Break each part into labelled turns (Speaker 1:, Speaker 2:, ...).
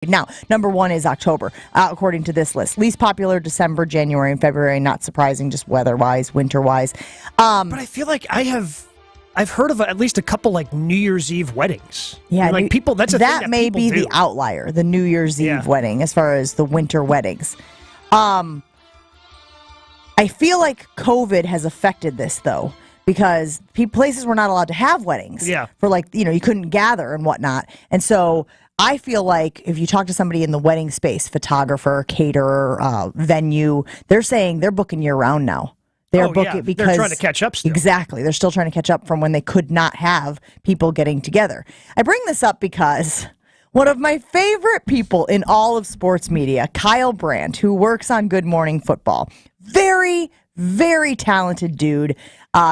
Speaker 1: Now, number one is October, according to this list. Least popular, December, January, and February. Not surprising, just weather-wise, winter-wise.
Speaker 2: But I feel like I've heard of at least a couple like New Year's Eve weddings.
Speaker 1: Yeah,
Speaker 2: like people. That's a thing that
Speaker 1: may
Speaker 2: people
Speaker 1: be
Speaker 2: do.
Speaker 1: the outlier, the New Year's Eve wedding, as far as the winter weddings. I feel like COVID has affected this though, because places were not allowed to have weddings.
Speaker 2: Yeah.
Speaker 1: For you couldn't gather and whatnot, and so I feel like if you talk to somebody in the wedding space, photographer, caterer, venue, they're saying they're booking year round now. They're booking because
Speaker 2: they're trying to catch up still.
Speaker 1: Exactly. They're still trying to catch up from when they could not have people getting together. I bring this up because one of my favorite people in all of sports media, Kyle Brandt, who works on Good Morning Football, very, very talented dude.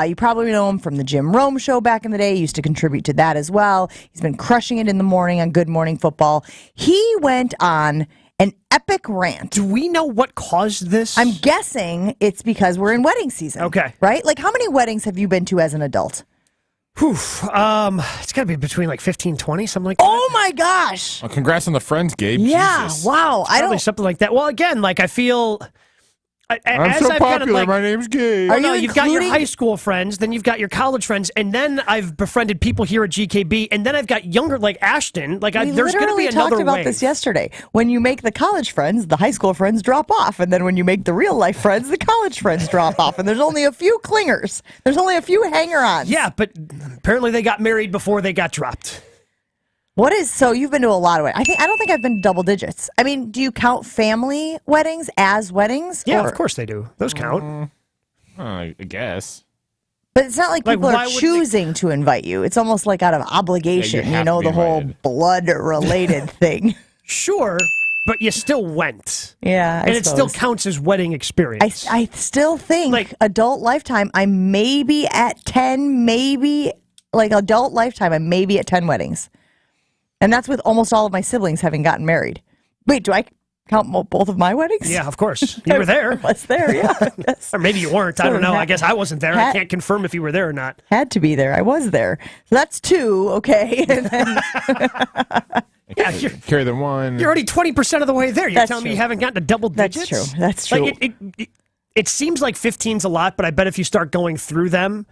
Speaker 1: You probably know him from the Jim Rome show back in the day. He used to contribute to that as well. He's been crushing it in the morning on Good Morning Football. He went on an epic rant.
Speaker 2: Do we know what caused this?
Speaker 1: I'm guessing it's because we're in wedding season.
Speaker 2: Okay.
Speaker 1: Right? Like, how many weddings have you been to as an adult?
Speaker 2: It's got to be between like 15, 20, something like that.
Speaker 1: Oh my gosh.
Speaker 3: Well, congrats on the friends, Gabe.
Speaker 1: Yeah.
Speaker 3: Jesus.
Speaker 1: Wow.
Speaker 2: Probably something like that. Well, again, like I feel...
Speaker 3: I'm so popular. My name's Gabe.
Speaker 2: You've got your high school friends, then you've got your college friends, and then I've befriended people here at GKB, and then I've got younger, like Ashton. Like there's going to be another
Speaker 1: talked about
Speaker 2: wave.
Speaker 1: this yesterday. When you make the college friends, the high school friends drop off, and then when you make the real life friends, the college friends drop off, and there's only a few clingers. There's only a few hanger-ons.
Speaker 2: Yeah, but apparently they got married before they got dropped.
Speaker 1: So you've been to a lot of weddings. I don't think I've been to double digits. I mean, do you count family weddings as weddings?
Speaker 2: Yeah, of course they do. Those count.
Speaker 3: I guess.
Speaker 1: But it's not like people are choosing to invite you. It's almost like out of obligation, the whole blood-related thing.
Speaker 2: Sure, but you still went.
Speaker 1: Yeah,
Speaker 2: and it still counts as wedding experience.
Speaker 1: I still think adult lifetime, I'm maybe at 10, adult lifetime, I'm maybe at 10 weddings. And that's with almost all of my siblings having gotten married. Wait, do I count both of my weddings?
Speaker 2: Yeah, of course. You were there.
Speaker 1: I was there, yeah.
Speaker 2: Or maybe you weren't. I don't know. I guess I wasn't there. I can't confirm if you were there or not.
Speaker 1: Had to be there. I was there. So that's 2, okay. And then
Speaker 3: carry the one.
Speaker 2: You're already 20% of the way there. You're telling me you haven't gotten to double digits?
Speaker 1: That's true.
Speaker 2: It seems like 15's a lot, but I bet if you start going through them,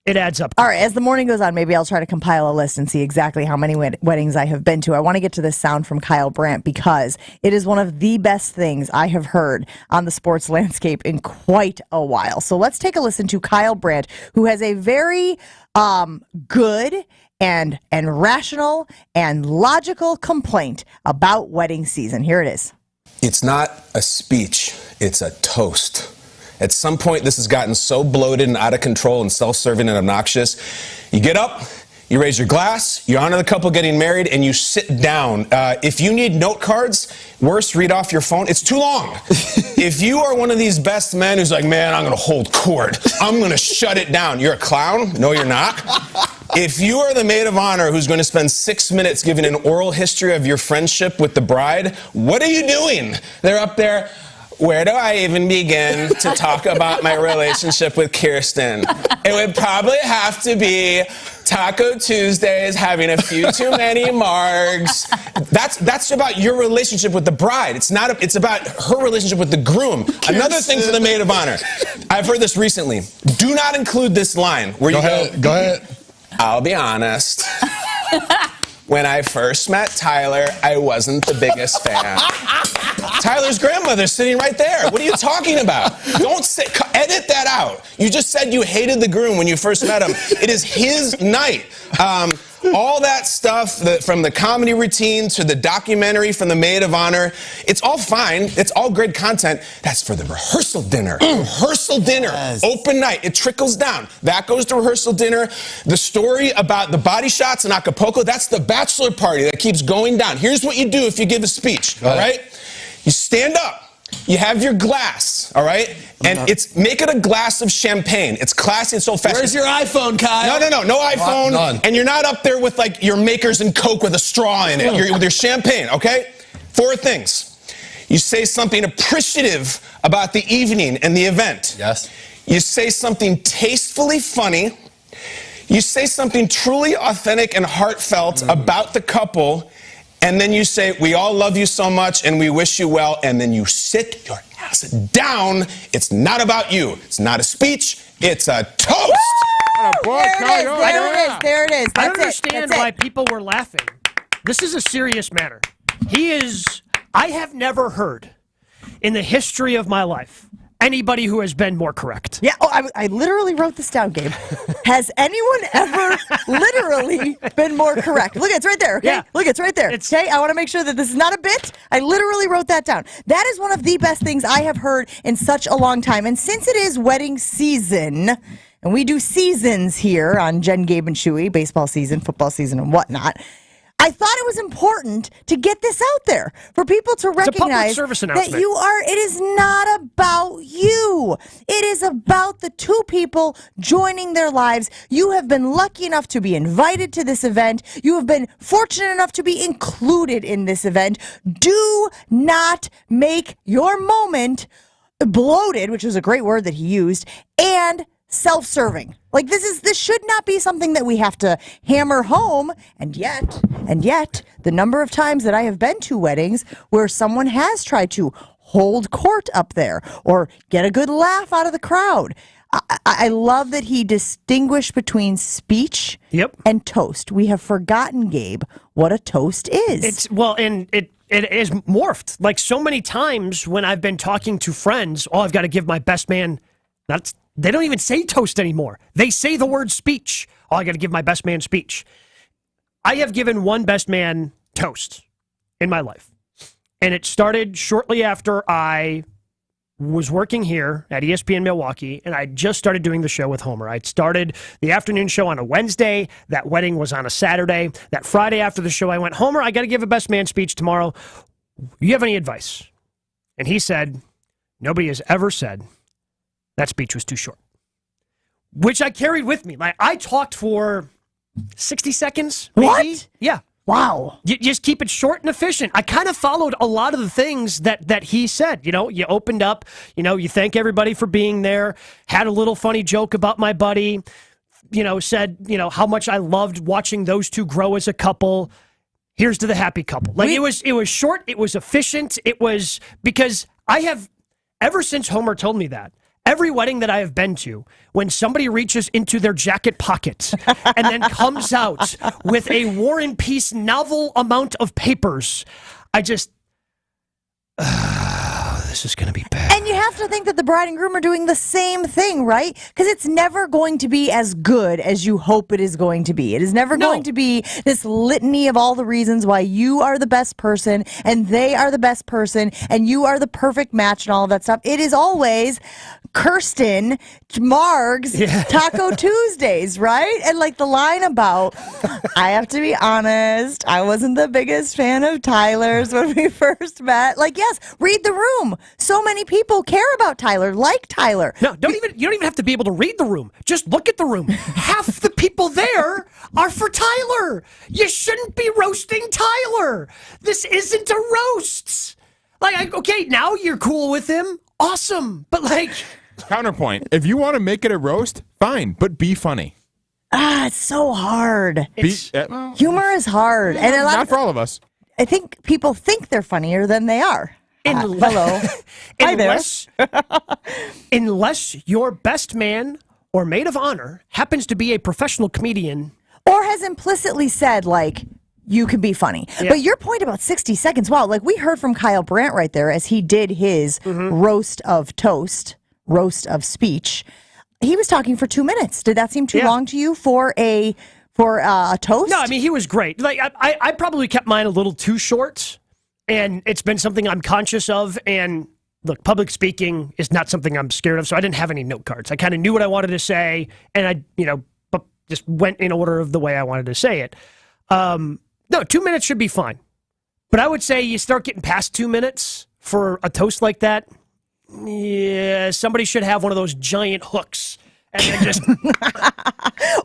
Speaker 2: it adds up.
Speaker 1: All right, as the morning goes on, maybe I'll try to compile a list and see exactly how many weddings I have been to. I want to get to this sound from Kyle Brandt because it is one of the best things I have heard on the sports landscape in quite a while. So let's take a listen to Kyle Brandt, who has a very good and rational and logical complaint about wedding season. Here it is.
Speaker 4: It's not a speech, it's a toast. At some point, this has gotten so bloated and out of control and self-serving and obnoxious. You get up, you raise your glass, you honor the couple getting married, and you sit down. If you need note cards, worse, read off your phone. It's too long. If you are one of these best men who's like, man, I'm going to hold court. I'm going to shut it down. You're a clown? No, you're not. If you are the maid of honor who's going to spend 6 minutes giving an oral history of your friendship with the bride, what are you doing? They're up there. Where do I even begin to talk about my relationship with Kirsten? It would probably have to be Taco Tuesdays, having a few too many margs. That's about your relationship with the bride. It's about her relationship with the groom. Kirsten. Another thing for the maid of honor. I've heard this recently. Do not include this line where Go ahead. I'll be honest. When I first met Tyler, I wasn't the biggest fan. Tyler's grandmother's sitting right there. What are you talking about? Edit that out. You just said you hated the groom when you first met him. It is his night. All that stuff, from the comedy routine to the documentary from the maid of honor, it's all fine. It's all great content. That's for the rehearsal dinner. Rehearsal dinner. Yes. Open night. It trickles down. That goes to rehearsal dinner. The story about the body shots in Acapulco, that's the bachelor party that keeps going down. Here's what you do if you give a speech, all right? You stand up. You have your glass, all right? And make it a glass of champagne. It's classy and so fast.
Speaker 5: Where's your iPhone, Kyle?
Speaker 4: No iPhone. None. And you're not up there with like your Makers and Coke with a straw in it. You're with your champagne, okay? 4 things. You say something appreciative about the evening and the event.
Speaker 5: Yes.
Speaker 4: You say something tastefully funny. You say something truly authentic and heartfelt about the couple. and then you say, we all love you so much and we wish you well, and then you sit your ass down. It's not about you. It's not a speech. It's a toast.
Speaker 1: There it is.
Speaker 2: I don't understand why people were laughing. This is a serious matter. I have never heard in the history of my life anybody who has been more correct.
Speaker 1: Yeah, I literally wrote this down, Gabe. Has anyone ever literally been more correct? Look, it's right there, okay?
Speaker 2: Yeah.
Speaker 1: Look, it's right there. Okay, I want to make sure that this is not a bit. I literally wrote that down. That is one of the best things I have heard in such a long time. And since it is wedding season, and we do seasons here on Jen, Gabe, and Chewy, baseball season, football season, and whatnot, I thought it was important to get this out there for people to recognize that it is not about you. It is about the two people joining their lives. You have been lucky enough to be invited to this event. You have been fortunate enough to be included in this event. Do not make your moment bloated, which was a great word that he used, and self-serving. Like this should not be something that we have to hammer home. And yet, the number of times that I have been to weddings where someone has tried to hold court up there or get a good laugh out of the crowd. I love that he distinguished between speech and toast. We have forgotten, Gabe, what a toast is.
Speaker 2: It is morphed. Like so many times when I've been talking to friends, I've got to give my best man. They don't even say toast anymore. They say the word speech. I got to give my best man speech. I have given one best man toast in my life. And it started shortly after I was working here at ESPN Milwaukee, and I just started doing the show with Homer. I started the afternoon show on a Wednesday. That wedding was on a Saturday. That Friday after the show, I went, Homer, I got to give a best man speech tomorrow. You have any advice? And he said, nobody has ever said that speech was too short, which I carried with me. Like I talked for 60 seconds, maybe.
Speaker 1: What?
Speaker 2: Yeah.
Speaker 1: Wow.
Speaker 2: You just keep it short and efficient. I kind of followed a lot of the things that he said. You know, you opened up, you thank everybody for being there, had a little funny joke about my buddy, said, how much I loved watching those two grow as a couple. Here's to the happy couple. Like it was short, it was efficient, it was because I have, ever since Homer told me that, every wedding that I have been to, when somebody reaches into their jacket pocket and then comes out with a War and Peace novel amount of papers, I just, this is going to be bad.
Speaker 1: And you have to think that the bride and groom are doing the same thing, right? Because it's never going to be as good as you hope it is going to be. It is never going to be this litany of all the reasons why you are the best person and they are the best person and you are the perfect match and all of that stuff. It is always Kirsten, Marg's, Taco Tuesdays, right? And like the line about, I have to be honest, I wasn't the biggest fan of Tyler's when we first met. Like, yes, read the room. So many people care about Tyler, like Tyler.
Speaker 2: No, you don't even have to be able to read the room. Just look at the room. Half the people there are for Tyler. You shouldn't be roasting Tyler. This isn't a roast. Like, okay, now you're cool with him. Awesome. But like...
Speaker 3: Counterpoint. If you want to make it a roast, fine, but be funny.
Speaker 1: It's so hard. Humor is hard.
Speaker 3: And not for all of us.
Speaker 1: I think people think they're funnier than they are. Hello. Hi there.
Speaker 2: Unless your best man or maid of honor happens to be a professional comedian.
Speaker 1: Or has implicitly said, like, you can be funny. Yeah. But your point about 60 seconds, wow, like we heard from Kyle Brandt right there as he did his roast of toast, roast of speech. He was talking for 2 minutes. Did that seem too long to you for a toast?
Speaker 2: No, I mean, he was great. Like I probably kept mine a little too short, and it's been something I'm conscious of. And look, public speaking is not something I'm scared of, so I didn't have any note cards. I kind of knew what I wanted to say, and I, just went in order of the way I wanted to say it. No, 2 minutes should be fine. But I would say you start getting past 2 minutes for a toast like that. Yeah, somebody should have one of those giant hooks and then just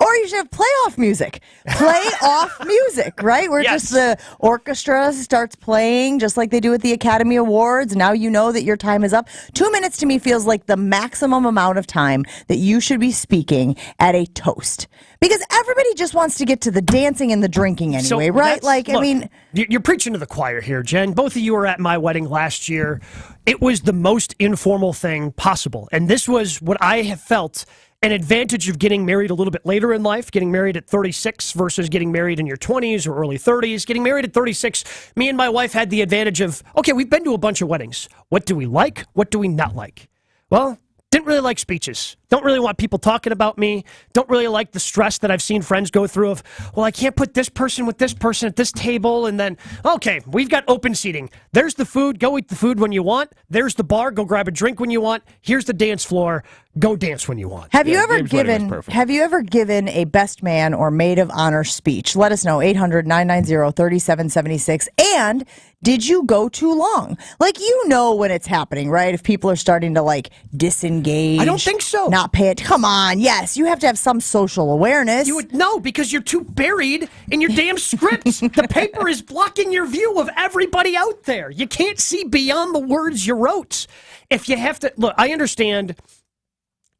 Speaker 1: Or you should have playoff music. Playoff music, right? Where
Speaker 2: Yes.
Speaker 1: just the orchestra starts playing, just like they do at the Academy Awards. Now you know that your time is up. 2 minutes to me feels like the maximum amount of time that you should be speaking at a toast. Because everybody just wants to get to the dancing and the drinking anyway, right?
Speaker 2: that's-
Speaker 1: I
Speaker 2: look,
Speaker 1: mean,
Speaker 2: you're preaching to the choir here, Jen. Both of you were at my wedding last year. It was the most informal thing possible. And this was what I have felt an advantage of getting married a little bit later in life, getting married at 36 versus getting married in your 20s or early 30s. Getting married at 36, me and my wife had the advantage of, okay, we've been to a bunch of weddings. What do we like? What do we not like? Well, didn't really like speeches. Don't really want people talking about me. Don't really like the stress that I've seen friends go through of, well, I can't put this person with this person at this table. And then, okay, we've got open seating. There's the food. Go eat the food when you want. There's the bar. Go grab a drink when you want. Here's the dance floor. Go dance when you want.
Speaker 1: Have you
Speaker 3: Gabe's wedding was perfect.
Speaker 1: given a best man or maid of honor speech? Let us know, 800-990-3776. And did you go too long? Like, you know when it's happening, right? If people are starting to, like, disengage.
Speaker 2: I don't think so.
Speaker 1: Not pay it. Come on. Yes, you have to have some social awareness.
Speaker 2: You would no, because you're too buried in your damn scripts. The paper is blocking your view of everybody out there. You can't see beyond the words you wrote. If you have to look, I understand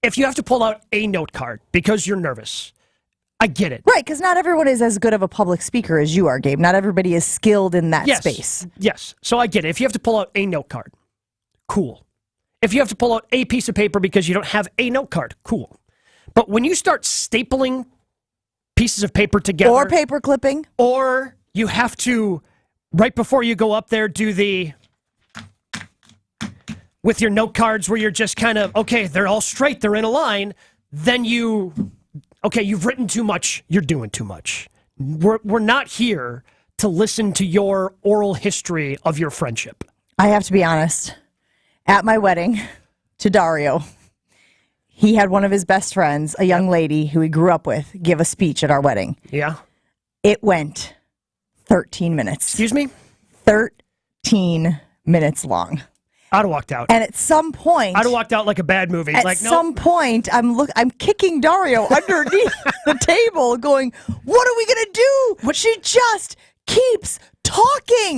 Speaker 2: if you have to pull out a note card because you're nervous. I get it.
Speaker 1: Right, because not everyone is as good of a public speaker as you are, Gabe. Not everybody is skilled in that space.
Speaker 2: Yes. So I get it. If you have to pull out a note card, cool. If you have to pull out a piece of paper because you don't have a note card, cool. But when you start stapling pieces of paper together,
Speaker 1: Or paper clipping.
Speaker 2: or you have to, right before you go up there, do the, with your note cards where you're just kind of, okay, they're all straight, they're in a line, then okay, you've written too much, you're doing too much. We're not here to listen to your oral history of your friendship.
Speaker 1: I have to be honest. At my wedding to Dario, he had one of his best friends, a young lady who he grew up with, give a speech at our wedding.
Speaker 2: Yeah?
Speaker 1: It went 13 minutes.
Speaker 2: Excuse me?
Speaker 1: 13 minutes long.
Speaker 2: I'd have walked out.
Speaker 1: And at some point,
Speaker 2: I'd have walked out like a bad movie.
Speaker 1: at
Speaker 2: Like, no.
Speaker 1: some point, I'm kicking Dario underneath the table, going, "What are we gonna do?" She just keeps talking.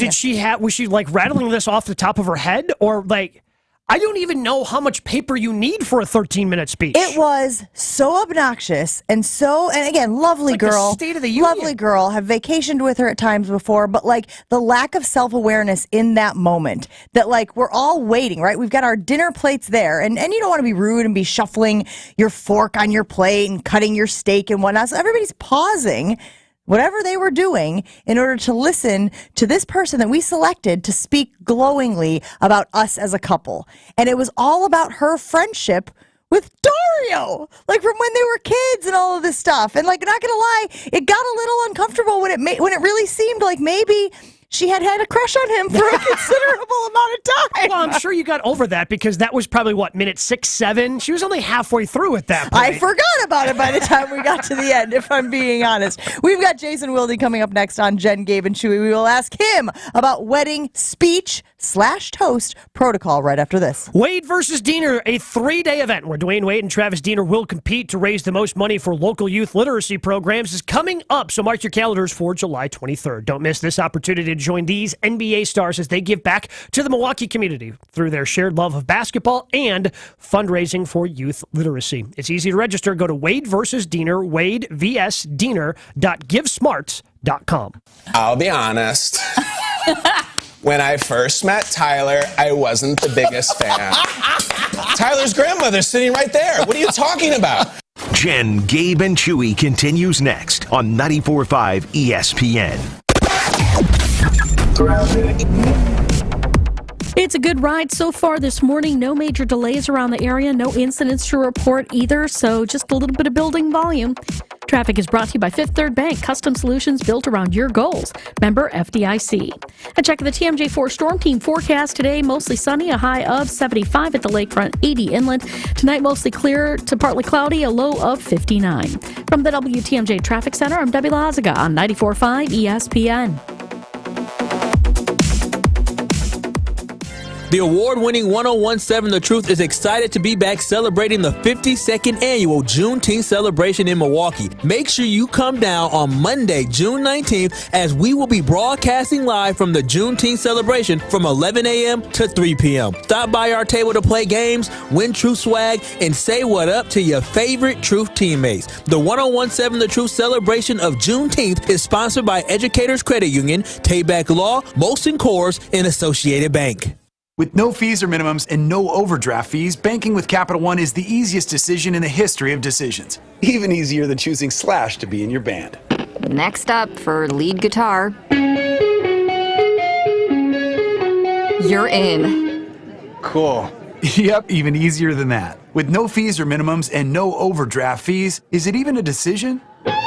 Speaker 2: Was she like rattling this off the top of her head? Or like, I don't even know how much paper you need for a 13-minute speech.
Speaker 1: It was so obnoxious and again, lovely
Speaker 2: It's like the
Speaker 1: girl.
Speaker 2: State of the Union.
Speaker 1: Lovely girl. Have vacationed with her at times before, but like the lack of self-awareness in that moment that like we're all waiting, right? We've got our dinner plates there and you don't want to be rude and be shuffling your fork on your plate and cutting your steak and whatnot. So everybody's pausing whatever they were doing in order to listen to this person that we selected to speak glowingly about us as a couple. And it was all about her friendship with Dario, like from when they were kids and all of this stuff. And like, not gonna lie, it got a little uncomfortable when it really seemed like maybe she had a crush on him for a considerable amount of time.
Speaker 2: Well, I'm sure you got over that because that was probably, minute 6, 7? She was only halfway through at that point.
Speaker 1: I forgot about it by the time we got to the end, if I'm being honest. We've got Jason Wilde coming up next on Jen, Gabe, and Chewy. We will ask him about wedding speech/toast protocol right after this.
Speaker 2: Wade versus Diener, a 3-day event where Dwayne Wade and Travis Diener will compete to raise the most money for local youth literacy programs is coming up, so mark your calendars for July 23rd. Don't miss this opportunity to join these NBA stars as they give back to the Milwaukee community through their shared love of basketball and fundraising for youth literacy. It's easy to register. Go to Wade versus Diener, wadevsdiener.givesmarts.com.
Speaker 4: I'll be honest. When I first met Tyler, I wasn't the biggest fan. Tyler's grandmother's sitting right there. What are you talking about?
Speaker 5: Jen, Gabe, and Chewy continues next on 94.5 ESPN.
Speaker 6: It's a good ride so far this morning. No major delays around the area. No incidents to report either. So just a little bit of building volume. Traffic is brought to you by Fifth Third Bank. Custom solutions built around your goals. Member FDIC. A check of the TMJ4 Storm Team forecast today. Mostly sunny. A high of 75 at the lakefront, 80 inland. Tonight mostly clear to partly cloudy. A low of 59. From the WTMJ Traffic Center, I'm Debbie Lazaga on 94.5 ESPN.
Speaker 7: The award-winning 1017 The Truth is excited to be back celebrating the 52nd annual Juneteenth celebration in Milwaukee. Make sure you come down on Monday, June 19th, as we will be broadcasting live from the Juneteenth celebration from 11 a.m. to 3 p.m. Stop by our table to play games, win Truth swag, and say what up to your favorite Truth teammates. The 1017 The Truth celebration of Juneteenth is sponsored by Educators Credit Union, Tayback Law, Molson Coors, and Associated Bank.
Speaker 8: With no fees or minimums and no overdraft fees, banking with Capital One is the easiest decision in the history of decisions. Even easier than choosing Slash to be in your band.
Speaker 9: Next up for lead guitar. You're in.
Speaker 8: Cool. Yep, even easier than that. With no fees or minimums and no overdraft fees, is it even a decision?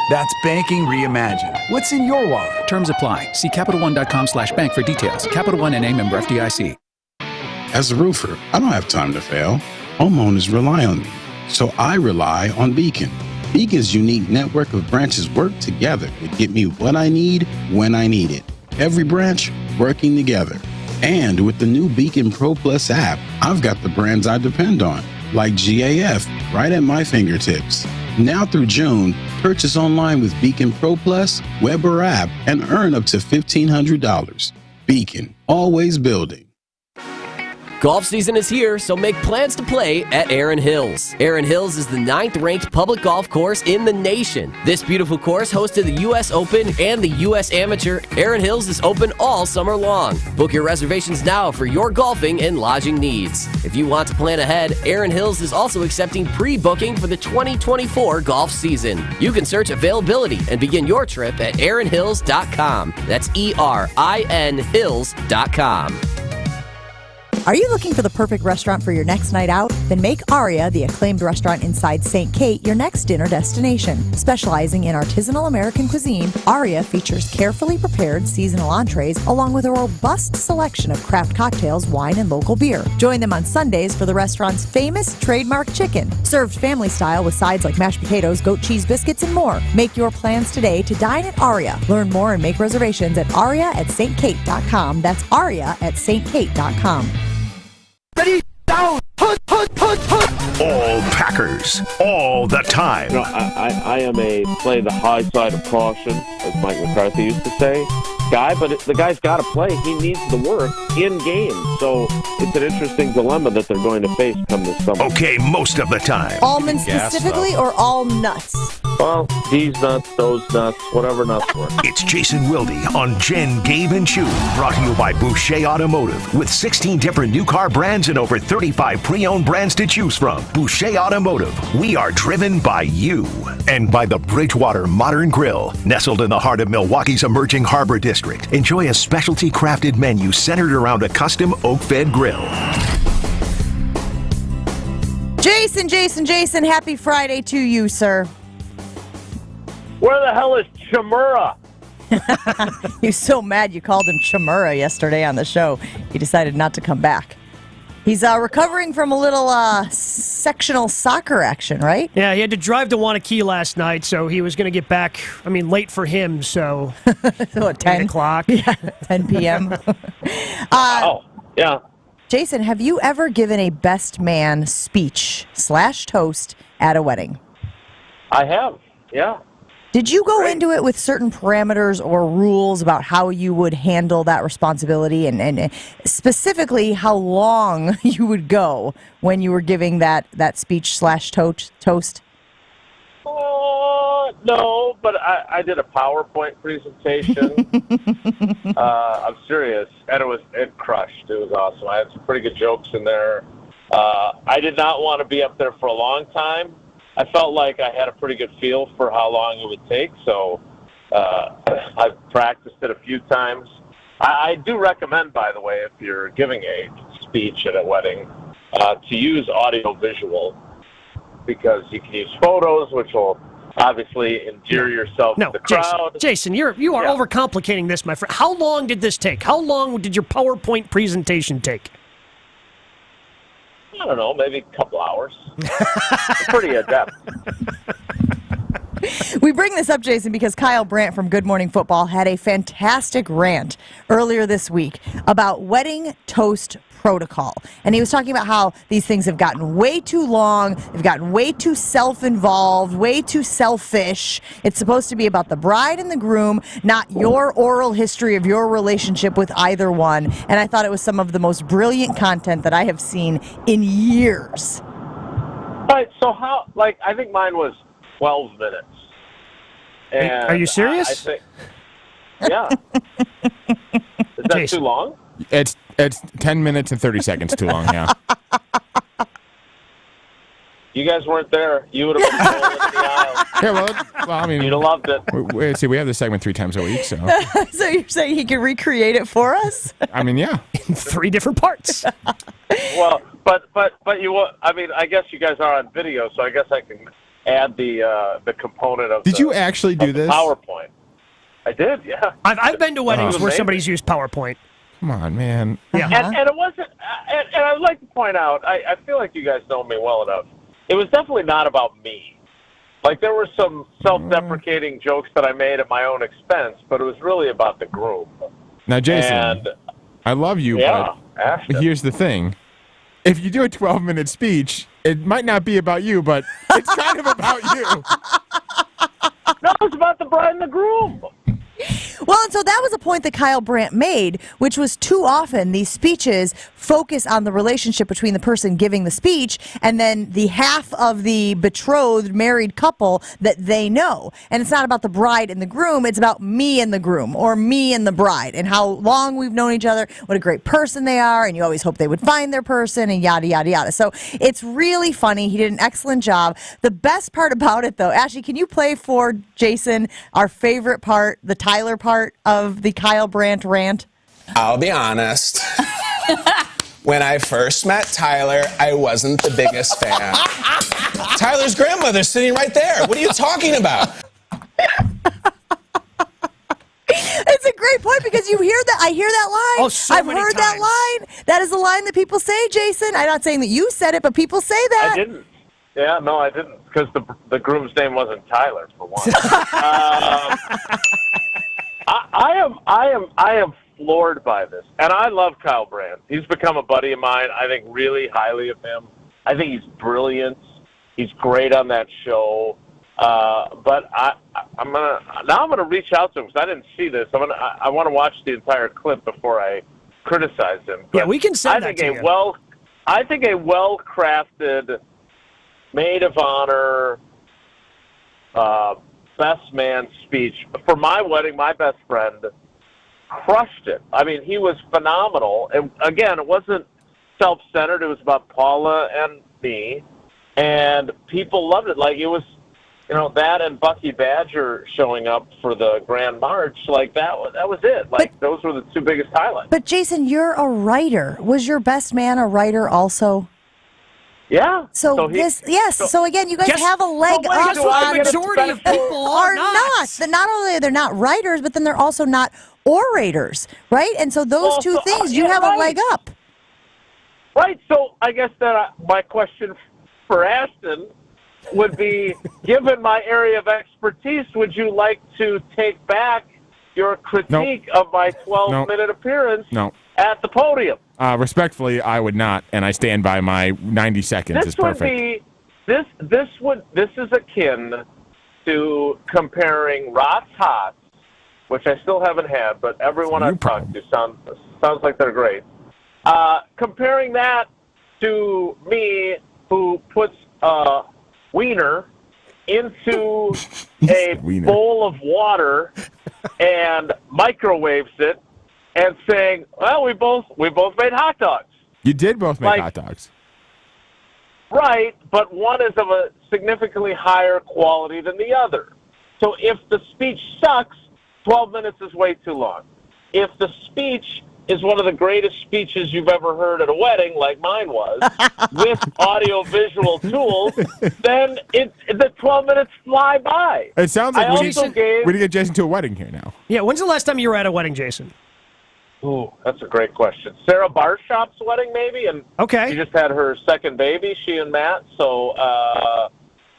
Speaker 8: That's banking reimagined. What's in your wallet?
Speaker 10: Terms apply. See CapitalOne.com/bank for details. Capital One N.A. member FDIC.
Speaker 11: As a roofer, I don't have time to fail. Homeowners rely on me, so I rely on Beacon. Beacon's unique network of branches work together to get me what I need when I need it. Every branch working together. And with the new Beacon Pro Plus app, I've got the brands I depend on, like GAF, right at my fingertips. Now through June, purchase online with Beacon Pro Plus, web or app, and earn up to $1,500. Beacon, always building.
Speaker 12: Golf season is here, so make plans to play at Erin Hills. Erin Hills is the 9th-ranked public golf course in the nation. This beautiful course hosted the U.S. Open and the U.S. Amateur. Erin Hills is open all summer long. Book your reservations now for your golfing and lodging needs. If you want to plan ahead, Erin Hills is also accepting pre-booking for the 2024 golf season. You can search availability and begin your trip at erinhills.com. That's ERIN Hills.com.
Speaker 1: Are you looking for the perfect restaurant for your next night out? Then make Aria, the acclaimed restaurant inside St. Kate, your next dinner destination. Specializing in artisanal American cuisine, Aria features carefully prepared seasonal entrees along with a robust selection of craft cocktails, wine, and local beer. Join them on Sundays for the restaurant's famous trademark chicken, served family style with sides like mashed potatoes, goat cheese biscuits, and more. Make your plans today to dine at Aria. Learn more and make reservations at aria@stkate.com. That's aria@stkate.com.
Speaker 5: Ready, down, hunt, hunt, hunt, hunt. All Packers, all the time.
Speaker 13: You know, I am a play the high side of caution, as Mike McCarthy used to say, guy, but the guy's got to play. He needs the work in game. So it's an interesting dilemma that they're going to face come this summer.
Speaker 5: Okay, most of the time.
Speaker 1: Almonds specifically or all nuts?
Speaker 13: Well, these nuts, those nuts, whatever nuts work.
Speaker 5: It's Jason Wilde on Jen, Gabe, and Chewy. Brought to you by Boucher Automotive. With 16 different new car brands and over 35 pre-owned brands to choose from. Boucher Automotive. We are driven by you. And by the Bridgewater Modern Grill. Nestled in the heart of Milwaukee's emerging Harbor District. Enjoy a specialty crafted menu centered around a custom oak-fed grill.
Speaker 1: Jason, happy Friday to you, sir.
Speaker 13: Where the hell is Chimura?
Speaker 1: He's so mad you called him Chimura yesterday on the show. He decided not to come back. He's recovering from a little sectional soccer action, right?
Speaker 2: Yeah, he had to drive to Wanakee last night, so he was going to get back, late for him, so...
Speaker 1: So at 10
Speaker 2: o'clock?
Speaker 1: Yeah, 10 p.m.
Speaker 13: Yeah.
Speaker 1: Jason, have you ever given a best man speech / toast at a wedding?
Speaker 13: I have, yeah.
Speaker 1: Did you go into it with certain parameters or rules about how you would handle that responsibility and specifically how long you would go when you were giving that speech / toast?
Speaker 13: No, but I did a PowerPoint presentation. I'm serious. And it crushed. It was awesome. I had some pretty good jokes in there. I did not want to be up there for a long time. I felt like I had a pretty good feel for how long it would take, so I've practiced it a few times. I do recommend, by the way, if you're giving a speech at a wedding, to use audio-visual, because you can use photos, which will obviously endear yourself to the crowd.
Speaker 2: Jason, you are overcomplicating this, my friend. How long did this take? How long did your PowerPoint presentation take?
Speaker 13: I don't know, maybe a couple hours. Pretty adept.
Speaker 1: We bring this up, Jason, because Kyle Brandt from Good Morning Football had a fantastic rant earlier this week about wedding toast protocol. And he was talking about how these things have gotten way too long, they've gotten way too self-involved, way too selfish. It's supposed to be about the bride and the groom, not your oral history of your relationship with either one. And I thought it was some of the most brilliant content that I have seen in years.
Speaker 13: Right, so how, I think mine was 12 minutes. And
Speaker 2: are you serious?
Speaker 13: I think, yeah. Is that too long?
Speaker 3: It's 10 minutes and 30 seconds too long, yeah.
Speaker 13: You guys weren't there. You would have been rolling in the aisle.
Speaker 3: Yeah, well, I mean,
Speaker 13: you'd have loved it.
Speaker 3: See, we have this segment 3 times a week, so.
Speaker 1: So you're saying he can recreate it for us?
Speaker 3: I mean, yeah.
Speaker 2: In 3 different parts.
Speaker 13: Well, but you will. I mean, I guess you guys are on video, so I guess I can add the component of.
Speaker 3: Did you actually do this?
Speaker 13: PowerPoint. I did, yeah.
Speaker 2: I've been to weddings where somebody's used PowerPoint.
Speaker 3: Come on, man.
Speaker 2: Yeah.
Speaker 13: And it wasn't. And I would like to point out, I feel like you guys know me well enough. It was definitely not about me. There were some self-deprecating jokes that I made at my own expense, but it was really about the groom.
Speaker 3: Now, Jason, I love you, but here's the thing. If you do a 12-minute speech, it might not be about you, but it's kind of about you.
Speaker 13: No, it's about the bride and the groom.
Speaker 1: Well, and so that was a point that Kyle Brandt made, which was too often these speeches focus on the relationship between the person giving the speech and then the half of the betrothed married couple that they know. And it's not about the bride and the groom, it's about me and the groom or me and the bride and how long we've known each other, what a great person they are, and you always hope they would find their person and yada, yada, yada. So it's really funny. He did an excellent job. The best part about it, though, Ashley, can you play for Jason our favorite part, the Tyler part of the Kyle Brandt rant?
Speaker 4: I'll be honest. When I first met Tyler, I wasn't the biggest fan. Tyler's grandmother's sitting right there. What are you talking about?
Speaker 1: It's a great point because you hear that. I hear that line.
Speaker 2: Oh, so
Speaker 1: I've
Speaker 2: many
Speaker 1: heard that
Speaker 2: times.
Speaker 1: line. That is the line that people say, Jason. I'm not saying that you said it, but people say that.
Speaker 13: I didn't. Yeah, no, I didn't, because the groom's name wasn't Tyler, for one. I am floored by this, and I love Kyle Brandt. He's become a buddy of mine. I think really highly of him. I think he's brilliant. He's great on that show. But I'm gonna reach out to him because I didn't see this. I want to watch the entire clip before I criticize him. But
Speaker 2: yeah, we can send that to you.
Speaker 13: I think a well-crafted maid of honor, best man speech for my wedding. My best friend crushed it. I mean, he was phenomenal. And again, it wasn't self-centered. It was about Paula and me, and people loved it. It was, that and Bucky Badger showing up for the Grand March. That was it. Those were the 2 biggest highlights.
Speaker 1: But Jason, you're a writer. Was your best man a writer also?
Speaker 13: Yeah.
Speaker 1: So again, you guys have a leg up.
Speaker 2: The majority of people are not.
Speaker 1: Not only are they not writers, but then they're also not orators, right? And so those two things, you have a leg up.
Speaker 13: Right. So I guess that my question for Ashton would be, given my area of expertise, would you like to take back your critique of my 12-minute appearance at the podium?
Speaker 3: Respectfully, I would not, and I stand by my 90 seconds. Is perfect.
Speaker 13: This is akin to comparing Rott's Hots, which I still haven't had, but everyone I've talked to sounds like they're great. Comparing that to me, who puts wiener into a bowl of water and microwaves it, and saying, well, we both made hot dogs.
Speaker 3: You did both make hot dogs.
Speaker 13: Right, but one is of a significantly higher quality than the other. So if the speech sucks, 12 minutes is way too long. If the speech is one of the greatest speeches you've ever heard at a wedding, like mine was, with audio-visual tools, then the 12 minutes fly by.
Speaker 3: It sounds like we need to get Jason to a wedding here now.
Speaker 2: Yeah, when's the last time you were at a wedding, Jason?
Speaker 13: Ooh, that's a great question. Sarah Barshop's wedding, maybe, and
Speaker 2: okay,
Speaker 13: she just had her second baby, she and Matt. So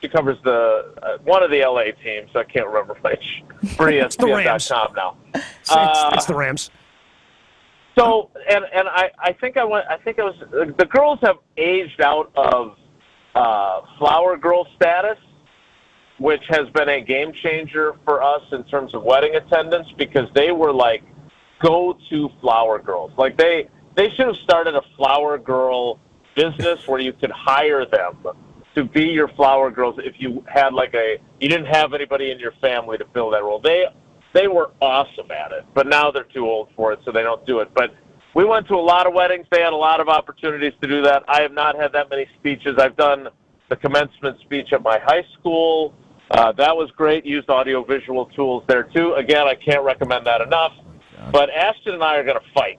Speaker 13: She covers the one of the LA teams. I can't remember which. For ESPN.com now.
Speaker 2: It's the Rams.
Speaker 13: So, and I think it was the girls have aged out of flower girl status, which has been a game changer for us in terms of wedding attendance, because they were like go-to flower girls. Like they should have started a flower girl business where you could hire them to be your flower girls if you had you didn't have anybody in your family to fill that role. They were awesome at it, but now they're too old for it, so they don't do it. But we went to a lot of weddings. They had a lot of opportunities to do that. I have not had that many speeches. I've done the commencement speech at my high school. That was great. Used audio-visual tools there, too. Again, I can't recommend that enough. But Ashton and I are going to fight.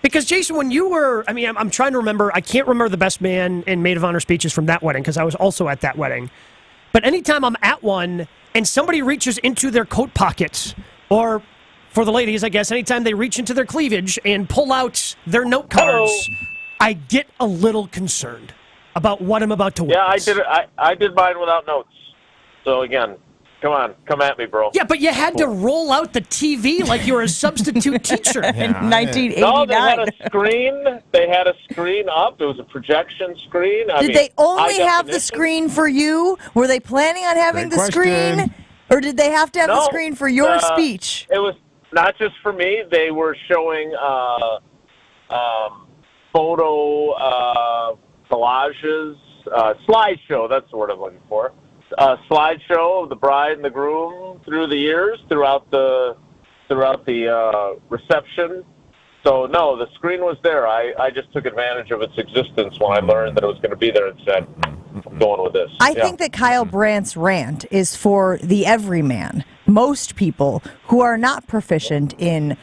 Speaker 2: Because, Jason, when you were, I'm trying to remember, I can't remember the best man and maid of honor speeches from that wedding because I was also at that wedding. But anytime I'm at one and somebody reaches into their coat pockets, or for the ladies, I guess, anytime they reach into their cleavage and pull out their note cards, I get a little concerned about what I'm about to witness.
Speaker 13: Yeah, I did mine without notes. So, again, come at me, bro.
Speaker 2: Yeah, but you had to roll out the TV like you were a substitute teacher
Speaker 1: in 1989.
Speaker 13: No, they had a screen. They had a screen up. It was a projection screen.
Speaker 1: Did they only have the screen for you? Were they planning on having the screen? Or did they have to have the screen for your speech?
Speaker 13: It was not just for me. They were showing photo collages, slideshow. That's the word I'm looking for. Slideshow of the bride and the groom through the years, throughout the reception. So no, the screen was there. I just took advantage of its existence when I learned that it was going to be there and said, I'm going with this.
Speaker 1: I think that Kyle Brandt's rant is for the everyman. Most people who are not proficient in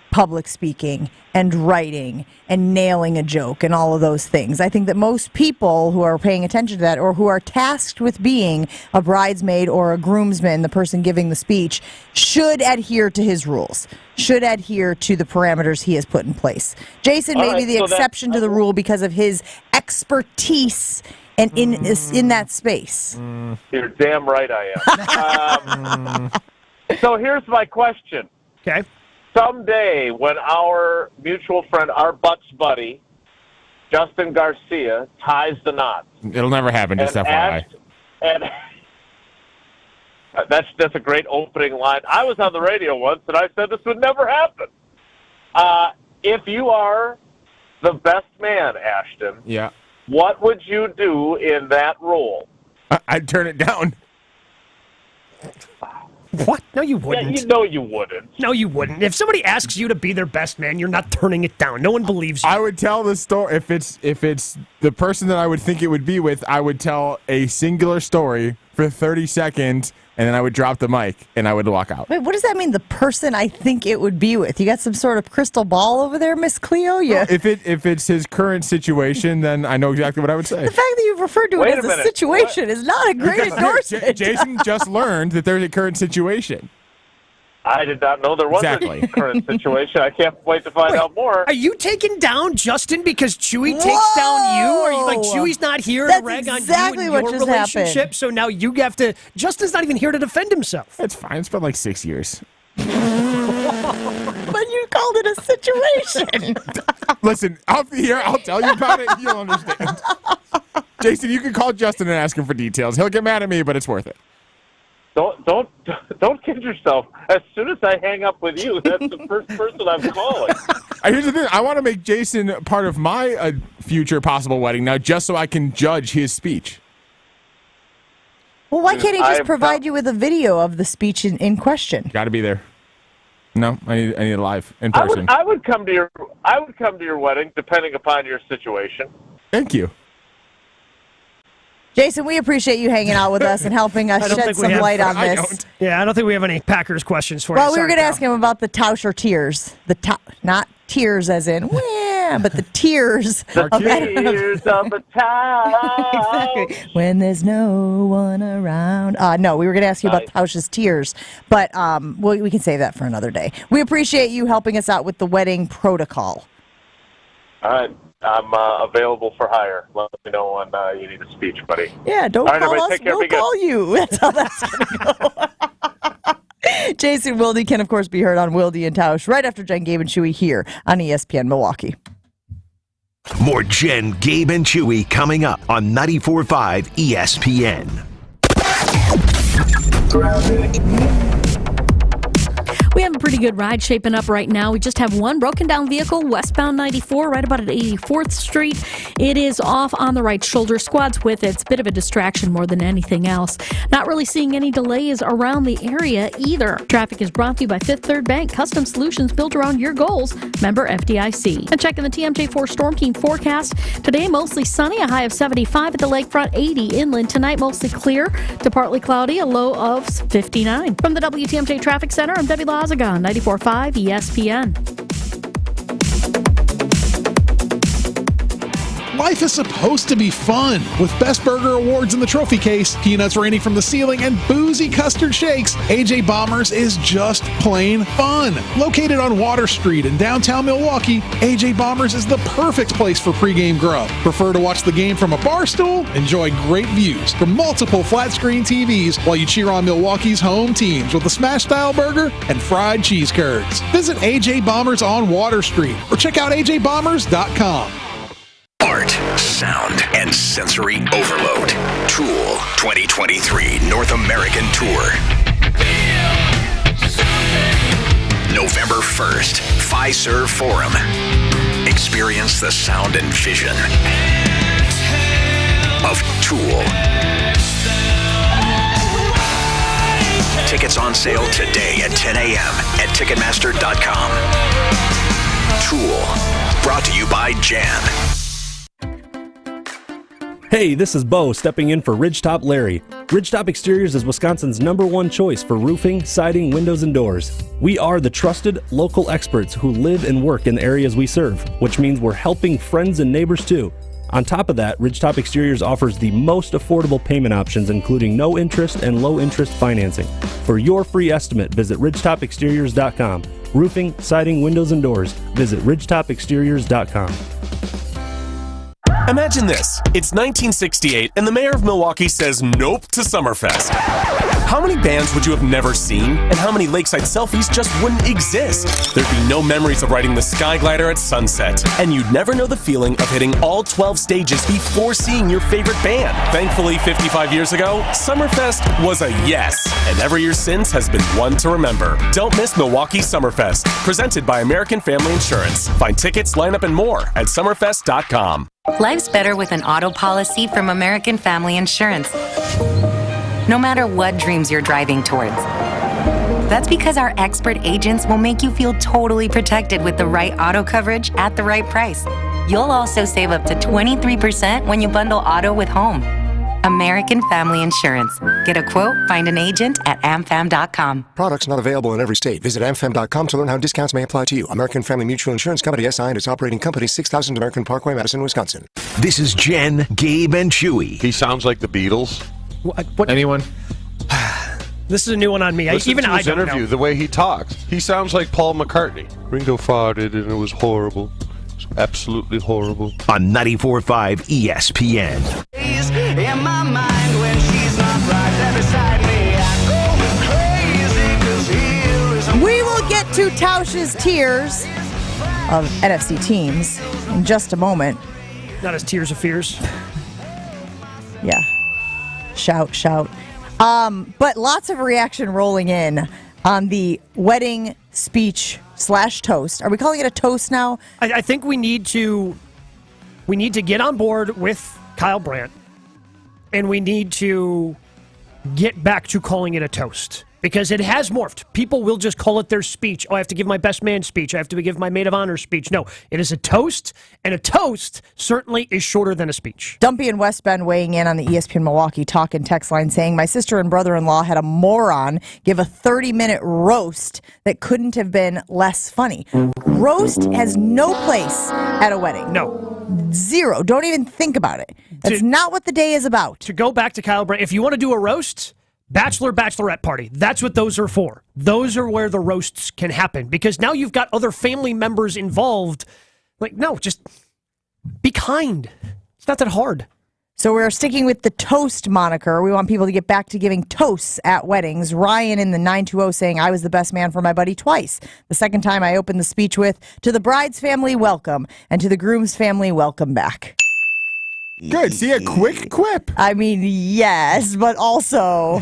Speaker 1: public speaking and writing and nailing a joke and all of those things. I think that most people who are paying attention to that, or who are tasked with being a bridesmaid or a groomsman, the person giving the speech, should adhere to his rules, should adhere to the parameters he has put in place. Jason may be the exception to the rule because of his expertise and in that space.
Speaker 13: You're damn right I am. So here's my question.
Speaker 2: Okay.
Speaker 13: Someday, when our mutual friend, our Bucks buddy, Justin Garcia, ties the knot.
Speaker 3: It'll never happen, just FYI.
Speaker 13: And that's a great opening line. I was on the radio once, and I said this would never happen. If you are the best man, Ashton, what would you do in that role?
Speaker 3: I'd turn it down.
Speaker 2: What? No, you wouldn't.
Speaker 13: Yeah, you know you wouldn't.
Speaker 2: No, you wouldn't. If somebody asks you to be their best man, you're not turning it down. No one believes you.
Speaker 3: I would tell the story. If it's the person that I would think it would be with, I would tell a singular story for 30 seconds, and then I would drop the mic, and I would walk out.
Speaker 1: Wait, what does that mean, the person I think it would be with? You got some sort of crystal ball over there, Miss Cleo? Yeah.
Speaker 3: Well, if it's his current situation, then I know exactly what I would say.
Speaker 1: The fact that you've referred to it as a situation is not a great endorsement.
Speaker 3: Jason just learned that there's a current situation.
Speaker 13: I did not know there was a current situation. I can't wait to find out more.
Speaker 2: Are you taking down Justin because Chewy takes down you? Are you like, Chewy's not here to rag on you and your relationship, happened. So now you have to... Justin's not even here to defend himself.
Speaker 3: It's fine. It's been like 6 years.
Speaker 1: But you called it a situation.
Speaker 3: Listen, I'll tell you about it. You'll understand. Jason, you can call Justin and ask him for details. He'll get mad at me, but it's worth it.
Speaker 13: Don't kid yourself. As soon as I hang up with you, that's the first person I'm calling.
Speaker 3: Here's the thing. I want to make Jason part of my future possible wedding now, just so I can judge his speech.
Speaker 1: Well, why can't he just provide you with a video of the speech in question?
Speaker 3: Got to be there. No, I need it live in person.
Speaker 13: I would come to your wedding, depending upon your situation.
Speaker 3: Thank you.
Speaker 1: Jason, we appreciate you hanging out with us and helping us shed some light on this.
Speaker 2: I don't think we have any Packers questions for you.
Speaker 1: Well, we were going to ask him about the Tausch or tears. Not tears as in, but the tears.
Speaker 13: The tears of the Tausch.
Speaker 1: Exactly. When there's no one around. No, we were going to ask you about Tausch's tears, but we can save that for another day. We appreciate you helping us out with the wedding protocol.
Speaker 13: All right. I'm available for hire. Let me know when you need a speech, buddy.
Speaker 1: Yeah, don't
Speaker 13: All right,
Speaker 1: call us.
Speaker 13: take care.
Speaker 1: We'll call you. That's how that's going to go. Jason Wilde can, of course, be heard on Wilde and Tausch right after Jen, Gabe, and Chewy here on ESPN Milwaukee.
Speaker 5: More Jen, Gabe, and Chewy coming up on 94.5 ESPN.
Speaker 6: We have a pretty good ride shaping up right now. We just have one broken down vehicle, westbound 94, right about at 84th Street. It is off on the right shoulder. Squad's with it. It's a bit of a distraction more than anything else. Not really seeing any delays around the area either. Traffic is brought to you by Fifth Third Bank, custom solutions built around your goals. Member FDIC. And checking the TMJ4 Storm Team forecast. Today, mostly sunny, a high of 75 at the lakefront, 80 inland. Tonight, mostly clear to partly cloudy, a low of 59. From the WTMJ Traffic Center, I'm Debbie Lazagon, 94.5 ESPN.
Speaker 14: Life is supposed to be fun. With Best Burger Awards in the trophy case, peanuts raining from the ceiling, and boozy custard shakes, AJ Bombers is just plain fun. Located on Water Street in downtown Milwaukee, AJ Bombers is the perfect place for pregame grub. Prefer to watch the game from a bar stool? Enjoy great views from multiple flat-screen TVs while you cheer on Milwaukee's home teams with a smash-style burger and fried cheese curds. Visit AJ Bombers on Water Street or check out ajbombers.com.
Speaker 5: Art, sound, and sensory overload. Tool 2023 North American Tour. November 1st, Fiserv Forum. Experience the sound and vision of Tool. Tickets on sale today at 10 a.m. at Ticketmaster.com. Tool, brought to you by Jan.
Speaker 15: Hey, this is Bo stepping in for Ridgetop Larry. Ridgetop Exteriors is Wisconsin's #1 choice for roofing, siding, windows, and doors. We are the trusted local experts who live and work in the areas we serve, which means we're helping friends and neighbors too. On top of that, Ridgetop Exteriors offers the most affordable payment options, including no interest and low interest financing. For your free estimate, visit ridgetopexteriors.com. Roofing, siding, windows, and doors. Visit ridgetopexteriors.com.
Speaker 16: Imagine this. It's 1968 and the mayor of Milwaukee says nope to Summerfest. How many bands would you have never seen? And how many lakeside selfies just wouldn't exist? There'd be no memories of riding the Sky Glider at sunset. And you'd never know the feeling of hitting all 12 stages before seeing your favorite band. Thankfully, 55 years ago, Summerfest was a yes. And every year since has been one to remember. Don't miss Milwaukee Summerfest. Presented by American Family Insurance. Find tickets, lineup, and more at summerfest.com.
Speaker 17: Life's better with an auto policy from American Family Insurance. No matter what dreams you're driving towards. That's because our expert agents will make you feel totally protected with the right auto coverage at the right price. You'll also save up to 23% when you bundle auto with home. American Family Insurance. Get a quote, find an agent at amfam.com.
Speaker 18: Products not available in every state. Visit amfam.com to learn how discounts may apply to you. American Family Mutual Insurance Company, SI, and its operating company, 6000 American Parkway, Madison, Wisconsin.
Speaker 5: This is Jen, Gabe, and Chewy.
Speaker 19: He sounds like the Beatles.
Speaker 2: What?
Speaker 3: Anyone?
Speaker 2: This is a new one on me.
Speaker 19: Listen
Speaker 2: Even
Speaker 19: to
Speaker 2: I
Speaker 19: his
Speaker 2: don't
Speaker 19: interview,
Speaker 2: know.
Speaker 19: the way he talks. He sounds like Paul McCartney. Ringo farted and it was horrible. It was absolutely horrible.
Speaker 5: On 94.5 ESPN.
Speaker 20: In my mind when she's not right there beside me, I go crazy 'cause here is
Speaker 1: We will get to Tausch's tiers of NFC teams in just a moment.
Speaker 2: Not as Tears of Fears.
Speaker 1: Yeah. Shout. But lots of reaction rolling in on the wedding speech / toast. Are we calling it a toast now?
Speaker 2: I think we need to get on board with Kyle Brandt, and we need to get back to calling it a toast. Because it has morphed. People will just call it their speech. Oh, I have to give my best man speech. I have to give my maid of honor speech. No, it is a toast, and a toast certainly is shorter than a speech.
Speaker 1: Dumpy in West Bend weighing in on the ESPN Milwaukee talk and text line saying, my sister and brother-in-law had a moron give a 30-minute roast that couldn't have been less funny. Roast has no place at a wedding.
Speaker 2: No.
Speaker 1: Zero. Don't even think about it. That's not what the day is about.
Speaker 2: To go back to Kyle Brandt, if you want to do a roast, bachelorette party. That's what those are for. Those are where the roasts can happen because now you've got other family members involved. Like, no, just Be kind. It's not that hard.
Speaker 1: So we're sticking with the toast moniker. We want people to get back to giving toasts at weddings. Ryan in the 920 saying, I was the best man for my buddy twice. The second time I opened the speech with, to the bride's family, welcome. And to the groom's family, welcome back.
Speaker 3: Good. See, a quick quip.
Speaker 1: I mean, yes, but also,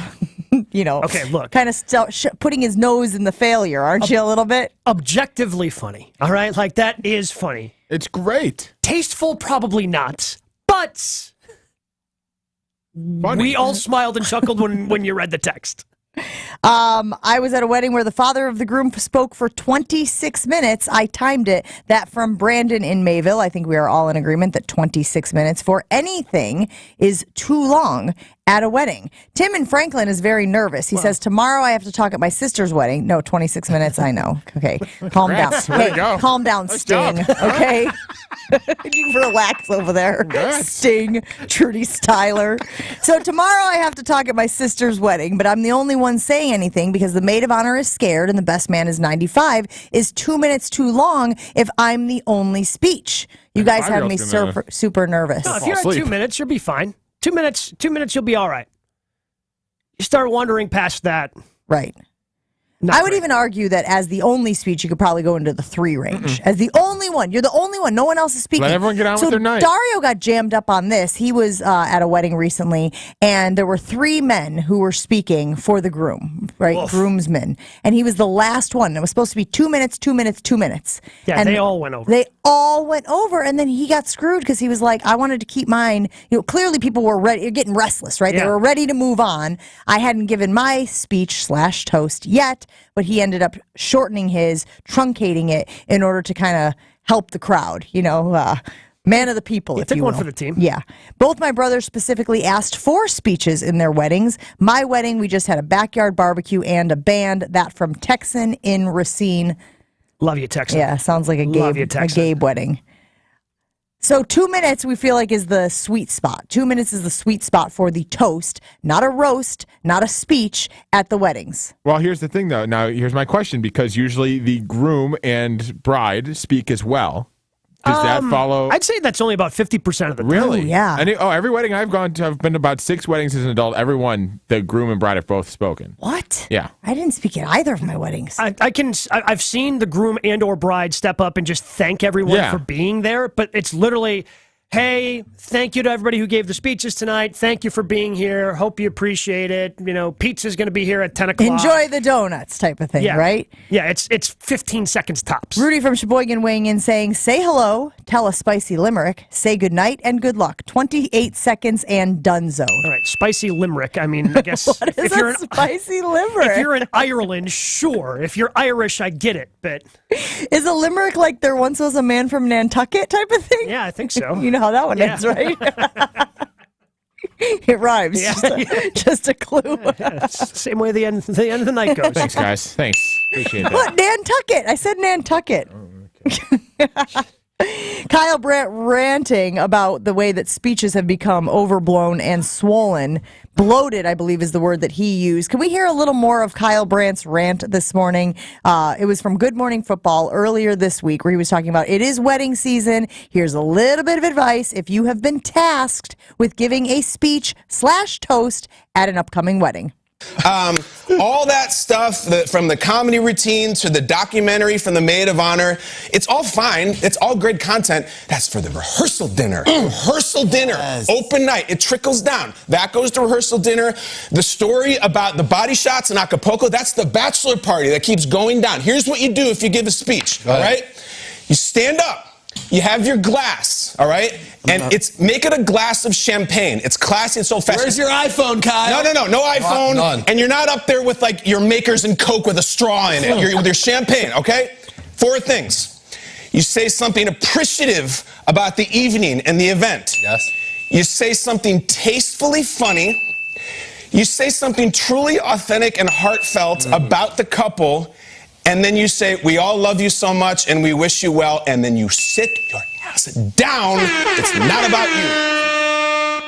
Speaker 2: Okay, look.
Speaker 1: kind of putting his nose in the failure, aren't you, a little bit?
Speaker 2: Objectively funny. All right? Like, that is funny.
Speaker 3: It's great.
Speaker 2: Tasteful, probably not. But
Speaker 3: Funny.
Speaker 2: we all smiled and chuckled when you read the text.
Speaker 1: I was at a wedding where the father of the groom spoke for 26 minutes. I timed it. That from Brandon in Mayville. I think we are all in agreement that 26 minutes for anything is too long at a wedding. Tim in Franklin is very nervous. He says, tomorrow I have to talk at my sister's wedding. No, 26 minutes, I know. Okay, calm down.
Speaker 3: Way to go.
Speaker 1: Calm down, Sting, okay? You relax over there.
Speaker 3: Congrats.
Speaker 1: Sting, Trudy Styler. So tomorrow I have to talk at my sister's wedding, but I'm the only one saying anything because the maid of honor is scared and the best man is 95. Is 2 minutes too long if I'm the only speech? You guys have me super nervous.
Speaker 2: No, if you're at 2 minutes, you'll be fine. 2 minutes, you'll be all right. You start wandering past that.
Speaker 1: Right. I would even argue that as the only speech, you could probably go into the 3 range. As the only one. You're the only one. No one else is speaking.
Speaker 3: Let everyone get on with their night.
Speaker 1: Dario got jammed up on this. He was at a wedding recently, and there were 3 men who were speaking for the groom, right?
Speaker 2: Oof.
Speaker 1: Groomsmen. And he was the last one. It was supposed to be 2 minutes, 2 minutes, 2 minutes.
Speaker 2: Yeah,
Speaker 1: and
Speaker 2: they all went over.
Speaker 1: They all went over, and then he got screwed because he was like, I wanted to keep mine. Clearly people were ready. You're getting restless, right?
Speaker 2: Yeah.
Speaker 1: They were ready to move on. I hadn't given my speech / toast yet, but he ended up shortening his, truncating it in order to kind of help the crowd, man of the people, if
Speaker 2: take
Speaker 1: you will.
Speaker 2: one for the team.
Speaker 1: Yeah. Both my brothers specifically asked for speeches in their weddings. My wedding, we just had a backyard barbecue and a band. That from Texan in Racine.
Speaker 2: Love you, Texan.
Speaker 1: Yeah, sounds like a Gabe wedding. So 2 minutes we feel like is the sweet spot. 2 minutes is the sweet spot for the toast, not a roast, not a speech at the weddings.
Speaker 3: Well, here's the thing, though. Now, here's my question, because usually the groom and bride speak as well. Does that follow?
Speaker 2: I'd say that's only about 50% of the time.
Speaker 3: Really?
Speaker 1: Oh, yeah.
Speaker 3: Every wedding I've gone to, I've been to about 6 weddings as an adult. Everyone, the groom and bride have both spoken.
Speaker 1: What?
Speaker 3: Yeah.
Speaker 1: I didn't speak at either of my weddings.
Speaker 2: I've seen the groom and or bride step up and just thank everyone for being there, but it's literally, hey, thank you to everybody who gave the speeches tonight. Thank you for being here. Hope you appreciate it. Pizza's going to be here at 10 o'clock.
Speaker 1: Enjoy the donuts type of thing, right?
Speaker 2: Yeah, it's 15 seconds tops.
Speaker 1: Rudy from Sheboygan weighing in saying, say hello, tell a spicy limerick, say good night and good luck. 28 seconds and donezo.
Speaker 2: All right, spicy limerick. I mean, I guess
Speaker 1: What is a spicy limerick?
Speaker 2: If you're in Ireland, sure. If you're Irish, I get it, but
Speaker 1: is a limerick like there once was a man from Nantucket type of thing?
Speaker 2: Yeah, I think so.
Speaker 1: You know how that one ends, right? It rhymes.
Speaker 2: Yeah.
Speaker 1: Just a clue.
Speaker 2: Same way the end of the night goes.
Speaker 3: Thanks, guys. Thanks. Appreciate that.
Speaker 1: What? Nantucket. I said Nantucket. Kyle Brandt ranting about the way that speeches have become overblown and swollen. Bloated, I believe, is the word that he used. Can we hear a little more of Kyle Brandt's rant this morning? It was from Good Morning Football earlier this week, where he was talking about it is wedding season. Here's a little bit of advice if you have been tasked with giving a speech / toast at an upcoming wedding.
Speaker 4: All that stuff, from the comedy routine to the documentary from the maid of honor, it's all fine. It's all great content. That's for the rehearsal dinner. Rehearsal dinner, open night. It trickles down. That goes to rehearsal dinner. The story about the body shots in Acapulco, that's the bachelor party that keeps going down. Here's what you do if you give a speech, all right? You stand up. You have your glass, all right? And make it a glass of champagne. It's classy and so fast.
Speaker 7: Where's your iPhone, Kyle?
Speaker 4: No iPhone.
Speaker 7: None.
Speaker 4: And you're not up there with like your Makers and Coke with a straw in it. You're with your champagne, okay? 4 things. You say something appreciative about the evening and the event.
Speaker 7: Yes.
Speaker 4: You say something tastefully funny. You say something truly authentic and heartfelt about the couple. And then you say, we all love you so much and we wish you well. And then you sit your ass down. It's not about you.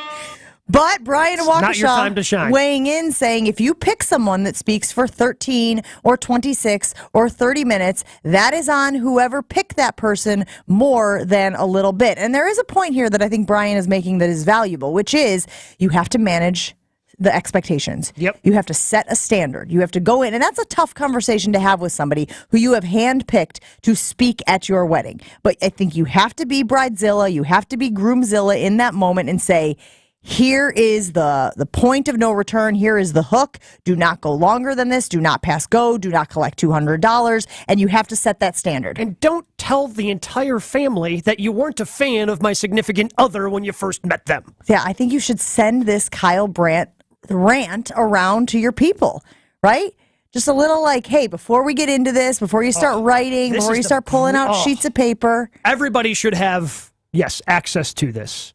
Speaker 1: But Brian
Speaker 2: not your time to
Speaker 1: Waukesha
Speaker 2: shine.
Speaker 1: weighing in saying if you pick someone that speaks for 13 or 26 or 30 minutes, that is on whoever picked that person more than a little bit. And there is a point here that I think Brian is making that is valuable, which is you have to manage the expectations.
Speaker 2: Yep.
Speaker 1: You have to set a standard. You have to go in, and that's a tough conversation to have with somebody who you have handpicked to speak at your wedding. But I think you have to be bridezilla, you have to be groomzilla in that moment and say, here is the point of no return. Here is the hook. Do not go longer than this. Do not pass go. Do not collect $200. And you have to set that standard.
Speaker 2: And don't tell the entire family that you weren't a fan of my significant other when you first met them.
Speaker 1: Yeah, I think you should send this Kyle Brandt rant around to your people, right? Just a little like, hey, before we get into this, before you start writing, before you start pulling out sheets of paper.
Speaker 2: Everybody should have, yes, access to this.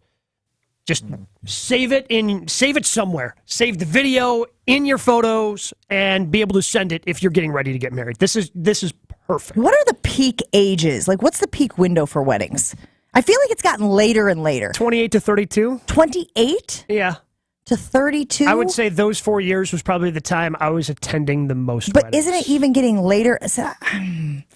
Speaker 2: Just save it somewhere. Save the video in your photos and be able to send it if you're getting ready to get married. This is perfect.
Speaker 1: What are the peak ages? Like, what's the peak window for weddings? I feel like it's gotten later and later.
Speaker 2: 28 to 32?
Speaker 1: 28?
Speaker 2: Yeah.
Speaker 1: To 32?
Speaker 2: I would say those 4 years was probably the time I was attending the most
Speaker 1: But
Speaker 2: weddings.
Speaker 1: isn't it even getting later?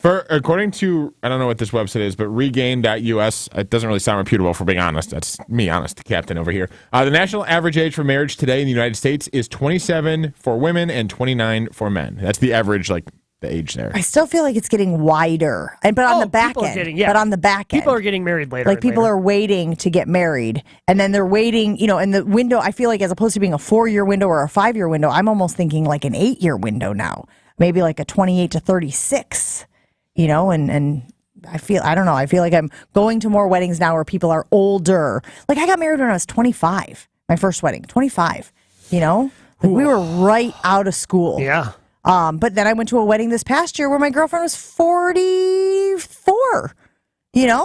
Speaker 3: According to, I don't know what this website is, but regain.us, it doesn't really sound reputable, for being honest. That's me, honest, the captain over here. The national average age for marriage today in the United States is 27 for women and 29 for men. That's the average, like, the age there.
Speaker 1: I still feel like it's getting wider, but on the back end. But on the back end,
Speaker 2: people are getting married later.
Speaker 1: Like people are waiting to get married, and then they're waiting. And the window. I feel like as opposed to being a 4-year window or a 5-year window, I'm almost thinking like an 8-year window now. Maybe like a 28 to 36. And I feel like I'm going to more weddings now where people are older. Like I got married when I was 25. My first wedding, 25. Like we were right out of school.
Speaker 2: Yeah.
Speaker 1: But then I went to a wedding this past year where my girlfriend was 44.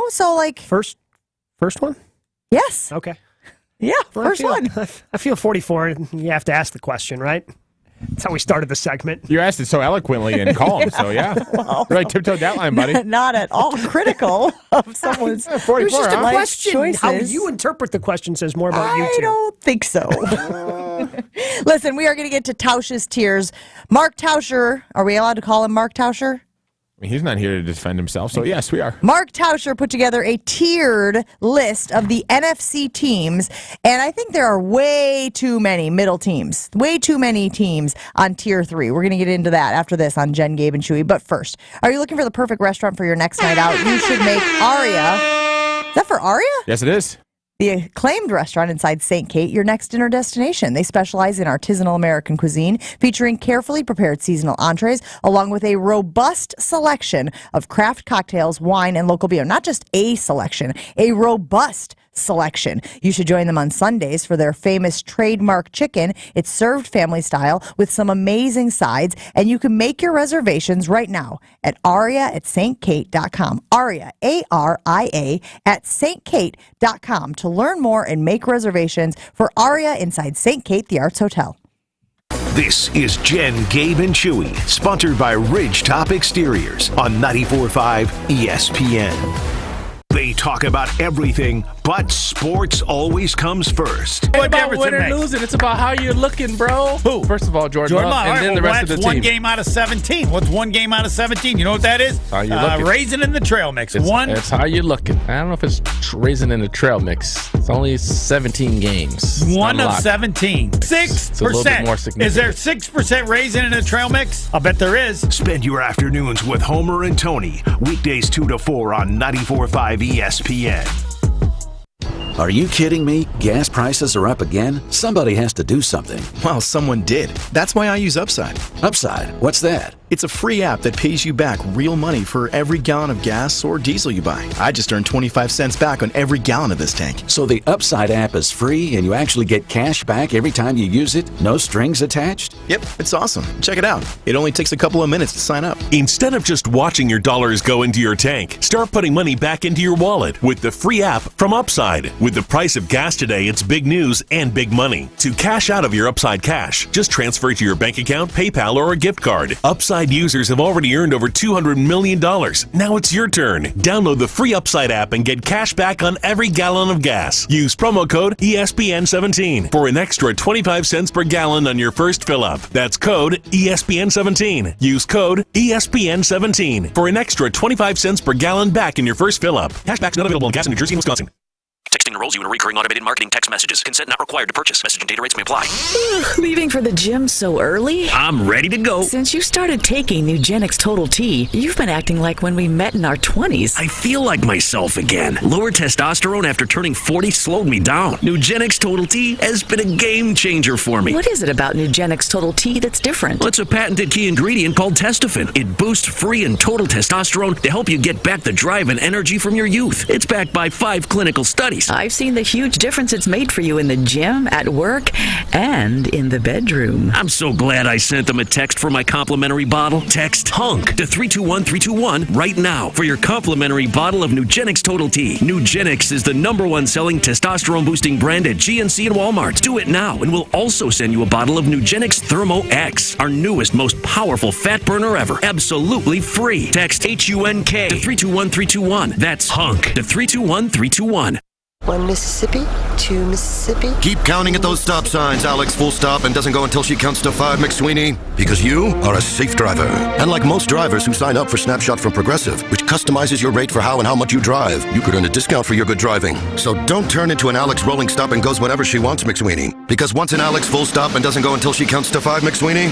Speaker 1: So like
Speaker 2: first one?
Speaker 1: Yes.
Speaker 2: Okay.
Speaker 1: Yeah,
Speaker 2: Well,
Speaker 1: first one.
Speaker 2: I feel 44, and you have to ask the question, right? That's how we started the segment.
Speaker 3: You asked it so eloquently and calm, so yeah.
Speaker 1: Well,
Speaker 3: Right, tiptoed that line, buddy.
Speaker 1: Not at all critical of someone's
Speaker 3: 44,
Speaker 2: It was just a
Speaker 3: huh?
Speaker 2: question.
Speaker 1: choices.
Speaker 2: How you interpret the question says more about you
Speaker 1: I
Speaker 2: two.
Speaker 1: don't think so. Listen, we are going to get to Tausch's tears. Mark Tauscher, are we allowed to call him Mark Tauscher?
Speaker 3: He's not here to defend himself, so yes, we are.
Speaker 1: Mark Tauscher put together a tiered list of the NFC teams, and I think there are way too many middle teams, way too many teams on Tier 3. We're going to get into that after this on Jen, Gabe, and Chewy. But first, are you looking for the perfect restaurant for your next night out? You should make Aria. Is that for Aria?
Speaker 3: Yes, it is.
Speaker 1: The acclaimed restaurant inside St. Kate, your next dinner destination. They specialize in artisanal American cuisine, featuring carefully prepared seasonal entrees, along with a robust selection of craft cocktails, wine, and local beer. Not just a selection, a robust selection. You should join them on Sundays for their famous trademark chicken. It's served family style with some amazing sides, and you can make your reservations right now at aria@stkate.com. Aria, A-R-I-A, at stkate.com to learn more and make reservations for Aria inside St. Kate, the Arts Hotel.
Speaker 5: This is Jen, Gabe, and Chewy, sponsored by Ridgetop Exteriors on 94.5 ESPN. They talk about everything, but sports always comes first.
Speaker 21: It's about winning and losing. It's about how you're looking, bro.
Speaker 22: Who? First of all, Jordan Love, and then the rest of the team.
Speaker 21: That's one game out of 17. What's one game out of 17? You know what that is?
Speaker 22: How you looking.
Speaker 21: Raisin in the trail mix.
Speaker 22: It's how you're looking. I don't know if it's raisin in the trail mix. It's only 17 games.
Speaker 21: One of 17. 6%.
Speaker 22: It's a little bit more significant.
Speaker 21: Is there 6% raisin in the trail mix? I bet there is.
Speaker 5: Spend your afternoons with Homer and Tony. Weekdays 2 to 4 on 94.5 ESPN.
Speaker 23: Are you kidding me? Gas prices are up again? Somebody has to do something.
Speaker 24: Well, someone did. That's why I use Upside.
Speaker 23: Upside? What's that?
Speaker 24: It's a free app that pays you back real money for every gallon of gas or diesel you buy. I just earned 25 cents back on every gallon of this tank.
Speaker 23: So the Upside app is free and you actually get cash back every time you use it? No strings attached?
Speaker 24: Yep, it's awesome. Check it out. It only takes a couple of minutes to sign up.
Speaker 16: Instead of just watching your dollars go into your tank, start putting money back into your wallet with the free app from Upside. With the price of gas today, it's big news and big money. To cash out of your Upside cash, just transfer it to your bank account, PayPal, or a gift card. Upside
Speaker 8: Upside users have already earned over $200 million. Now it's your turn. Download the free Upside app and get cash back on every gallon of gas. Use promo code ESPN17 for an extra 25 cents per gallon on your first fill-up. That's code ESPN17. Use code ESPN17 for an extra 25 cents per gallon back in your first fill-up. Cashback's not available in gas in New Jersey and Wisconsin.
Speaker 9: Texting enrolls you in recurring automated marketing text messages. Consent not required to purchase. Message and data rates may apply.
Speaker 10: Leaving for the gym so early?
Speaker 9: I'm ready to go.
Speaker 10: Since you started taking Nugenix Total T, you've been acting like when we met in our 20s.
Speaker 9: I feel like myself again. Lower testosterone after turning 40 slowed me down. Nugenix Total T has been a game changer for me.
Speaker 10: What is it about Nugenix Total T that's different?
Speaker 9: Well, it's a patented key ingredient called testofen. It boosts free and total testosterone to help you get back the drive and energy from your youth. It's backed by 5 clinical studies.
Speaker 10: I've seen the huge difference it's made for you in the gym, at work, and in the bedroom.
Speaker 9: I'm so glad I sent them a text for my complimentary bottle. Text HUNK to 321321 right now for your complimentary bottle of Nugenix Total T. Nugenix is the #1 selling testosterone boosting brand at GNC and Walmart. Do it now, and we'll also send you a bottle of Nugenix Thermo X, our newest, most powerful fat burner ever. Absolutely free. Text HUNK to 321321. That's HUNK to 321321.
Speaker 11: 1 Mississippi, 2 Mississippi.
Speaker 25: Keep counting at those stop signs, Alex. Full stop and doesn't go until she counts to 5, McSweeney. Because you are a safe driver. And like most drivers who sign up for Snapshot from Progressive, which customizes your rate for how and how much you drive, you could earn a discount for your good driving. So don't turn into an Alex rolling stop and goes whenever she wants, McSweeney. Because once an Alex full stop and doesn't go until she counts to 5, McSweeney,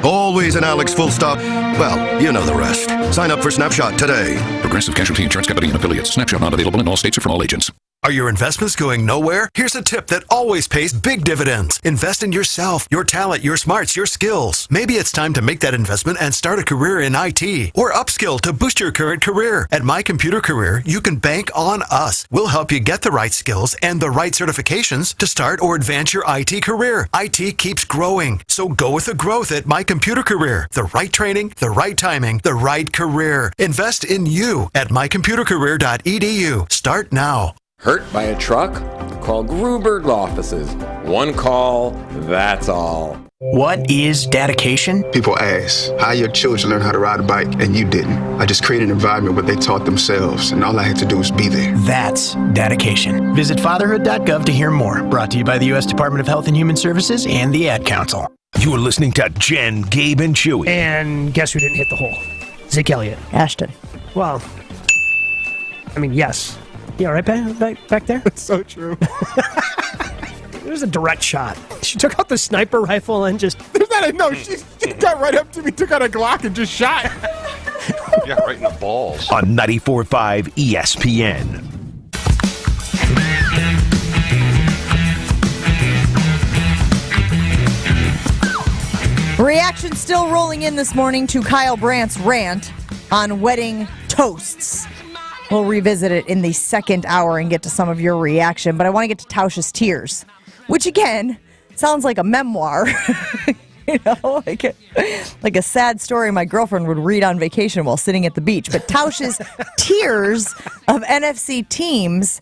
Speaker 25: always an Alex full stop. Well, you know the rest. Sign up for Snapshot today.
Speaker 26: Progressive Casualty Insurance Company and affiliates. Snapshot not available in all states or from all agents.
Speaker 27: Are your investments going nowhere? Here's a tip that always pays big dividends. Invest in yourself, your talent, your smarts, your skills. Maybe it's time to make that investment and start a career in IT or upskill to boost your current career. At My Computer Career, you can bank on us. We'll help you get the right skills and the right certifications to start or advance your IT career. IT keeps growing, so go with the growth at My Computer Career. The right training, the right timing, the right career. Invest in you at mycomputercareer.edu. Start now.
Speaker 28: Hurt by a truck? Call Gruberg offices. One call, that's all.
Speaker 29: What is dedication?
Speaker 30: People ask, how your children learn how to ride a bike and you didn't? I just created an environment where they taught themselves and all I had to do was be there.
Speaker 29: That's dedication. Visit fatherhood.gov to hear more. Brought to you by the U.S. Department of Health and Human Services and the Ad Council.
Speaker 5: You are listening to Jen, Gabe, and Chewy.
Speaker 2: And guess who didn't hit the hole? Zeke Elliott.
Speaker 1: Ashton.
Speaker 2: Well, I mean, yes. Yeah, right back there?
Speaker 3: That's so true.
Speaker 2: It was a direct shot. She took out the sniper rifle and just...
Speaker 3: She got right up to me, took out a Glock, and just shot.
Speaker 19: Yeah, right in the balls.
Speaker 5: On 94.5 ESPN.
Speaker 1: Reaction still rolling in this morning to Kyle Brandt's rant on wedding toasts. We'll revisit it in the second hour and get to some of your reaction, but I want to get to Tausch's tears, which again sounds like a memoir, like a sad story my girlfriend would read on vacation while sitting at the beach. But Tausch's tears of NFC teams,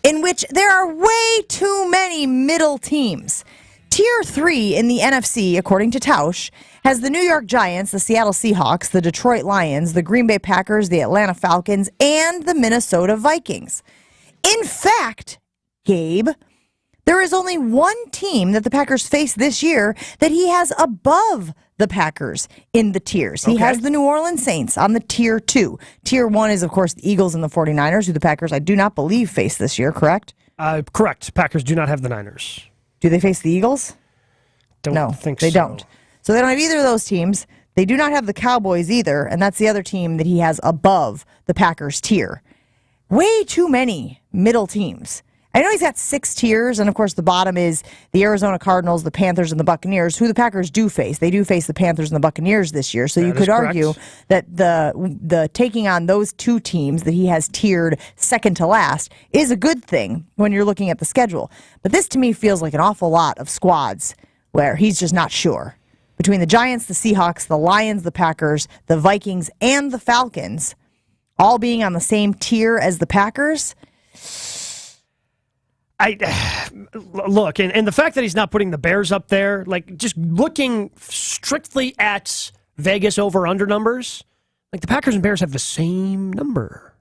Speaker 1: in which there are way too many middle teams. Tier 3 in the NFC, according to Tausch, has the New York Giants, the Seattle Seahawks, the Detroit Lions, the Green Bay Packers, the Atlanta Falcons, and the Minnesota Vikings. In fact, Gabe, there is only one team that the Packers face this year that he has above the Packers in the tiers. He has the New Orleans Saints on the Tier 2. Tier 1 is, of course, the Eagles and the 49ers, who the Packers, I do not believe, face this year, correct?
Speaker 2: Correct. Packers do not have the Niners.
Speaker 1: Do they face the Eagles?
Speaker 2: Don't think
Speaker 1: they
Speaker 2: so.
Speaker 1: don't. So they don't have either of those teams. They do not have the Cowboys either, and that's the other team that he has above the Packers tier. Way too many middle teams. I know he's got 6 tiers, and of course the bottom is the Arizona Cardinals, the Panthers, and the Buccaneers, who the Packers do face. They do face the Panthers and the Buccaneers this year, so you could argue that the taking on those 2 teams that he has tiered second to last is a good thing when you're looking at the schedule. But this to me feels like an awful lot of squads where he's just not sure. Between the Giants, the Seahawks, the Lions, the Packers, the Vikings, and the Falcons, all being on the same tier as the Packers.
Speaker 2: Look, and the fact that he's not putting the Bears up there, like just looking strictly at Vegas over-under numbers, like the Packers and Bears have the same number.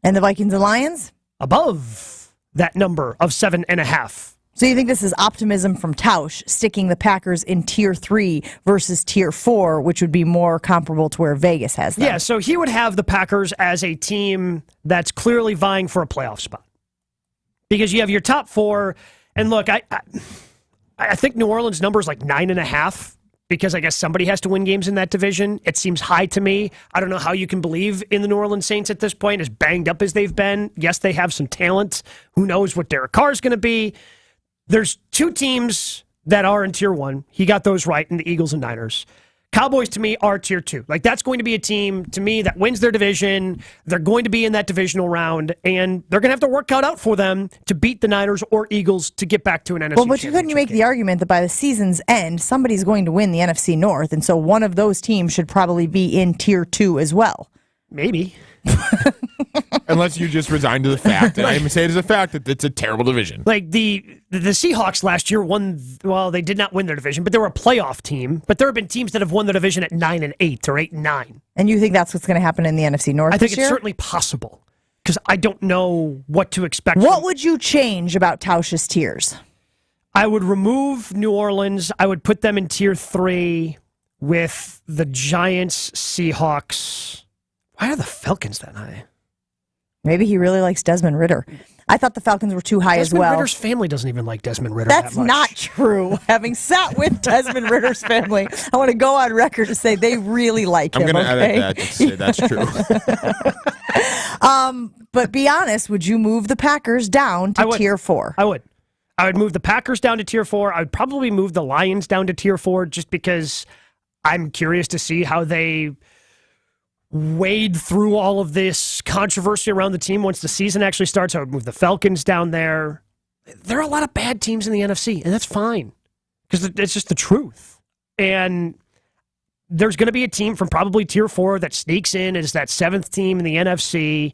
Speaker 1: And the Vikings and Lions?
Speaker 2: Above that number of 7.5.
Speaker 1: So you think this is optimism from Tausch, sticking the Packers in Tier 3 versus Tier 4, which would be more comparable to where Vegas has them?
Speaker 2: Yeah, so he would have the Packers as a team that's clearly vying for a playoff spot. Because you have your top 4, and look, I think New Orleans' number is like 9.5, because I guess somebody has to win games in that division. It seems high to me. I don't know how you can believe in the New Orleans Saints at this point, as banged up as they've been. Yes, they have some talent. Who knows what Derek Carr is going to be? There's 2 teams that are in Tier 1. He got those right in the Eagles and Niners. Cowboys, to me, are Tier 2. Like, that's going to be a team, to me, that wins their division. They're going to be in that divisional round, and they're going to have to work out for them to beat the Niners or Eagles to get back to an NFC
Speaker 1: Well, but couldn't you make the argument that by the season's end, somebody's going to win the NFC North, and so one of those teams should probably be in Tier 2 as well?
Speaker 2: Maybe.
Speaker 3: Unless you just resign to the fact, and I even say it as a fact, that it's a terrible division.
Speaker 2: Like the Seahawks last year won, well, they did not win their division, but they were a playoff team. But there have been teams that have won their division at 9-8 or 8-9.
Speaker 1: And you think that's what's going to happen in the NFC North
Speaker 2: I think
Speaker 1: this
Speaker 2: it's
Speaker 1: year?
Speaker 2: certainly possible, because I don't know what to expect.
Speaker 1: What would you change about Tausch's tiers?
Speaker 2: I would remove New Orleans. I would put them in Tier 3 with the Giants, Seahawks. Why are the Falcons that high?
Speaker 1: Maybe he really likes Desmond Ridder. I thought the Falcons were too high as well.
Speaker 2: Desmond Ridder's family doesn't even like Desmond Ridder
Speaker 1: That's
Speaker 2: that much.
Speaker 1: not true. Having sat with Desmond Ridder's family, I want to go on record to say they really like him.
Speaker 3: I'm going to
Speaker 1: okay?
Speaker 3: edit that to say that's true.
Speaker 1: But be honest, would you move the Packers down to Tier 4?
Speaker 2: I would. I would move the Packers down to Tier 4. I would probably move the Lions down to Tier 4 just because I'm curious to see how they wade through all of this controversy around the team once the season actually starts. I would move the Falcons down there. There are a lot of bad teams in the NFC, and that's fine because it's just the truth. And there's going to be a team from probably Tier 4 that sneaks in as that 7th team in the NFC,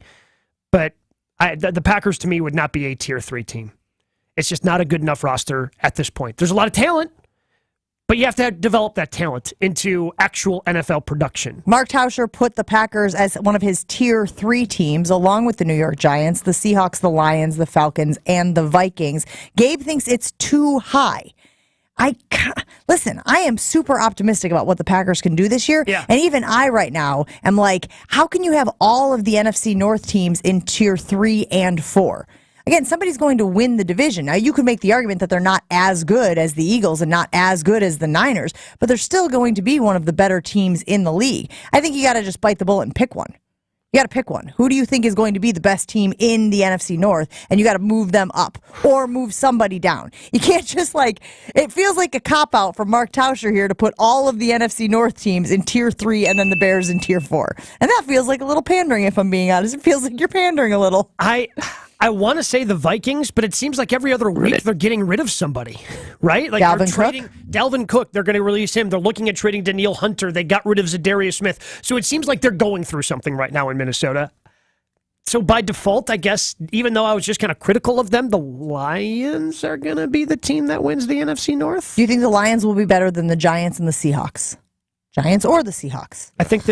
Speaker 2: but the Packers, to me, would not be a Tier 3 team. It's just not a good enough roster at this point. There's a lot of talent, but you have to develop that talent into actual NFL production.
Speaker 1: Mark Tauscher put the Packers as one of his Tier 3 teams, along with the New York Giants, the Seahawks, the Lions, the Falcons, and the Vikings. Gabe thinks it's too high. Listen, I am super optimistic about what the Packers can do this year.
Speaker 2: Yeah.
Speaker 1: And even I right now am like, how can you have all of the NFC North teams in Tier 3 and 4? Again, somebody's going to win the division. Now, you could make the argument that they're not as good as the Eagles and not as good as the Niners, but they're still going to be one of the better teams in the league. I think you got to just bite the bullet and pick one. You got to pick one. Who do you think is going to be the best team in the NFC North? And you got to move them up or move somebody down. You can't just it feels like a cop-out from Mark Tauscher here to put all of the NFC North teams in Tier 3 and then the Bears in Tier 4. And that feels like a little pandering, if I'm being honest. It feels like you're pandering a little.
Speaker 2: I want to say the Vikings, but it seems like every other week they're getting rid of somebody, right? Like Dalvin Cook, they're going to release him. They're looking at trading Danielle Hunter. They got rid of Zadarius Smith. So it seems like they're going through something right now in Minnesota. So by default, I guess, even though I was just kind of critical of them, the Lions are going to be the team that wins the NFC North.
Speaker 1: Do you think the Lions will be better than the Giants and the Seahawks? Giants or the Seahawks?
Speaker 2: I think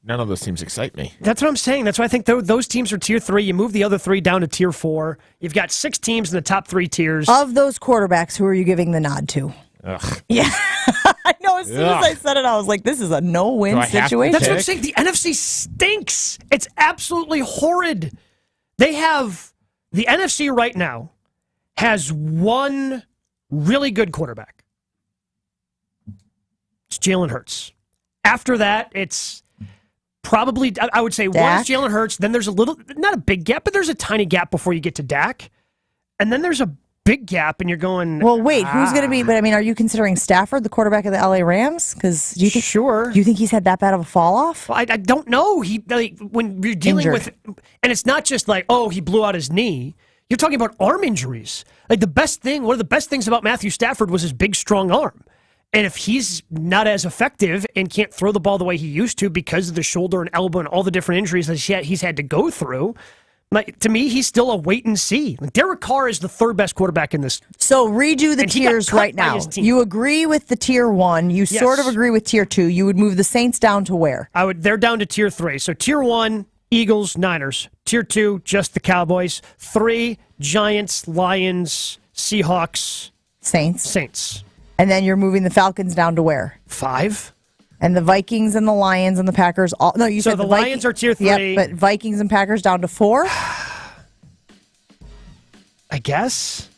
Speaker 3: none of those teams excite me.
Speaker 2: That's what I'm saying. That's why I think those teams are Tier 3. You move the other 3 down to Tier 4. You've got 6 teams in the top 3 tiers.
Speaker 1: Of those quarterbacks, who are you giving the nod to?
Speaker 3: Ugh.
Speaker 1: Yeah. I know. As soon as I said it, I was like, this is a no-win situation.
Speaker 2: That's what I'm saying. The NFC stinks. It's absolutely horrid. They have the NFC right now has one really good quarterback. It's Jalen Hurts. After that, it's probably, I would say, one is Jalen Hurts. Then there's a little, not a big gap, but there's a tiny gap before you get to Dak. And then there's a big gap, and you're going,
Speaker 1: well, wait, who's going to be, but I mean, are you considering Stafford, the quarterback of the LA Rams? Because do you think,
Speaker 2: sure.
Speaker 1: Do you think he's had that bad of a fall off?
Speaker 2: Well, I don't know. When you're dealing with, and it's not just like, oh, he blew out his knee. You're talking about arm injuries. Like one of the best things about Matthew Stafford was his big, strong arm. And if he's not as effective and can't throw the ball the way he used to because of the shoulder and elbow and all the different injuries that he's had to go through, Like, to me, he's still a wait and see. Like, Derek Carr is the third best quarterback in this.
Speaker 1: So redo the tiers right now. You agree with the tier 1. You sort of agree with tier 2. You would move the Saints down to where?
Speaker 2: They're down to tier 3. So tier 1, Eagles, Niners. Tier 2, just the Cowboys. 3, Giants, Lions, Seahawks.
Speaker 1: Saints. And then you're moving the Falcons down to where?
Speaker 2: 5.
Speaker 1: And the Vikings and the Lions and the Packers. You said
Speaker 2: the Lions are tier 3.
Speaker 1: Yep, but Vikings and Packers down to 4?
Speaker 2: I guess.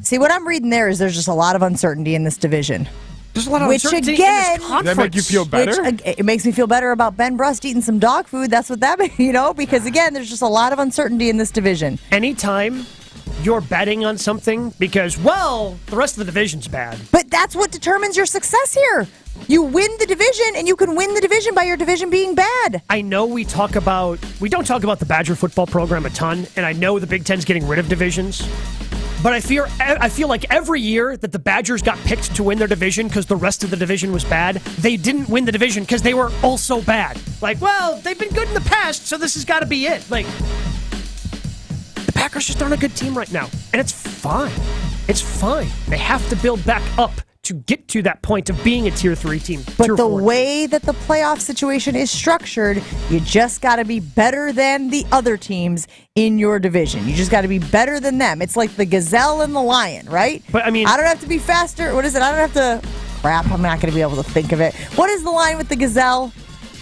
Speaker 1: See, what I'm reading there is there's just a lot of uncertainty in this division.
Speaker 2: There's a lot of uncertainty in this conference.
Speaker 3: Does that make you feel better?
Speaker 1: It makes me feel better about Ben Brust eating some dog food. That's what that means, because, again, there's just a lot of uncertainty in this division.
Speaker 2: Anytime you're betting on something because, the rest of the division's bad.
Speaker 1: But that's what determines your success here. You win the division, and you can win the division by your division being bad.
Speaker 2: I know we don't talk about the Badger football program a ton, and I know the Big Ten's getting rid of divisions. But I feel like every year that the Badgers got picked to win their division because the rest of the division was bad, they didn't win the division because they were also bad. Like, they've been good in the past, so this has got to be it. Like, the Packers just aren't a good team right now, and it's fine. It's fine. They have to build back up to get to that point of being a tier 3 team.
Speaker 1: But the way that the playoff situation is structured, you just got to be better than the other teams in your division. You just got to be better than them. It's like the gazelle and the lion, right?
Speaker 2: But I don't
Speaker 1: have to be faster. What is it? I don't have to. Crap, I'm not going to be able to think of it. What is the line with the gazelle?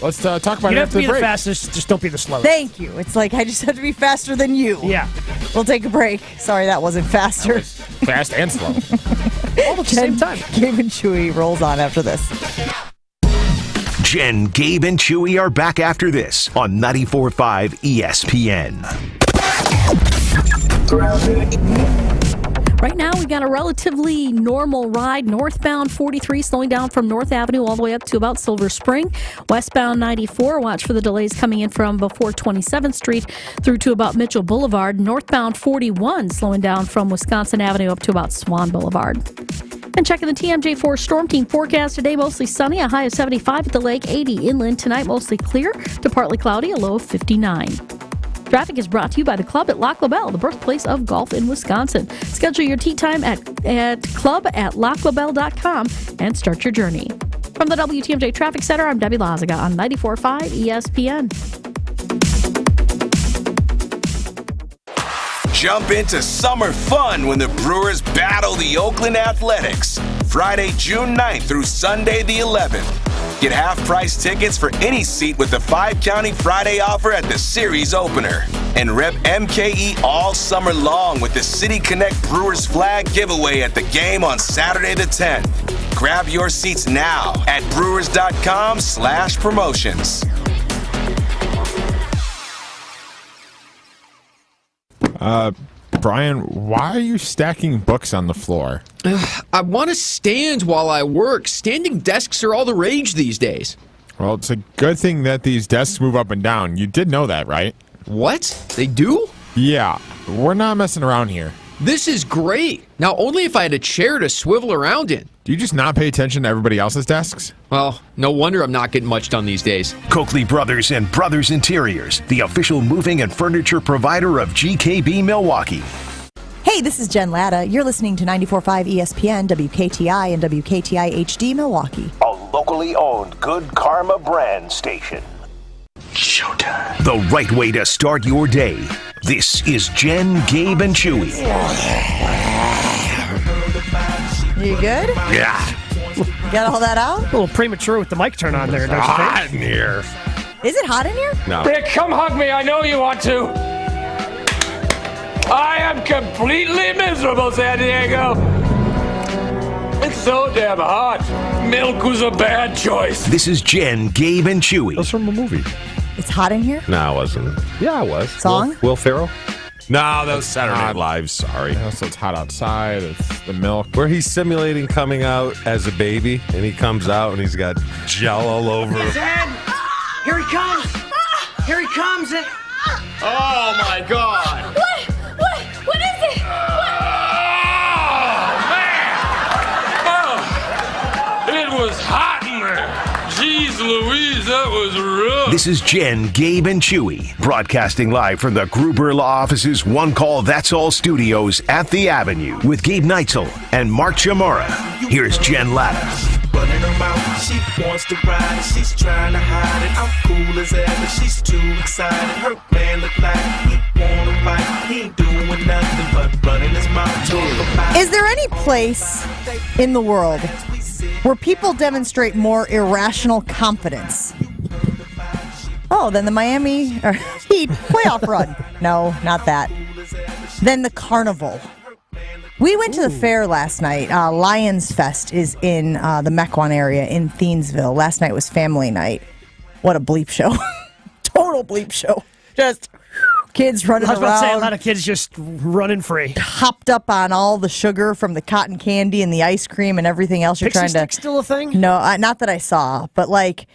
Speaker 3: Let's talk about it.
Speaker 2: You have
Speaker 3: after
Speaker 2: to be
Speaker 3: the break.
Speaker 2: the fastest, just don't be the slowest.
Speaker 1: Thank you. It's like I just have to be faster than you.
Speaker 2: Yeah.
Speaker 1: We'll take a break. Sorry, that wasn't faster.
Speaker 3: Fast and slow.
Speaker 2: All at the same time.
Speaker 1: Gabe and Chewy rolls on after this.
Speaker 5: Jen, Gabe, and Chewy are back after this on 94.5 ESPN.
Speaker 4: Right now, we got a relatively normal ride. Northbound 43 slowing down from North Avenue all the way up to about Silver Spring. Westbound 94, watch for the delays coming in from before 27th Street through to about Mitchell Boulevard. Northbound 41 slowing down from Wisconsin Avenue up to about Swan Boulevard. And checking the TMJ4 Storm Team forecast today, mostly sunny, a high of 75 at the lake, 80 inland. Tonight, mostly clear to partly cloudy, a low of 59. Traffic is brought to you by the Club at Lac La Belle, the birthplace of golf in Wisconsin. Schedule your tee time at club@laclabelle.com and start your journey. From the WTMJ Traffic Center, I'm Debbie Lazaga on 94.5 ESPN.
Speaker 6: Jump into summer fun when the Brewers battle the Oakland Athletics. Friday, June 9th through Sunday the 11th. Get half-price tickets for any seat with the 5-county Friday offer at the series opener. And rep MKE all summer long with the City Connect Brewers flag giveaway at the game on Saturday the 10th. Grab your seats now at brewers.com/promotions.
Speaker 3: Brian, why are you stacking books on the floor?
Speaker 7: I want to stand while I work. Standing desks are all the rage these days.
Speaker 3: Well, it's a good thing that these desks move up and down. You did know that, right?
Speaker 7: What? They do?
Speaker 3: Yeah. We're not messing around here.
Speaker 7: This is great. Now, only if I had a chair to swivel around in.
Speaker 3: Do you just not pay attention to everybody else's desks?
Speaker 7: Well, no wonder I'm not getting much done these days.
Speaker 5: Coakley Brothers and Brothers Interiors, the official moving and furniture provider of GKB Milwaukee.
Speaker 1: Hey, this is Jen Latta. You're listening to 94.5 ESPN, WKTI, and WKTI HD Milwaukee.
Speaker 5: A locally owned Good Karma brand station. Showtime. The right way to start your day. This is Jen, Gabe, and Chewy.
Speaker 1: You good?
Speaker 3: Yeah.
Speaker 1: Got all that out?
Speaker 2: A little premature with the mic turn on there, don't you think?
Speaker 3: Hot in here.
Speaker 1: Is it hot in here?
Speaker 3: No.
Speaker 12: Rick, come hug me. I know you want to. I am completely miserable, San Diego. It's so damn hot. Milk was a bad choice.
Speaker 5: This is Jen, Gabe, and Chewy.
Speaker 3: That's from a movie.
Speaker 1: It's hot in here?
Speaker 13: No, it wasn't. Yeah, it was.
Speaker 1: Song?
Speaker 13: Will Ferrell? No, that was Saturday Night Live. Sorry.
Speaker 3: So it's hot outside. It's the milk.
Speaker 13: Where he's simulating coming out as a baby, and he comes out and he's got gel all over him.
Speaker 14: Dad, here he comes. Here he comes.
Speaker 13: Oh, my God.
Speaker 14: What is it?
Speaker 12: It was hot in there. Jeez Louise, that was rough.
Speaker 5: This is Jen, Gabe, and Chewy, broadcasting live from the Gruber Law Office's One Call That's All studios at the Avenue with Gabe Neitzel and Mark Chamora. Here's Jen Latta.
Speaker 8: Running her mouth, she wants to ride, she's trying to hide it. I'm cool as ever, she's too excited. Her man look like he wanna fight, he ain't doing nothing but running his mouth.
Speaker 1: Is there any place in the world where people demonstrate more irrational confidence? Oh, than the Miami Heat playoff run. No, not that. Then the carnival. We went to the fair last night. Lions Fest is in the Mequon area in Thiensville. Last night was family night. What a bleep show. Total bleep show. Just kids running around.
Speaker 2: I was about to say, a lot of kids just running free.
Speaker 1: Hopped up on all the sugar from the cotton candy and the ice cream and everything else.
Speaker 2: Pixie stick still a thing?
Speaker 1: No, not that I saw, but like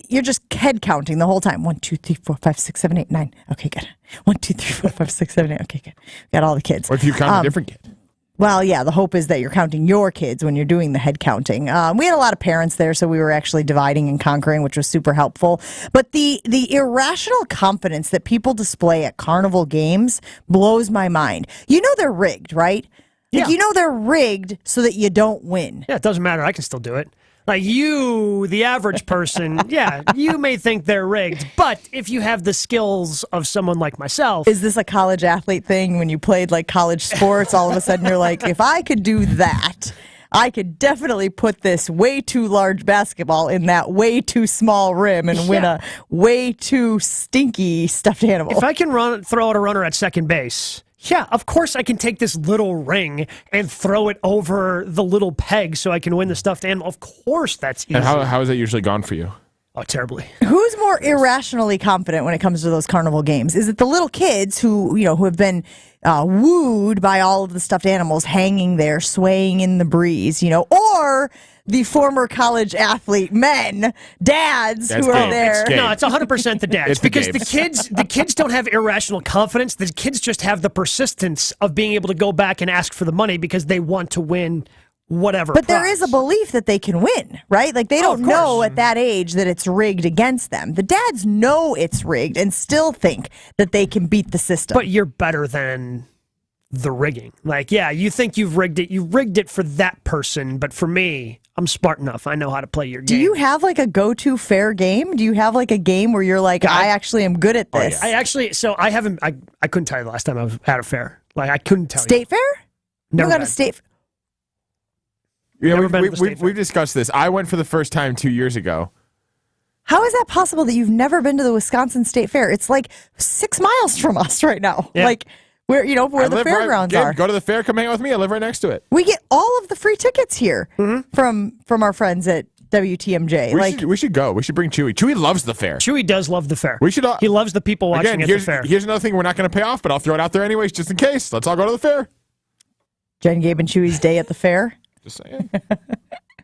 Speaker 1: you're just head counting the whole time. 1, 2, 3, 4, 5, 6, 7, 8, 9. Okay, good. 1, 2, 3, 4, 5, 6, 7, 8. Okay, good. We got all the kids.
Speaker 3: What if you count a different kid?
Speaker 1: Well, yeah, the hope is that you're counting your kids when you're doing the head counting. We had a lot of parents there, so we were actually dividing and conquering, which was super helpful. But the irrational confidence that people display at carnival games blows my mind. You know they're rigged, right?
Speaker 2: Yeah.
Speaker 1: Like, you know they're rigged so that you don't win.
Speaker 2: Yeah, it doesn't matter. I can still do it. Like you, the average person, yeah, you may think they're rigged, but if you have the skills of someone like myself.
Speaker 1: Is this a college athlete thing when you played like college sports? All of a sudden you're like, if I could do that, I could definitely put this way too large basketball in that way too small rim and win a way too stinky stuffed animal.
Speaker 2: If I can throw out a runner at second base. Yeah, of course I can take this little ring and throw it over the little peg so I can win the stuffed animal. Of course that's easy.
Speaker 3: And how is that usually gone for you?
Speaker 2: Oh, terribly.
Speaker 1: Who's more irrationally confident when it comes to those carnival games? Is it the little kids who have been wooed by all of the stuffed animals hanging there, swaying in the breeze, or the former college athlete men, dads
Speaker 3: That's
Speaker 1: who are
Speaker 3: Gabe.
Speaker 1: there?
Speaker 2: No, it's 100% the dads.
Speaker 3: It's the
Speaker 2: because
Speaker 3: Gabes.
Speaker 2: the kids don't have irrational confidence. The kids just have the persistence of being able to go back and ask for the money because they want to win whatever.
Speaker 1: But there is a belief that they can win, right? Like they don't
Speaker 2: of
Speaker 1: know at that age that it's rigged against them. The dads know it's rigged and still think that they can beat the system.
Speaker 2: But you're better than the rigging. Like, yeah, you think you've rigged it. You rigged it for that person, but for me, I'm smart enough. I know how to play your game.
Speaker 1: Do you have like a go-to fair game? Do you have like a game where you're like, I actually am good at this?
Speaker 2: I haven't. I couldn't tell you the last time I was at a fair. Like, I couldn't tell you.
Speaker 1: State fair?
Speaker 2: Never
Speaker 1: got
Speaker 2: been.
Speaker 1: a state.
Speaker 3: Yeah,
Speaker 2: Never been to the state fair.
Speaker 3: we've discussed this. I went for the first time 2 years ago.
Speaker 1: How is that possible that you've never been to the Wisconsin State Fair? It's like 6 miles from us right now.
Speaker 2: Yeah.
Speaker 1: Like where the fairgrounds are.
Speaker 3: Go to the fair. Come hang out with me. I live right next to it.
Speaker 1: We get all of the free tickets here from our friends at WTMJ.
Speaker 3: We should go. We should bring Chewy. Chewy loves the fair.
Speaker 2: Chewy does love the fair.
Speaker 3: We should.
Speaker 2: He loves the people watching at the fair.
Speaker 3: Here's another thing we're not going to pay off, but I'll throw it out there anyways, just in case. Let's all go to the fair.
Speaker 1: Jen, Gabe, and Chewy's day at the fair.
Speaker 3: Just saying.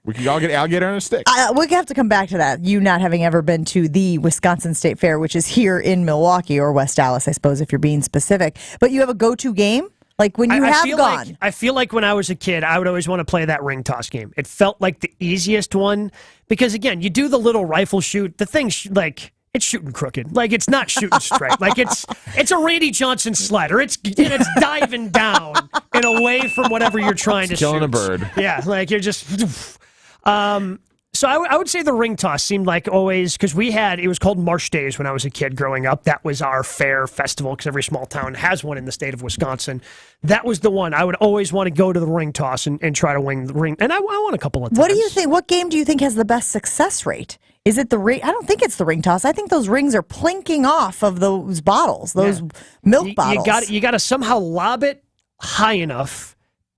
Speaker 3: We can all get alligator on a stick.
Speaker 1: We have to come back to that. You not having ever been to the Wisconsin State Fair, which is here in Milwaukee or West Dallas, I suppose, if you're being specific. But you have a go-to game? Like when you have gone.
Speaker 2: I feel like when I was a kid, I would always want to play that ring toss game. It felt like the easiest one because, again, you do the little rifle shoot. The thing's it's shooting crooked. Like, it's not shooting straight. Like, it's a Randy Johnson slider. It's diving down and away from whatever you're trying to shoot.
Speaker 3: Killing a bird.
Speaker 2: Yeah, like you're just... So I would say the ring toss seemed like always, because it was called Marsh Days when I was a kid growing up. That was our fair festival, because every small town has one in the state of Wisconsin. That was the one. I would always want to go to the ring toss and try to win the ring. And I won a couple of times.
Speaker 1: What do you think? What game do you think has the best success rate? Is it the ring? I don't think it's the ring toss. I think those rings are plinking off of those bottles, those milk bottles.
Speaker 2: You got to somehow lob it high enough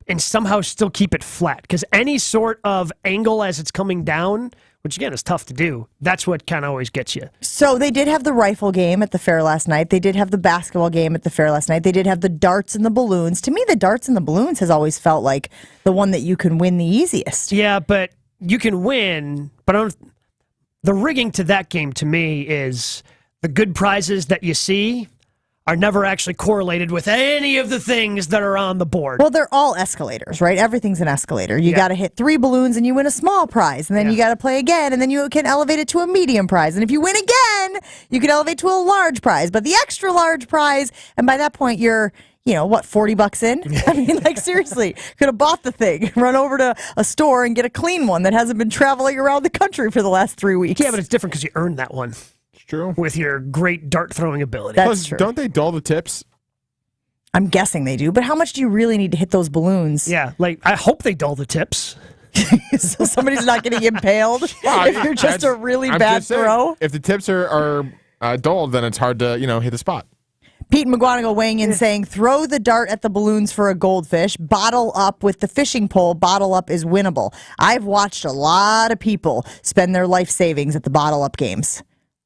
Speaker 2: and somehow still keep it flat. Because any sort of angle as it's coming down, which again is tough to do, that's what kind of always gets you.
Speaker 1: So they did have the rifle game at the fair last night. They did have the basketball game at the fair last night. They did have the darts and the balloons. To me, the darts and the balloons has always felt like the one that you can win the easiest.
Speaker 2: Yeah, but you can win, but the rigging to that game to me is the good prizes that you see are never actually correlated with any of the things that are on the board.
Speaker 1: Well, they're all escalators, right? Everything's an escalator. You got to hit 3 balloons and you win a small prize, and then you got to play again, and then you can elevate it to a medium prize. And if you win again, then you could elevate to a large prize. But the extra large prize, and by that point, you're, $40 in? I mean, like, seriously, could have bought the thing, run over to a store and get a clean one that hasn't been traveling around the country for the last 3 weeks.
Speaker 2: Yeah, but it's different because you earned that one.
Speaker 3: It's true.
Speaker 2: With your great dart throwing ability.
Speaker 1: That's true.
Speaker 3: Don't they dull the tips?
Speaker 1: I'm guessing they do, but how much do you really need to hit those balloons?
Speaker 2: Yeah, I hope they dull the tips.
Speaker 1: So somebody's not getting impaled if you're just a really bad throw?
Speaker 3: If the tips are dulled, then it's hard to, hit the spot.
Speaker 1: Pete McGuanago weighing in saying, throw the dart at the balloons for a goldfish, bottle up with the fishing pole, bottle up is winnable. I've watched a lot of people spend their life savings at the bottle up games.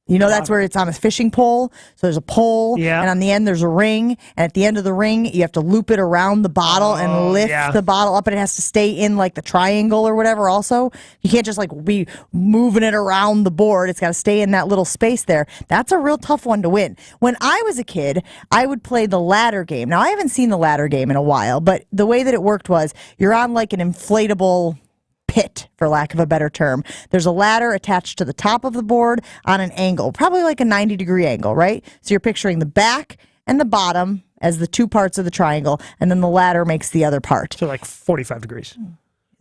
Speaker 1: That's where it's on a fishing pole. So there's a pole, and on the end there's a ring. And at the end of the ring, you have to loop it around the bottle and lift the bottle up. And it has to stay in like the triangle or whatever also. You can't just be moving it around the board. It's got to stay in that little space there. That's a real tough one to win. When I was a kid, I would play the ladder game. Now, I haven't seen the ladder game in a while, but the way that it worked was you're on like an inflatable pit, for lack of a better term. There's a ladder attached to the top of the board on an angle, probably like a 90-degree angle, right? So you're picturing the back and the bottom as the two parts of the triangle, and then the ladder makes the other part.
Speaker 2: So like 45 degrees.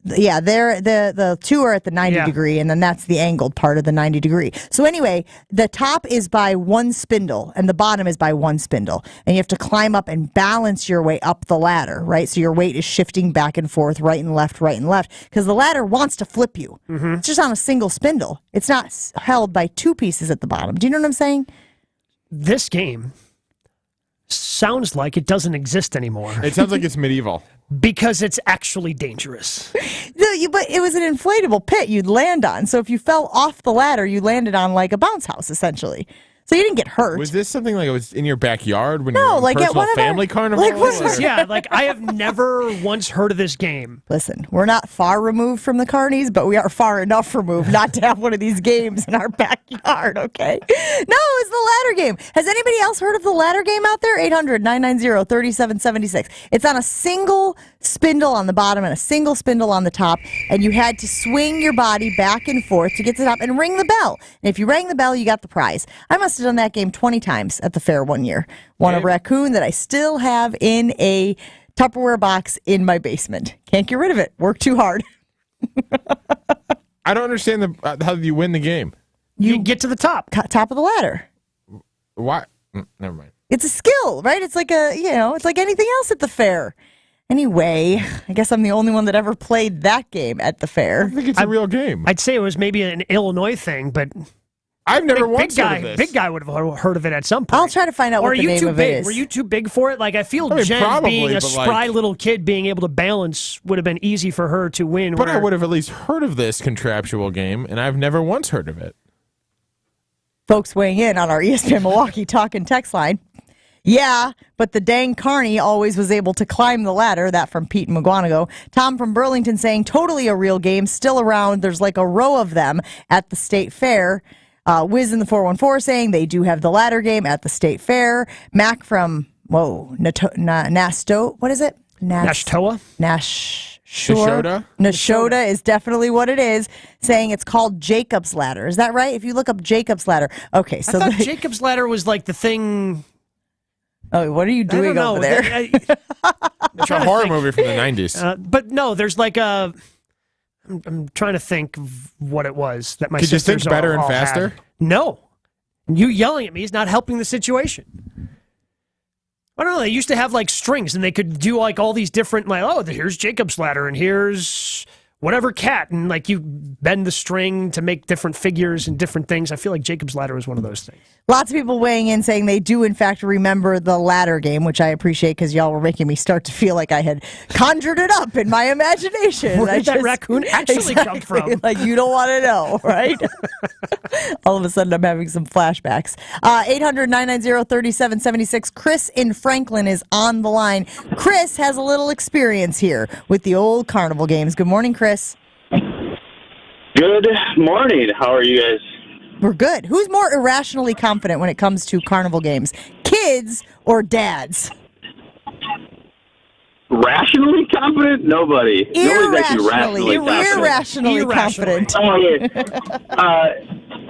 Speaker 1: Yeah, the two are at the 90 degree, and then that's the angled part of the 90 degree. So anyway, the top is by one spindle, and the bottom is by one spindle. And you have to climb up and balance your way up the ladder, right? So your weight is shifting back and forth, right and left, because the ladder wants to flip you. Mm-hmm. It's just on a single spindle. It's not held by two pieces at the bottom. Do you know what I'm saying?
Speaker 2: This game sounds like it doesn't exist anymore.
Speaker 3: It sounds like it's medieval.
Speaker 2: Because it's actually dangerous.
Speaker 1: But it was an inflatable pit you'd land on. So if you fell off the ladder, you landed on like a bounce house, essentially. So you didn't get hurt.
Speaker 3: Was this something like it was in your backyard when
Speaker 1: no,
Speaker 3: you were in
Speaker 1: like
Speaker 3: personal
Speaker 1: at one
Speaker 3: family carnival?
Speaker 2: I have never once heard of this game.
Speaker 1: Listen, we're not far removed from the carnies, but we are far enough removed not to have one of these games in our backyard, okay? No, it's the ladder game. Has anybody else heard of the ladder game out there? 800-990-3776. It's on a single spindle on the bottom and a single spindle on the top, and you had to swing your body back and forth to get to the top and ring the bell. And if you rang the bell, you got the prize. I must have done that game 20 times at the fair one year. Won a raccoon that I still have in a Tupperware box in my basement. Can't get rid of it. Work too hard.
Speaker 3: I don't understand how you win the game.
Speaker 2: You get to the top.
Speaker 1: Top of the ladder.
Speaker 3: Why? Never mind.
Speaker 1: It's a skill, right? It's like it's like anything else at the fair. Anyway, I guess I'm the only one that ever played that game at the fair.
Speaker 3: I think it's a real game.
Speaker 2: I'd say it was maybe an Illinois thing, but
Speaker 3: I've never once heard of this.
Speaker 2: Big guy would have heard of it at some point.
Speaker 1: I'll try to find out what the name of it is.
Speaker 2: Were you too big for it? Like, I feel Jen
Speaker 3: probably,
Speaker 2: being a spry little kid being able to balance would have been easy for her to win.
Speaker 3: But I would have at least heard of this contraptual game, and I've never once heard of it.
Speaker 1: Folks weighing in on our ESPN Milwaukee talk and text line. Yeah, but the dang carny always was able to climb the ladder. That from Pete McGuanago. Tom from Burlington saying totally a real game, still around. There's like a row of them at the state fair. Wiz in the 414 saying they do have the ladder game at the state fair. Mac from, Nasto, what is it?
Speaker 2: Nashtoa?
Speaker 1: Nashota is definitely what it is, saying it's called Jacob's Ladder. Is that right? If you look up Jacob's Ladder. Okay, so
Speaker 2: I thought Jacob's Ladder was like the thing.
Speaker 1: Oh, what are you doing over there?
Speaker 3: It's a horror movie from the 90s.
Speaker 2: But no, there's like a... I'm trying to think of what it was that my
Speaker 3: sisters
Speaker 2: sisters
Speaker 3: Could you think better
Speaker 2: all
Speaker 3: and faster?
Speaker 2: Had. No. You yelling at me is not helping the situation. I don't know. They used to have like strings, and they could do like all these different, like, here's Jacob's Ladder, and here's whatever cat, and like you bend the string to make different figures and different things. I feel like Jacob's Ladder was one of those things.
Speaker 1: Lots of people weighing in saying they do, in fact, remember the ladder game, which I appreciate because y'all were making me start to feel like I had conjured it up in my imagination.
Speaker 2: Where did that raccoon actually come from?
Speaker 1: Like, you don't want to know, right? All of a sudden, I'm having some flashbacks. 800-990-3776. Chris in Franklin is on the line. Chris has a little experience here with the old carnival games. Good morning, Chris.
Speaker 10: Good morning. How are you guys?
Speaker 1: We're good. Who's more irrationally confident when it comes to carnival games? Kids or dads?
Speaker 10: Rationally confident? Nobody. Nobody's actually rationally confident.
Speaker 1: Irrationally confident.
Speaker 10: Oh, yeah.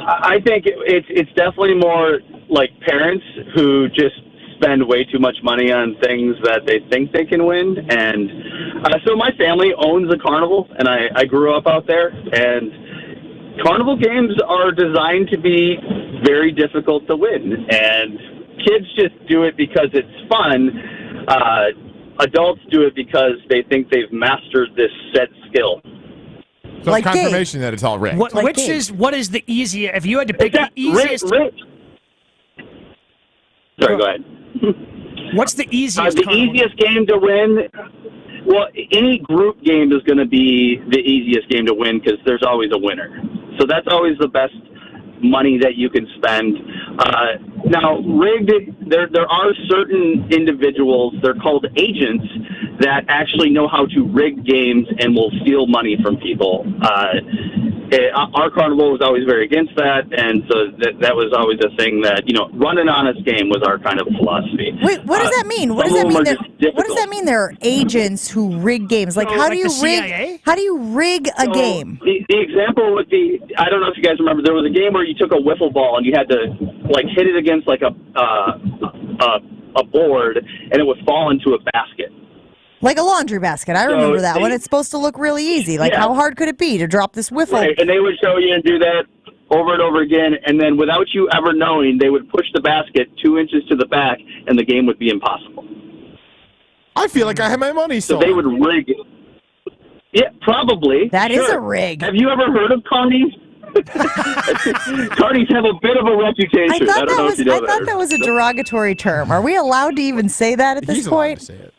Speaker 10: I think it's definitely more like parents who just spend way too much money on things that they think they can win. And so my family owns a carnival, and I grew up out there. And carnival games are designed to be very difficult to win. And kids just do it because it's fun. Adults do it because they think they've mastered this said skill.
Speaker 3: So like confirmation that it's all rigged.
Speaker 2: What is the easiest? If you had to pick the easiest,
Speaker 10: sorry, go ahead.
Speaker 2: What's the easiest?
Speaker 10: The easiest game to win. Well, any group game is going to be the easiest game to win because there's always a winner. So that's always the best money that you can spend. Now, rigged, there are certain individuals, they're called agents, that actually know how to rig games and will steal money from people. Our carnival was always very against that, and so that was always a thing that, run an honest game was our kind of philosophy.
Speaker 1: Wait, what does that mean? What does that mean? What does that mean? There are agents who rig games. Like, how do you rig? How do you rig a game?
Speaker 10: The example would be, I don't know if you guys remember, there was a game where you took a wiffle ball and you had to hit it against a board, and it would fall into a basket.
Speaker 1: Like a laundry basket. I remember that one. It's supposed to look really easy. How hard could it be to drop this wiffle?
Speaker 10: Right, and they would show you and do that over and over again, and then without you ever knowing, they would push the basket 2 inches to the back, and the game would be impossible.
Speaker 3: I feel like I have my money
Speaker 10: so they would rig it. Yeah, probably.
Speaker 1: That is a rig.
Speaker 10: Have you ever heard of carnies? Carnies have a bit of a reputation. I
Speaker 1: thought that was a derogatory term. Are we allowed to even say that at this point?
Speaker 3: He's allowed to say it.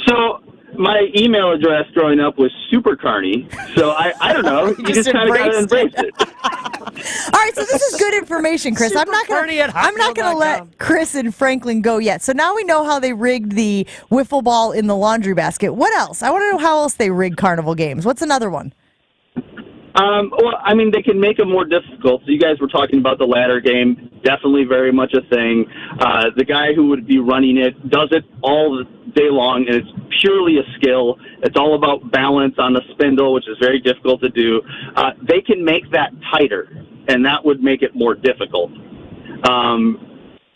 Speaker 10: So my email address growing up was Super Carney. So I don't know. You just kind of got to embrace it.
Speaker 1: All right, so this is good information, Chris. I'm not going to let Chris and Franklin go yet. So now we know how they rigged the wiffle ball in the laundry basket. What else? I want to know how else they rig carnival games. What's another one?
Speaker 10: Well, I mean, they can make it more difficult. So you guys were talking about the ladder game. Definitely very much a thing. The guy who would be running it does it all day long, and it's purely a skill. It's all about balance on the spindle, which is very difficult to do. They can make that tighter, and that would make it more difficult.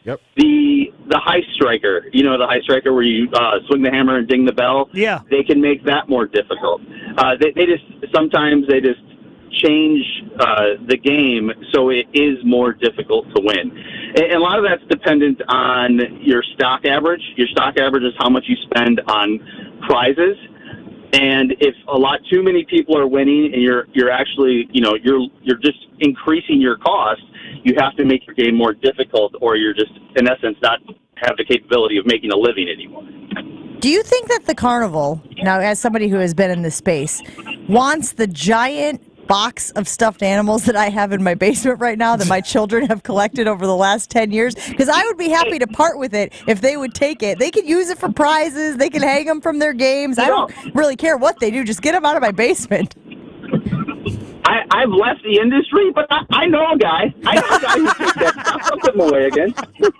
Speaker 3: Yep.
Speaker 10: The high striker, the high striker where you swing the hammer and ding the bell.
Speaker 2: Yeah.
Speaker 10: They can make that more difficult. Sometimes they just change the game so it is more difficult to win. And a lot of that's dependent on your stock average. Your stock average is how much you spend on prizes. And if too many people are winning and you're actually, you're just increasing your cost, you have to make your game more difficult, or you're just, in essence, not have the capability of making a living anymore.
Speaker 1: Do you think that the carnival, now as somebody who has been in this space, wants the giant box of stuffed animals that I have in my basement right now that my children have collected over the last 10 years? Because I would be happy to part with it if they would take it. They could use it for prizes. They can hang them from their games. I don't really care what they do. Just get them out of my basement.
Speaker 10: I've left the industry, but I know a guy. I know a guy who takes that stuff. I'll put them away again.
Speaker 1: He'll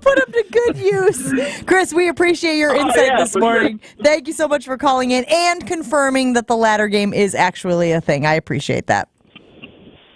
Speaker 1: put them to good use. Chris, we appreciate your insight this morning. Sure. Thank you so much for calling in and confirming that the ladder game is actually a thing. I appreciate that.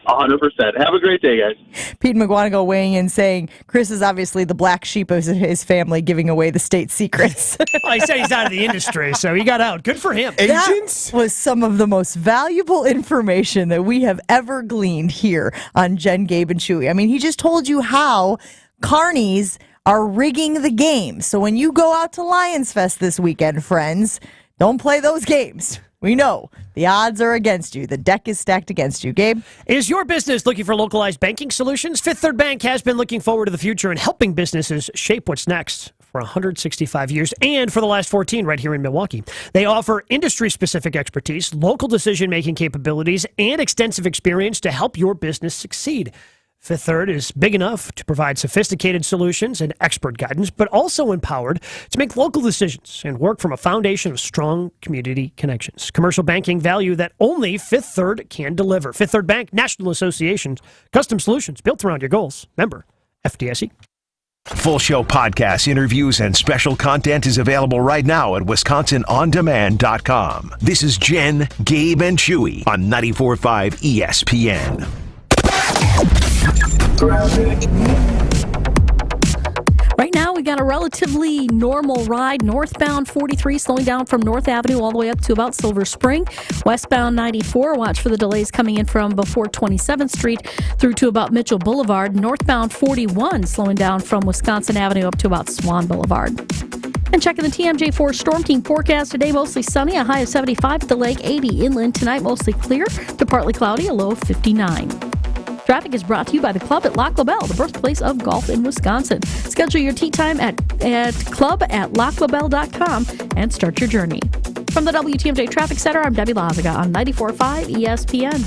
Speaker 10: 100%. Have a great day, guys.
Speaker 1: Pete McGuanago weighing in saying Chris is obviously the black sheep of his family, giving away the state secrets.
Speaker 2: Well, he said he's out of the industry, so he got out. Good for him.
Speaker 1: Agents? That was some of the most valuable information that we have ever gleaned here on Jen, Gabe, and Chewy. I mean, he just told you how carnies are rigging the game. So when you go out to Lions Fest this weekend, friends, don't play those games. We know the odds are against you. The deck is stacked against you. Gabe?
Speaker 2: Is your business looking for localized banking solutions? Fifth Third Bank has been looking forward to the future and helping businesses shape what's next for 165 years and for the last 14 right here in Milwaukee. They offer industry-specific expertise, local decision-making capabilities, and extensive experience to help your business succeed. Fifth Third is big enough to provide sophisticated solutions and expert guidance, but also empowered to make local decisions and work from a foundation of strong community connections. Commercial banking value that only Fifth Third can deliver. Fifth Third Bank, National Association, custom solutions built around your goals. Member FDIC.
Speaker 5: Full show podcasts, interviews, and special content is available right now at WisconsinOnDemand.com. This is Jen, Gabe, and Chewy on 94.5 ESPN.
Speaker 8: Graphic.
Speaker 4: Right now, we got a relatively normal ride. Northbound 43 slowing down from North Avenue all the way up to about Silver Spring. Westbound 94, watch for the delays coming in from before 27th Street through to about Mitchell Boulevard. Northbound 41 slowing down from Wisconsin Avenue up to about Swan Boulevard. And checking the TMJ4 Storm Team forecast today, mostly sunny, a high of 75 at the lake, 80 inland. Tonight, mostly clear to partly cloudy, a low of 59. Traffic is brought to you by the Club at Lac La Belle, the birthplace of golf in Wisconsin. Schedule your tee time at club@laclabelle.com and start your journey. From the WTMJ Traffic Center, I'm Debbie Lazaga on 94.5 ESPN.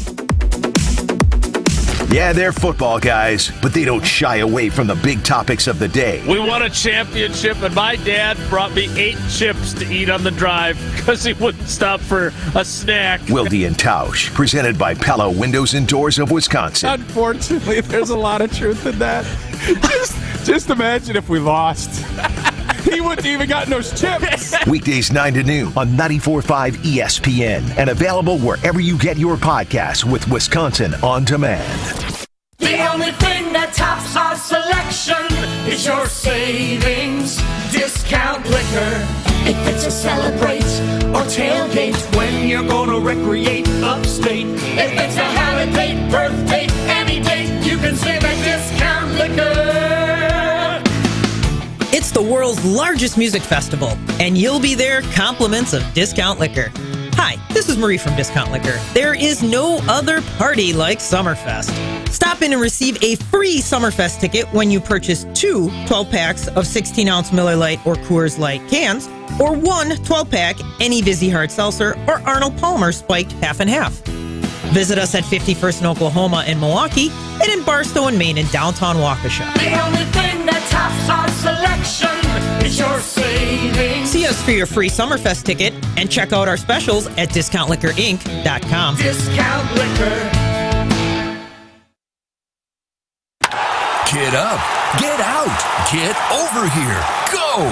Speaker 5: Yeah, they're football guys, but they don't shy away from the big topics of the day.
Speaker 12: We won a championship, and my dad brought me 8 chips to eat on the drive because he wouldn't stop for a snack.
Speaker 5: Wilde and Tausch, presented by Pella Windows and Doors of Wisconsin.
Speaker 3: Unfortunately, there's a lot of truth in that. Just imagine if we lost. He wouldn't even gotten those chips.
Speaker 5: Weekdays 9 to noon on 94.5 ESPN and available wherever you get your podcasts with Wisconsin On Demand.
Speaker 8: The only thing that tops our selection is your savings discount liquor. If it's a celebrate or tailgate when you're gonna recreate upstate. If it's a holiday, birthday, any date, you can save a discount liquor.
Speaker 9: It's the world's largest music festival, and you'll be there compliments of Discount Liquor. Hi, this is Marie from Discount Liquor. There is no other party like Summerfest. Stop in and receive a free Summerfest ticket when you purchase 2 12-packs of 16-ounce Miller Lite or Coors Light cans, or 1 12-pack any Vizzy Hard Seltzer or Arnold Palmer spiked half and half. Visit us at 51st in Oklahoma and Milwaukee, and in Barstow and Maine in downtown Waukesha.
Speaker 8: The only thing that tops our selection is your savings.
Speaker 9: See us for your free Summerfest ticket and check out our specials at discountliquorinc.com.
Speaker 8: Discount Liquor.
Speaker 15: Get up, get out, get over here, go!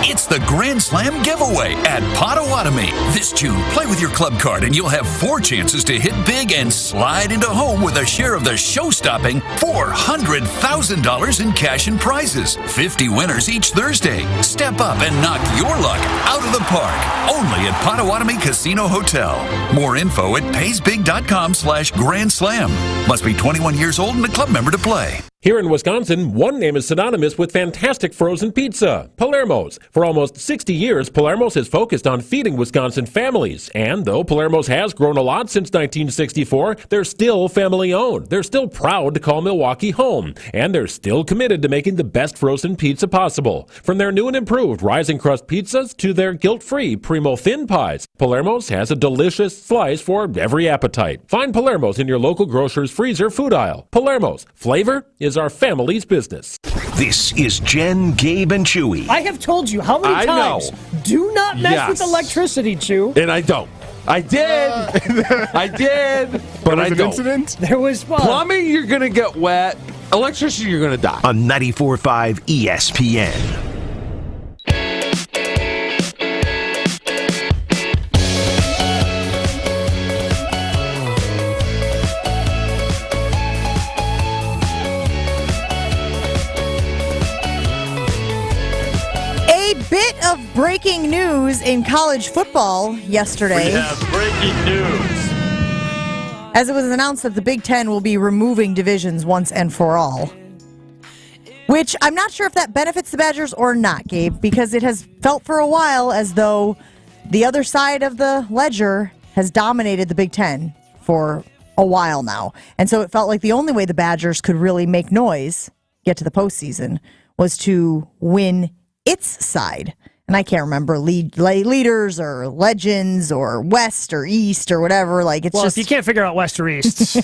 Speaker 15: It's the Grand Slam giveaway at Potawatomi. This June, play with your club card and you'll have 4 chances to hit big and slide into home with a share of the show-stopping $400,000 in cash and prizes. 50 winners each Thursday. Step up and knock your luck out of the park. Only at Potawatomi Casino Hotel. More info at paysbig.com/Grand Slam. Must be 21 years old and a club member to play.
Speaker 16: Here in Wisconsin, one name is synonymous with fantastic frozen pizza, Palermo's. For almost 60 years, Palermo's has focused on feeding Wisconsin families. And though Palermo's has grown a lot since 1964, they're still family-owned. They're still proud to call Milwaukee home. And they're still committed to making the best frozen pizza possible. From their new and improved rising crust pizzas to their guilt-free Primo thin pies, Palermo's has a delicious slice for every appetite. Find Palermo's in your local grocer's freezer food aisle. Palermo's. Flavor is our family's business.
Speaker 5: This is Jen, Gabe, and Chewy.
Speaker 2: I have told you how many times. Do not mess with electricity, Chew.
Speaker 13: And I don't. I did. I did. But I don't.
Speaker 3: Incident?
Speaker 2: There was one.
Speaker 13: Plumbing, you're going to get wet. Electricity, you're going to die.
Speaker 5: On 94.5 ESPN.
Speaker 1: Bit of breaking news in college football yesterday.
Speaker 12: We have breaking news.
Speaker 1: As it was announced that the Big Ten will be removing divisions once and for all. Which I'm not sure if that benefits the Badgers or not, Gabe, because it has felt for a while as though the other side of the ledger has dominated the Big Ten for a while now. And so it felt like the only way the Badgers could really make noise, get to the postseason, was to win its side. And I can't remember leaders or legends or West or East or whatever. Like it's just
Speaker 2: if you can't figure out West or East.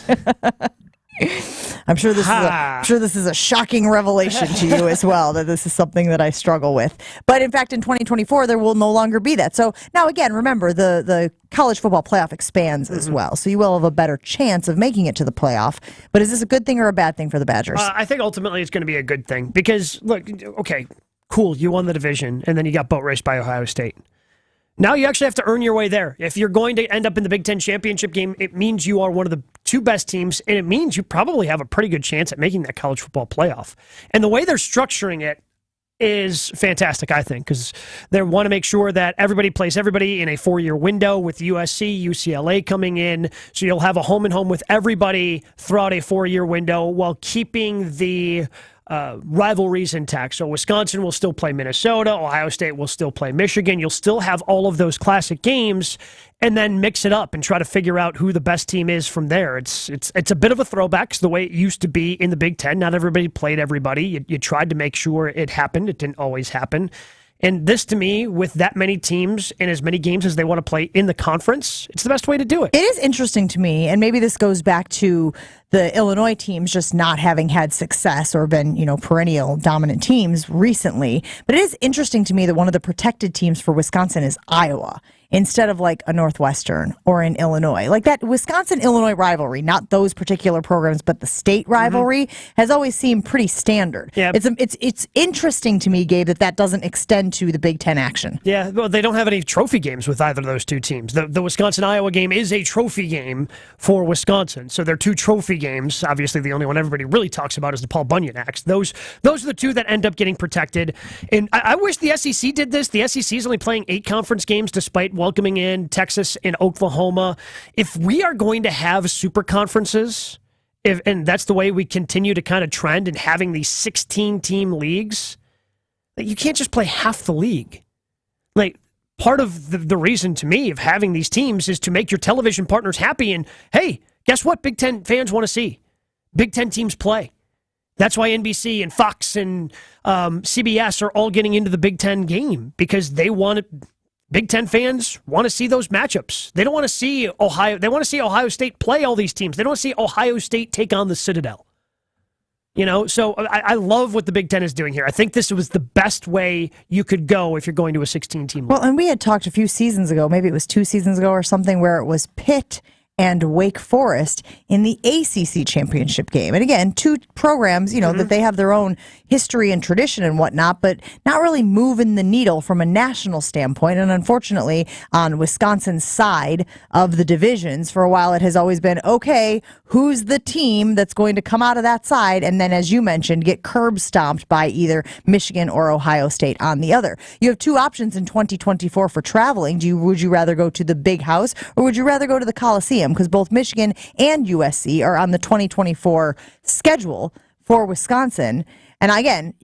Speaker 1: I'm sure this is a shocking revelation to you as well, that this is something that I struggle with. But in fact, in 2024, there will no longer be that. So now again, remember the college football playoff expands as well. So you will have a better chance of making it to the playoff. But is this a good thing or a bad thing for the Badgers?
Speaker 2: I think ultimately it's going to be a good thing because look, okay, cool, you won the division, and then you got boat raced by Ohio State. Now you actually have to earn your way there. If you're going to end up in the Big Ten championship game, it means you are one of the two best teams, and it means you probably have a pretty good chance at making that college football playoff. And the way they're structuring it is fantastic, I think, because they want to make sure that everybody plays everybody in a 4-year window with USC, UCLA coming in. So you'll have a home and home with everybody throughout a 4-year window while keeping the rivalries intact. So Wisconsin will still play Minnesota. Ohio State will still play Michigan. You'll still have all of those classic games and then mix it up and try to figure out who the best team is from there. It's a bit of a throwback to the way it used to be in the Big Ten. Not everybody played everybody. You tried to make sure it happened. It didn't always happen. And this, to me, with that many teams and as many games as they want to play in the conference, it's the best way to do it.
Speaker 1: It is interesting to me, and maybe this goes back to the Illinois teams just not having had success or been, perennial dominant teams recently. But it is interesting to me that one of the protected teams for Wisconsin is Iowa instead of like a Northwestern or in Illinois. Like that Wisconsin-Illinois rivalry, not those particular programs, but the state rivalry has always seemed pretty standard.
Speaker 2: Yeah.
Speaker 1: It's interesting to me, Gabe, that doesn't extend to the Big Ten action.
Speaker 2: Yeah, well, they don't have any trophy games with either of those two teams. The Wisconsin-Iowa game is a trophy game for Wisconsin. So they're two trophy games. Obviously, the only one everybody really talks about is the Paul Bunyan Axe. Those are the two that end up getting protected. And I wish the SEC did this. The SEC is only playing 8 conference games despite welcoming in Texas and Oklahoma. If we are going to have super conferences, and that's the way we continue to kind of trend in having these 16-team leagues, you can't just play half the league. Like, part of the reason to me of having these teams is to make your television partners happy. And hey, guess what Big Ten fans want to see? Big Ten teams play. That's why NBC and Fox and CBS are all getting into the Big Ten game, because they want it. Big Ten fans want to see those matchups. They don't want to see Ohio. They want to see Ohio State play all these teams. They don't want to see Ohio State take on the Citadel. So I love what the Big Ten is doing here. I think this was the best way you could go if you're going to a 16-team league.
Speaker 1: Well, and we had talked a few seasons ago, maybe it was 2 seasons ago or something, where it was Pitt and Wake Forest in the ACC championship game. And again, 2 programs, that they have their own history and tradition and whatnot, but not really moving the needle from a national standpoint. And unfortunately, on Wisconsin's side of the divisions, for a while it has always been, okay, who's the team that's going to come out of that side and then, as you mentioned, get curb stomped by either Michigan or Ohio State on the other. You have 2 options in 2024 for traveling. Would you rather go to the Big House or would you rather go to the Coliseum? Because both Michigan and USC are on the 2024 schedule for Wisconsin. And again,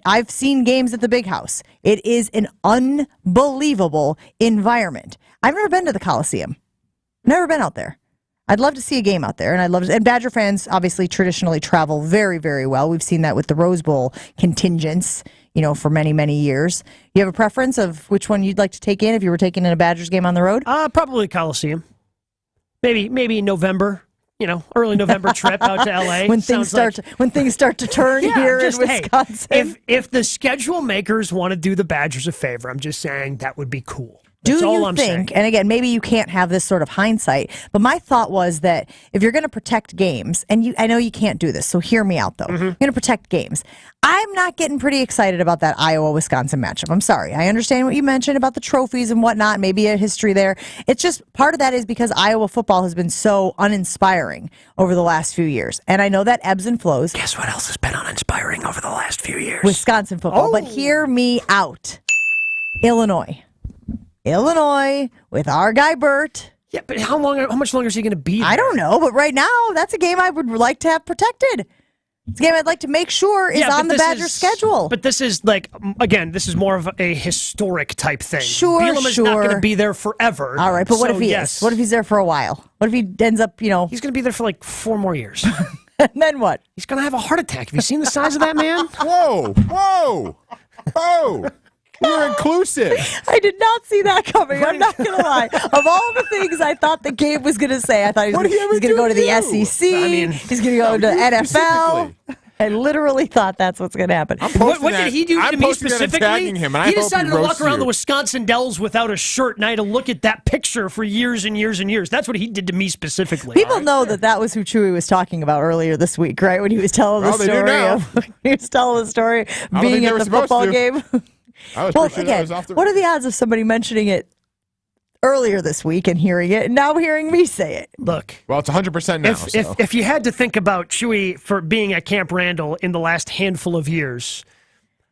Speaker 1: I've seen games at the Big House. It is an unbelievable environment. I've never been to the Coliseum. Never been out there. I'd love to see a game out there, and Badger fans obviously traditionally travel very, very well. We've seen that with the Rose Bowl contingents, for many, many years. You have a preference of which one you'd like to take in if you were taking in a Badgers game on the road?
Speaker 2: Probably Coliseum. Maybe November. Early November trip out to LA.
Speaker 1: when things start to turn here in Wisconsin.
Speaker 2: If the schedule makers want to do the Badgers a favor, I'm just saying that would be cool.
Speaker 1: Do you think, and again, maybe you can't have this sort of hindsight, but my thought was that if you're going to protect games, and I know you can't do this, so hear me out, though. You're going to protect games. I'm not getting pretty excited about that Iowa-Wisconsin matchup. I'm sorry. I understand what you mentioned about the trophies and whatnot, maybe a history there. It's just part of that is because Iowa football has been so uninspiring over the last few years, and I know that ebbs and flows.
Speaker 2: Guess what else has been uninspiring over the last few years?
Speaker 1: Wisconsin football. But hear me out. Illinois with our guy Bert.
Speaker 2: Yeah, but how much longer is he going to be there?
Speaker 1: I don't know, but right now, that's a game I would like to have protected. It's a game I'd like to make sure is on the Badgers' schedule.
Speaker 2: But this is this is more of a historic type thing.
Speaker 1: Sure.
Speaker 2: Bielema is not going to be there forever.
Speaker 1: All right, but what if he is? What if he's there for a while? What if he ends up,
Speaker 2: He's going to be there for 4 more years.
Speaker 1: And then what?
Speaker 2: He's going to have a heart attack. Have you seen the size of that man?
Speaker 3: Whoa. You're inclusive.
Speaker 1: I did not see that coming. I'm not going to lie. Of all the things I thought that Gabe was going to say, I thought he was going to go to the SEC. He's going to go to NFL. I literally thought that's what's going to happen.
Speaker 2: What did he do to me specifically?
Speaker 3: He
Speaker 2: decided to walk around the Wisconsin Dells without a shirt, and I had to look at that picture for years and years and years. That's what he did to me specifically.
Speaker 1: People know that was who Chewy was talking about earlier this week, right? When he was telling the story of being at the football game.
Speaker 3: Well, again,
Speaker 1: what are the odds of somebody mentioning it earlier this week and hearing it, and now hearing me say it.
Speaker 2: Look.
Speaker 3: Well, it's 100% now.
Speaker 2: If you had to think about Chewy for being at Camp Randall in the last handful of years,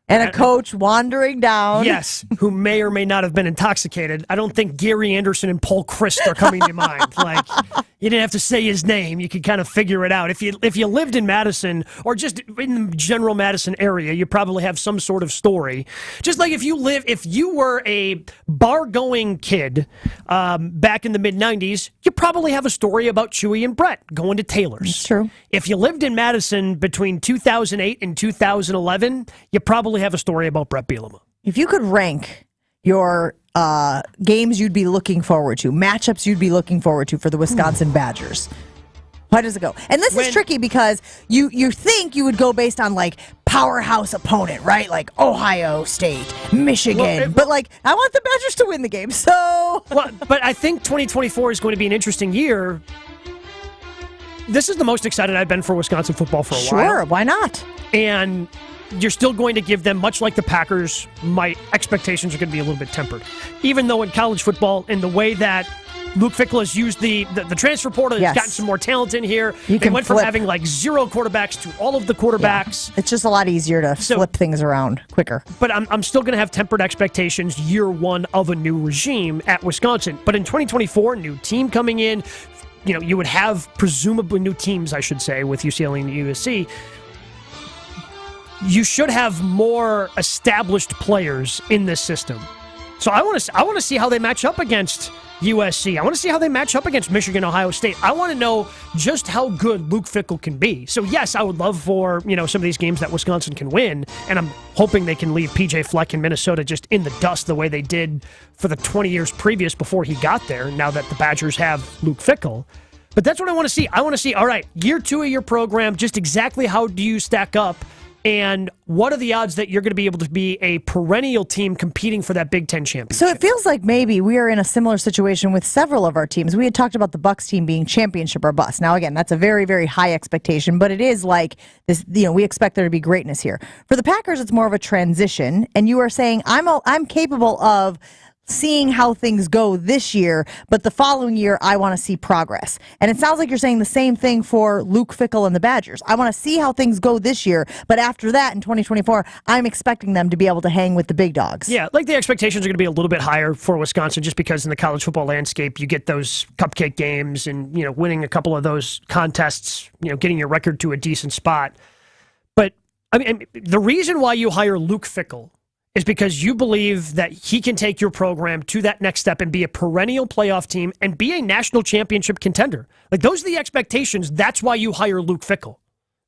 Speaker 1: and a coach wandering down.
Speaker 2: Yes, who may or may not have been intoxicated. I don't think Gary Anderson and Paul Christ are coming to mind. Like, you didn't have to say his name. You could kind of figure it out. If you lived in Madison or just in the general Madison area, you probably have some sort of story. Just like if you were a bar-going kid back in the mid-'90s, you probably have a story about Chewy and Brett going to Taylor's.
Speaker 1: It's true.
Speaker 2: If you lived in Madison between 2008 and 2011, you probably have a story about Brett Bielema.
Speaker 1: If you could rank your games you'd be looking forward to, matchups you'd be looking forward to for the Wisconsin Badgers, how does it go? And this is tricky because you think you would go based on like powerhouse opponent, right? Like Ohio State, Michigan. But like, I want the Badgers to win the game. So,
Speaker 2: but I think 2024 is going to be an interesting year. This is the most excited I've been for Wisconsin football for a while.
Speaker 1: Sure, why not?
Speaker 2: And you're still going to give them, much like the Packers, my expectations are going to be a little bit tempered. Even though in college football, in the way that Luke Fickell has used the transfer portal, has gotten some more talent in here. They went from having like 0 quarterbacks to all of the quarterbacks.
Speaker 1: Yeah. It's just a lot easier to flip things around quicker.
Speaker 2: But I'm still going to have tempered expectations year one of a new regime at Wisconsin. But in 2024, new team coming in, you would have presumably new teams, I should say, with UCLA and USC. You should have more established players in this system. So I want to see how they match up against USC. I want to see how they match up against Michigan, Ohio State. I want to know just how good Luke Fickell can be. So yes, I would love for, some of these games that Wisconsin can win, and I'm hoping they can leave PJ Fleck in Minnesota just in the dust the way they did for the 20 years previous before he got there, now that the Badgers have Luke Fickell. But that's what I want to see. I want to see, all right, year 2 of your program, just exactly how do you stack up? And what are the odds that you're going to be able to be a perennial team competing for that Big Ten championship?
Speaker 1: So it feels like maybe we are in a similar situation with several of our teams. We had talked about the Bucs team being championship or bust. Now, again, that's a very, very high expectation, but it is like this. We expect there to be greatness here. For the Packers, it's more of a transition, and you are saying I'm capable of seeing how things go this year, but the following year, I want to see progress. And it sounds like you're saying the same thing for Luke Fickell and the Badgers. I want to see how things go this year, but after that, in 2024, I'm expecting them to be able to hang with the big dogs.
Speaker 2: Yeah, like the expectations are going to be a little bit higher for Wisconsin just because in the college football landscape, you get those cupcake games and, winning a couple of those contests, getting your record to a decent spot. But, I mean, the reason why you hire Luke Fickell is because you believe that he can take your program to that next step and be a perennial playoff team and be a national championship contender. Like, those are the expectations. That's why you hire Luke Fickell.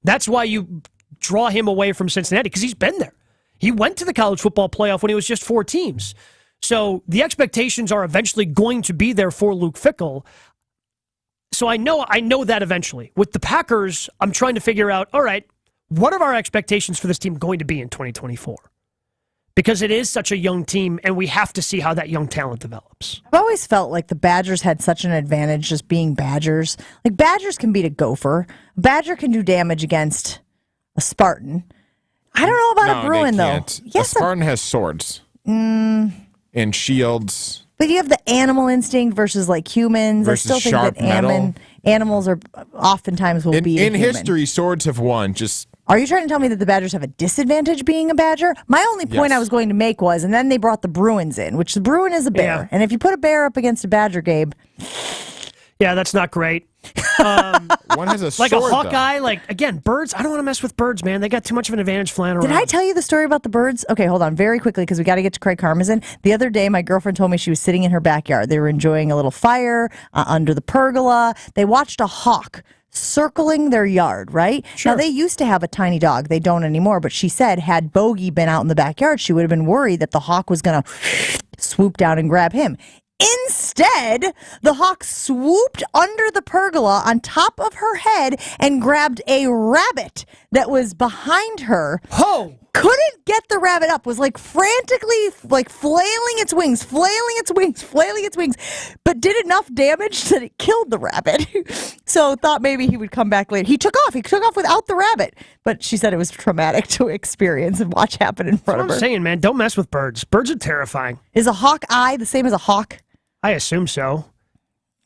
Speaker 2: That's why you draw him away from Cincinnati, because he's been there. He went to the college football playoff when he was just 4 teams. So the expectations are eventually going to be there for Luke Fickell. So I know that eventually. With the Packers, I'm trying to figure out, all right, what are our expectations for this team going to be in 2024? Because it is such a young team, and we have to see how that young talent develops.
Speaker 1: I've always felt like the Badgers had such an advantage just being Badgers. Like, Badgers can beat a Gopher. A Badger can do damage against a Spartan. I don't know about a Bruin, though.
Speaker 3: Yes, a Spartan has swords. And shields.
Speaker 1: But you have the animal instinct versus, like, humans.
Speaker 3: Versus
Speaker 1: I still think that animals are oftentimes will be
Speaker 3: in history, swords have won.
Speaker 1: Are you trying to tell me that the Badgers have a disadvantage being a Badger? My only point I was going to make was, and then they brought the Bruins in, which the Bruin is a bear.
Speaker 2: Yeah.
Speaker 1: And if you put a bear up against a Badger, Gabe.
Speaker 2: Yeah, that's not great.
Speaker 3: One has a sword,
Speaker 2: like a Hawkeye, again, birds. I don't want to mess with birds, man. They got too much of an advantage flying around.
Speaker 1: Did I tell you the story about the birds? Okay, hold on very quickly because we got to get to Craig Karmazin. The other day, my girlfriend told me she was sitting in her backyard. They were enjoying a little fire under the pergola. They watched a hawk circling their yard, right?
Speaker 2: Sure.
Speaker 1: Now, they used to have a tiny dog. They don't anymore, but she said had Bogey been out in the backyard, she would have been worried that the hawk was going to swoop down and grab him. Instead, the hawk swooped under the pergola on top of her head and grabbed a rabbit that was behind her.
Speaker 2: Oh!
Speaker 1: Couldn't get the rabbit up, was frantically flailing its wings, but did enough damage that it killed the rabbit. So thought maybe he would come back later. He took off without the rabbit, but she said it was traumatic to experience and watch happen in front of her.
Speaker 2: I'm saying, man, don't mess with birds. Birds are terrifying.
Speaker 1: Is a hawk eye the same as a hawk?
Speaker 2: I assume so.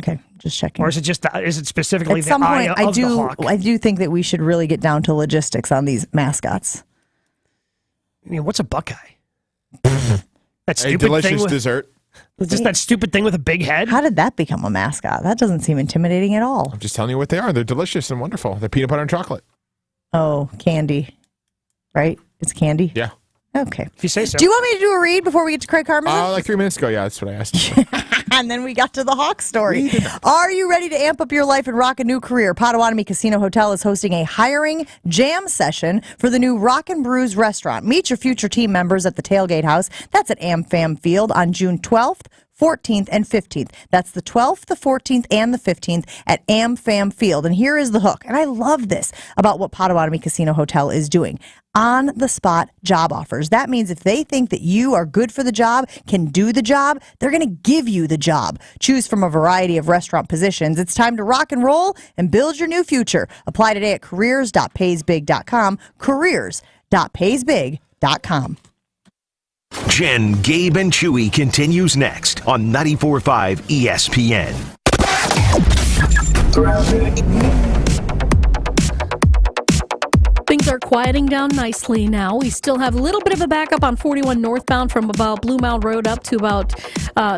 Speaker 1: Okay, just checking.
Speaker 2: Or is it specifically
Speaker 1: At some
Speaker 2: the
Speaker 1: point,
Speaker 2: eye of the hawk?
Speaker 1: I do think that we should really get down to logistics on these mascots.
Speaker 2: I mean, what's a Buckeye? That stupid
Speaker 3: delicious
Speaker 2: thing with,
Speaker 3: dessert.
Speaker 2: Just that stupid thing with a big head?
Speaker 1: How did that become a mascot? That doesn't seem intimidating at all.
Speaker 3: I'm just telling you what they are. They're delicious and wonderful. They're peanut butter and chocolate.
Speaker 1: Oh, candy. Right? It's candy?
Speaker 3: Yeah.
Speaker 1: Okay.
Speaker 2: If you say so.
Speaker 1: Do you want me to do a read before we get to Craig Karmazin?
Speaker 3: Like 3 minutes ago. Yeah, that's what I asked.
Speaker 1: And then we got to the Hawk story. Are you ready to amp up your life and rock a new career? Potawatomi Casino Hotel is hosting a hiring jam session for the new Rock and Brews restaurant. Meet your future team members at the Tailgate House. That's at AmFam Field on June 12th. 14th and 15th. That's the 12th, the 14th, and the 15th at AmFam Field. And here is the hook. And I love this about what Potawatomi Casino Hotel is doing. On-the-spot job offers. That means if they think that you are good for the job, can do the job, they're going to give you the job. Choose from a variety of restaurant positions. It's time to rock and roll and build your new future. Apply today at careers.paysbig.com. Careers.paysbig.com.
Speaker 5: Jen, Gabe, and Chewy continues next on 94.5 ESPN.
Speaker 4: Things are quieting down nicely now. We still have a little bit of a backup on 41 northbound from about Blue Mound Road up to about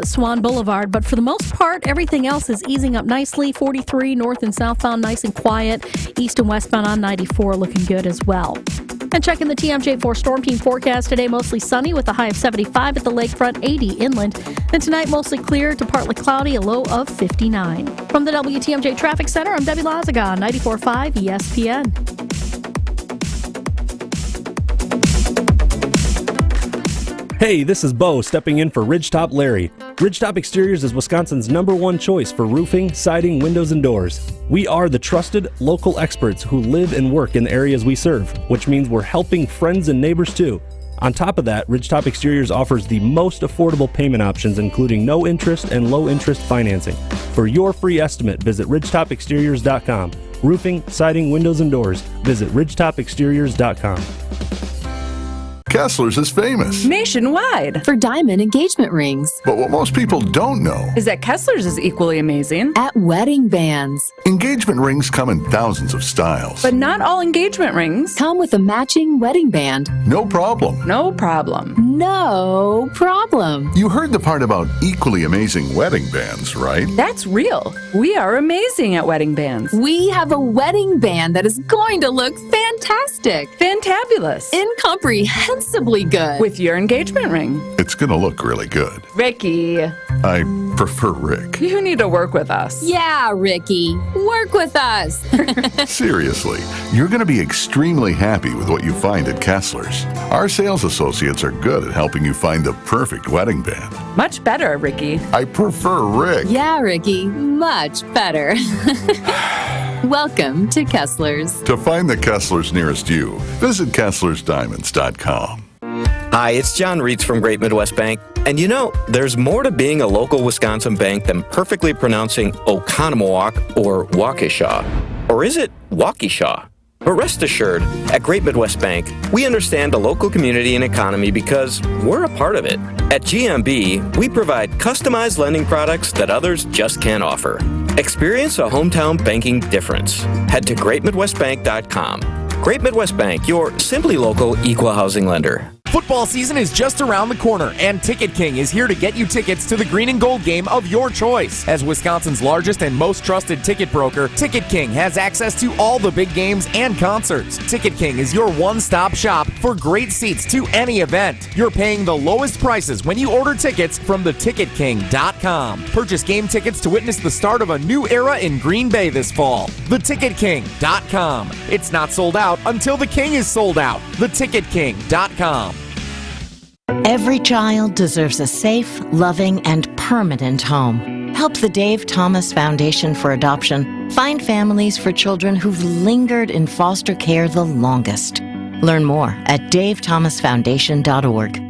Speaker 4: Swan Boulevard. But for the most part, everything else is easing up nicely. 43 north and southbound, nice and quiet. East and westbound on 94 looking good as well. And checking the TMJ4 Storm Team forecast today, mostly sunny with a high of 75 at the lakefront, 80 inland. Then tonight, mostly clear to partly cloudy, a low of 59. From the WTMJ Traffic Center, I'm Debbie Lazaga, 94.5 ESPN.
Speaker 11: Hey, this is Bo stepping in for Ridgetop Larry. Ridgetop Exteriors is Wisconsin's #1 choice for roofing, siding, windows, and doors. We are the trusted local experts who live and work in the areas we serve, which means we're helping friends and neighbors too. On top of that, Ridgetop Exteriors offers the most affordable payment options, including no interest and low interest financing. For your free estimate, visit ridgetopexteriors.com. Roofing, siding, windows, and doors. Visit ridgetopexteriors.com.
Speaker 17: Kessler's is famous
Speaker 18: nationwide for diamond engagement rings.
Speaker 17: But what most people don't know
Speaker 18: is that Kessler's is equally amazing at wedding bands.
Speaker 17: Engagement rings come in thousands of styles.
Speaker 18: But not all engagement rings
Speaker 29: come with a matching wedding band.
Speaker 17: No problem.
Speaker 18: No problem.
Speaker 29: No problem.
Speaker 17: You heard the part about equally amazing wedding bands, right?
Speaker 18: That's real. We are amazing at wedding bands.
Speaker 29: We have a wedding band that is going to look fantastic.
Speaker 18: Fantabulous.
Speaker 29: Incomprehensibly good.
Speaker 18: With your engagement ring.
Speaker 17: It's going to look really good.
Speaker 18: Ricky.
Speaker 17: I prefer Rick.
Speaker 18: You need to work with us.
Speaker 29: Yeah, Ricky. Work with us.
Speaker 17: Seriously, you're going to be extremely happy with what you find at Kessler's. Our sales associates are good at helping you find the perfect wedding band.
Speaker 18: Much better, Ricky.
Speaker 17: I prefer Rick.
Speaker 29: Yeah, Ricky. Much better. Welcome to Kessler's.
Speaker 17: To find the Kessler's nearest you, visit KesslersDiamonds.com.
Speaker 20: Hi, it's John Reitz from Great Midwest Bank. And you know, there's more to being a local Wisconsin bank than perfectly pronouncing Oconomowoc or Waukesha. Or is it Waukesha? But rest assured, at Great Midwest Bank, we understand the local community and economy because we're a part of it. At GMB, we provide customized lending products that others just can't offer. Experience a hometown banking difference. Head to greatmidwestbank.com. Great Midwest Bank, your simply local equal housing lender.
Speaker 21: Football season is just around the corner, and Ticket King is here to get you tickets to the green and gold game of your choice. As Wisconsin's largest and most trusted ticket broker, Ticket King has access to all the big games and concerts. Ticket King is your one-stop shop for great seats to any event. You're paying the lowest prices when you order tickets from theticketking.com. Purchase game tickets to witness the start of a new era in Green Bay this fall. Theticketking.com. It's not sold out until the King is sold out. Theticketking.com.
Speaker 22: Every child deserves a safe, loving, and permanent home. Help the Dave Thomas Foundation for Adoption find families for children who've lingered in foster care the longest. Learn more at davethomasfoundation.org.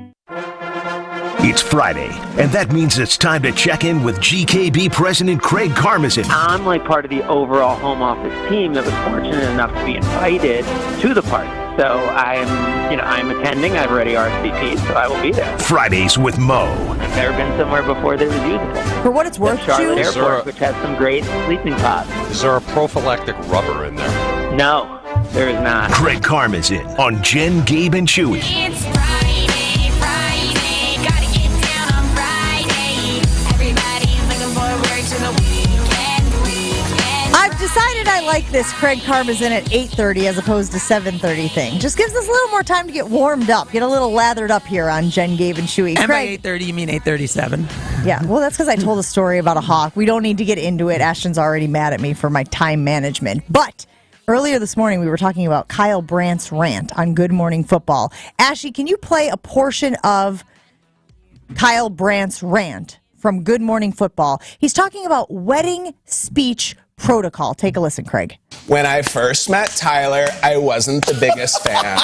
Speaker 5: It's Friday, and that means it's time to check in with GKB President Craig Karmazin.
Speaker 23: I'm like part of the overall home office team that was fortunate enough to be invited to the party.
Speaker 6: So I'm attending. I've already RSVP'd, so I will be there.
Speaker 5: Fridays with Mo.
Speaker 6: I've never been somewhere before that was usable.
Speaker 1: For what it's worth,
Speaker 6: Charlotte
Speaker 1: Chewy?
Speaker 6: Airport, which has some great sleeping pods.
Speaker 13: Is there a prophylactic rubber in there?
Speaker 6: No, there is not.
Speaker 5: Craig Karmazin on Jen, Gabe, and Chewy.
Speaker 7: It's Friday, gotta get down on Friday. Everybody's looking forward to the weekend.
Speaker 1: I've decided I like this Craig Karmazin at 8:30 as opposed to 7:30 thing. Just gives us a little more time to get warmed up, get a little lathered up here on Jen, Gabe, and Chewy.
Speaker 19: And by
Speaker 1: Craig,
Speaker 19: 8:30, you mean 8:37?
Speaker 1: yeah, well, that's because I told a story about a hawk. We don't need to get into it. Ashton's already mad at me for my time management. But earlier this morning, we were talking about Kyle Brandt's rant on Good Morning Football. Ashley, can you play a portion of Kyle Brandt's rant from Good Morning Football? He's talking about wedding speech protocol. Take a listen, Craig.
Speaker 23: When I first met Tyler, I wasn't the biggest fan.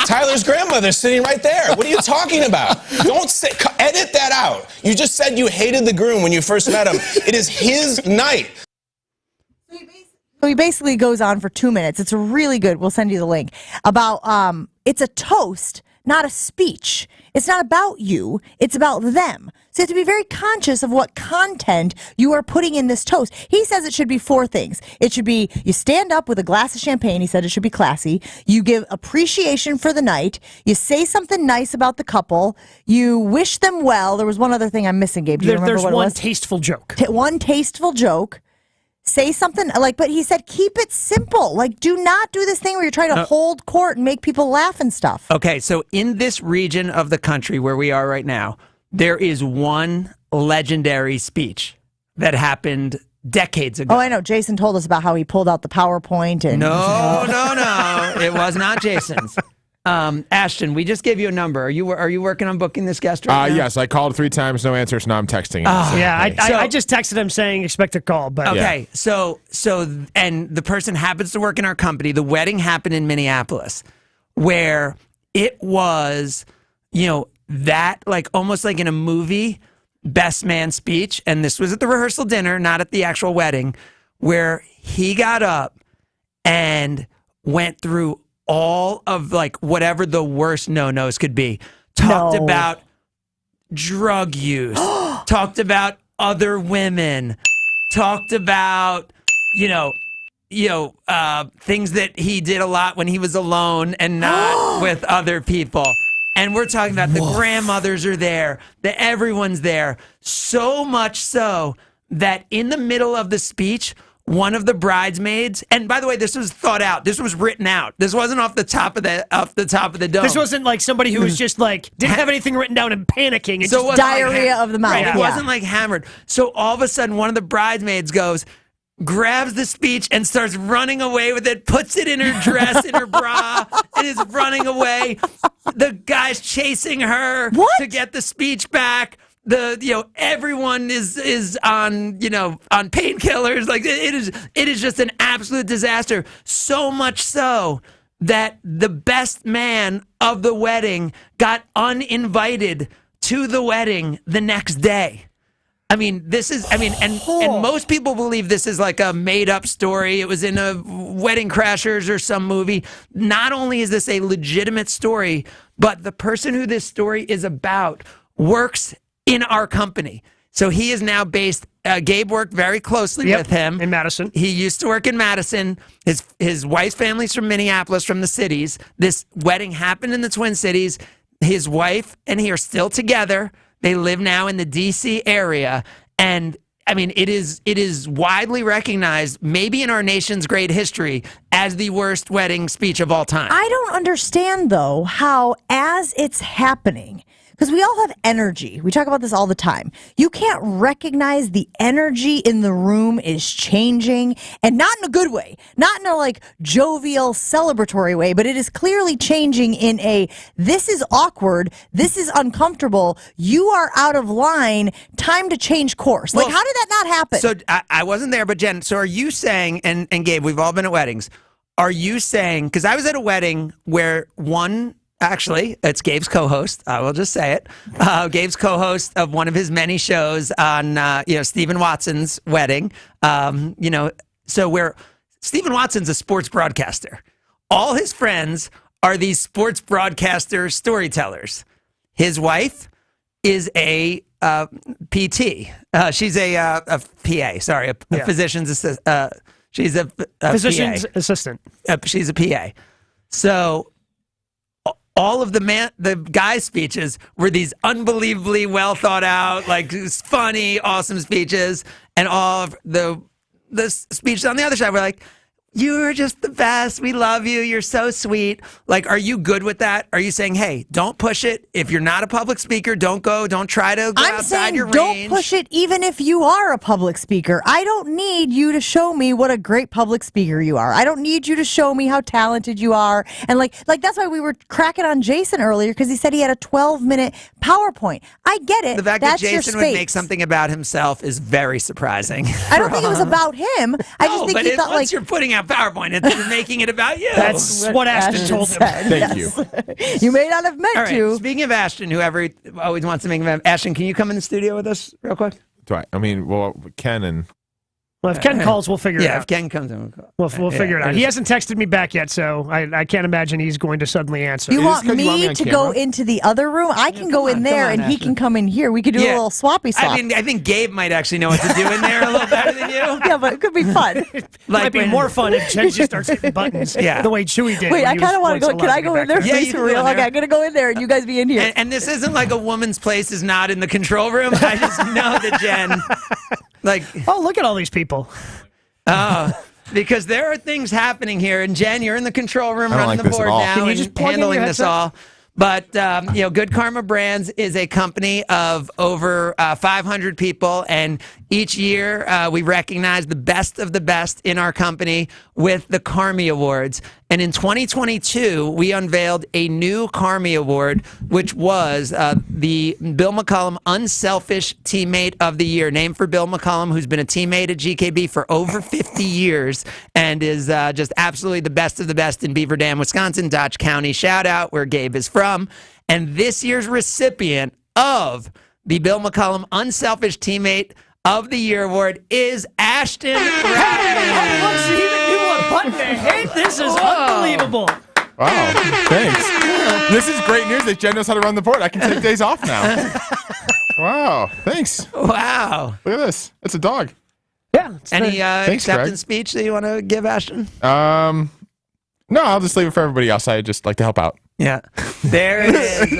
Speaker 23: Tyler's grandmother's sitting right there. What are you talking about? Don't say, edit that out. You just said you hated the groom when you first met him. It is his night.
Speaker 1: So he basically goes on for 2 minutes. It's really good. We'll send you the link about it's a toast, not a speech. It's not about you. It's about them. So you have to be very conscious of what content you are putting in this toast. He says it should be 4 things. It should be you stand up with a glass of champagne. He said it should be classy. You give appreciation for the night. You say something nice about the couple. You wish them well. There was one other thing I'm missing, Gabe. Do you remember
Speaker 2: There's
Speaker 1: what it
Speaker 2: one
Speaker 1: was?
Speaker 2: tasteful joke.
Speaker 1: One tasteful joke. Say something but he said keep it simple. Like, do not do this thing where you're trying to hold court and make people laugh and stuff.
Speaker 19: Okay, so in this region of the country where we are right now, there is one legendary speech that happened decades ago.
Speaker 1: Oh, I know. Jason told us about how he pulled out the PowerPoint and
Speaker 19: No. It was not Jason's. Ashton, we just gave you a number. Are you working on booking this guest right now?
Speaker 3: Yes, I called 3 times, no answer, so now I'm texting him.
Speaker 2: I just texted him saying expect a call. But
Speaker 19: okay, so and the person happens to work in our company. The wedding happened in Minneapolis, where it was, that like almost like in a movie, best man speech. And this was at the rehearsal dinner, not at the actual wedding, where he got up and went through all of like whatever the worst no-nos could be. Talked about drug use, talked about other women, talked about, things that he did a lot when he was alone and not with other people. And we're talking about the grandmothers are there, that everyone's there. So much so that in the middle of the speech, one of the bridesmaids, and by the way, this was thought out. This was written out. This wasn't off the top of the dome.
Speaker 2: This wasn't like somebody who was just like didn't have anything written down and panicking. And
Speaker 1: so
Speaker 2: just
Speaker 1: diarrhea of the mouth.
Speaker 19: Right, it wasn't like hammered. So all of a sudden, one of the bridesmaids grabs the speech and starts running away with it, puts it in her dress, in her bra, and is running away. The guy's chasing her to get the speech back. Everyone is on painkillers. Like it is just an absolute disaster. So much so that the best man of the wedding got uninvited to the wedding the next day. I mean, and most people believe this is like a made-up story. It was in a Wedding Crashers or some movie. Not only is this a legitimate story, but the person who this story is about works in our company. So he is now based, Gabe worked very closely with him.
Speaker 2: In Madison.
Speaker 19: He used to work in Madison. His wife's family's from Minneapolis, from the cities. This wedding happened in the Twin Cities. His wife and he are still together. They live now in the D.C. area. And I mean, it is widely recognized, maybe in our nation's great history, as the worst wedding speech of all time.
Speaker 1: I don't understand, though, how as it's happening, because we all have energy. We talk about this all the time. You can't recognize the energy in the room is changing, and not in a good way, not in a like jovial, celebratory way, but it is clearly changing in a, this is awkward, this is uncomfortable, you are out of line, time to change course. Like, how did that not happen?
Speaker 19: So I wasn't there, but Jen, so are you saying, and Gabe, we've all been at weddings, are you saying, because I was at a wedding where actually, it's Gabe's co-host. I will just say it. Gabe's co-host of one of his many shows on, Stephen Watson's wedding. So where Stephen Watson's a sports broadcaster. all his friends are these sports broadcaster storytellers. His wife is a PT. She's a PA. Sorry, a physician's assistant. She's a
Speaker 2: physician's
Speaker 19: PA.
Speaker 2: assistant.
Speaker 19: She's a PA. So all of the guys' speeches were these unbelievably well thought out, like funny, awesome speeches, and all of the speeches on the other side were like, "You're just the best. We love you. You're so sweet." Like, are you good with that? Are you saying, hey, don't push it? If you're not a public speaker, don't try to go outside your range.
Speaker 1: Don't push it even if you are a public speaker. I don't need you to show me what a great public speaker you are. I don't need you to show me how talented you are. And like that's why we were cracking on Jason earlier, because he said he had a 12-minute PowerPoint. I get it.
Speaker 19: The fact
Speaker 1: That's
Speaker 19: that Jason would make something about himself is very surprising.
Speaker 1: I don't think it was about him. I just think he thought
Speaker 19: once you're putting out PowerPoint, you're making it about you.
Speaker 2: That's what Ashton told him.
Speaker 3: Thank you.
Speaker 1: You may not have meant
Speaker 19: All right,
Speaker 1: to.
Speaker 19: Speaking of Ashton, whoever always wants to make him, Ashton, can you come in the studio with us real quick?
Speaker 3: Do I mean, well, Ken and...
Speaker 2: Well, if Ken calls, we'll figure it out.
Speaker 19: Yeah, if Ken comes in, we'll call.
Speaker 2: We'll figure it out. He hasn't texted me back yet, so I can't imagine he's going to suddenly answer.
Speaker 1: You want me to go into the other room? I can go in there, and he can come in here. We could do a little swappy swap.
Speaker 19: I mean, I think Gabe might actually know what to do in there a little better than you.
Speaker 1: Yeah, but it could be fun.
Speaker 2: Might be more fun if Jen just starts hitting buttons the way Chewy did.
Speaker 1: Wait, I kind of want to go. Can I go in there?
Speaker 19: Yeah,
Speaker 1: Please,
Speaker 19: you
Speaker 1: for
Speaker 19: can go
Speaker 1: real.
Speaker 19: in there.
Speaker 1: Okay, I'm going to go in there, and you guys be in here.
Speaker 19: And this isn't like a woman's place is not in the control room. I just know that Jen,
Speaker 2: oh, look at all these people.
Speaker 19: Because there are things happening here, and Jen, you're in the control room running the board now
Speaker 2: Can you
Speaker 19: and
Speaker 2: just plug in
Speaker 19: handling
Speaker 2: your
Speaker 19: this
Speaker 2: headset?
Speaker 19: all. But Good Karma Brands is a company of over 500 people, and each year we recognize the best of the best in our company with the Karmi Awards. And in 2022, we unveiled a new Karmi Award, which was the Bill McCollum Unselfish Teammate of the Year, named for Bill McCollum, who's been a teammate at GKB for over 50 years and is just absolutely the best of the best in Beaver Dam, Wisconsin, Dodge County. Shout out where Gabe is from. And this year's recipient of the Bill McCollum Unselfish Teammate of the Year Award is Ashton Rodman.
Speaker 2: She even knew what button to hit. This is unbelievable.
Speaker 3: Wow, thanks. This is great news that Jen knows how to run the board. I can take days off now. Wow, thanks.
Speaker 19: Wow.
Speaker 3: Look at this. It's a dog.
Speaker 2: Yeah.
Speaker 19: Any
Speaker 3: Thanks,
Speaker 19: acceptance
Speaker 3: Greg.
Speaker 19: speech that you want to give, Ashton?
Speaker 3: No, I'll just leave it for everybody else. I just like to help out.
Speaker 19: Yeah. There it is.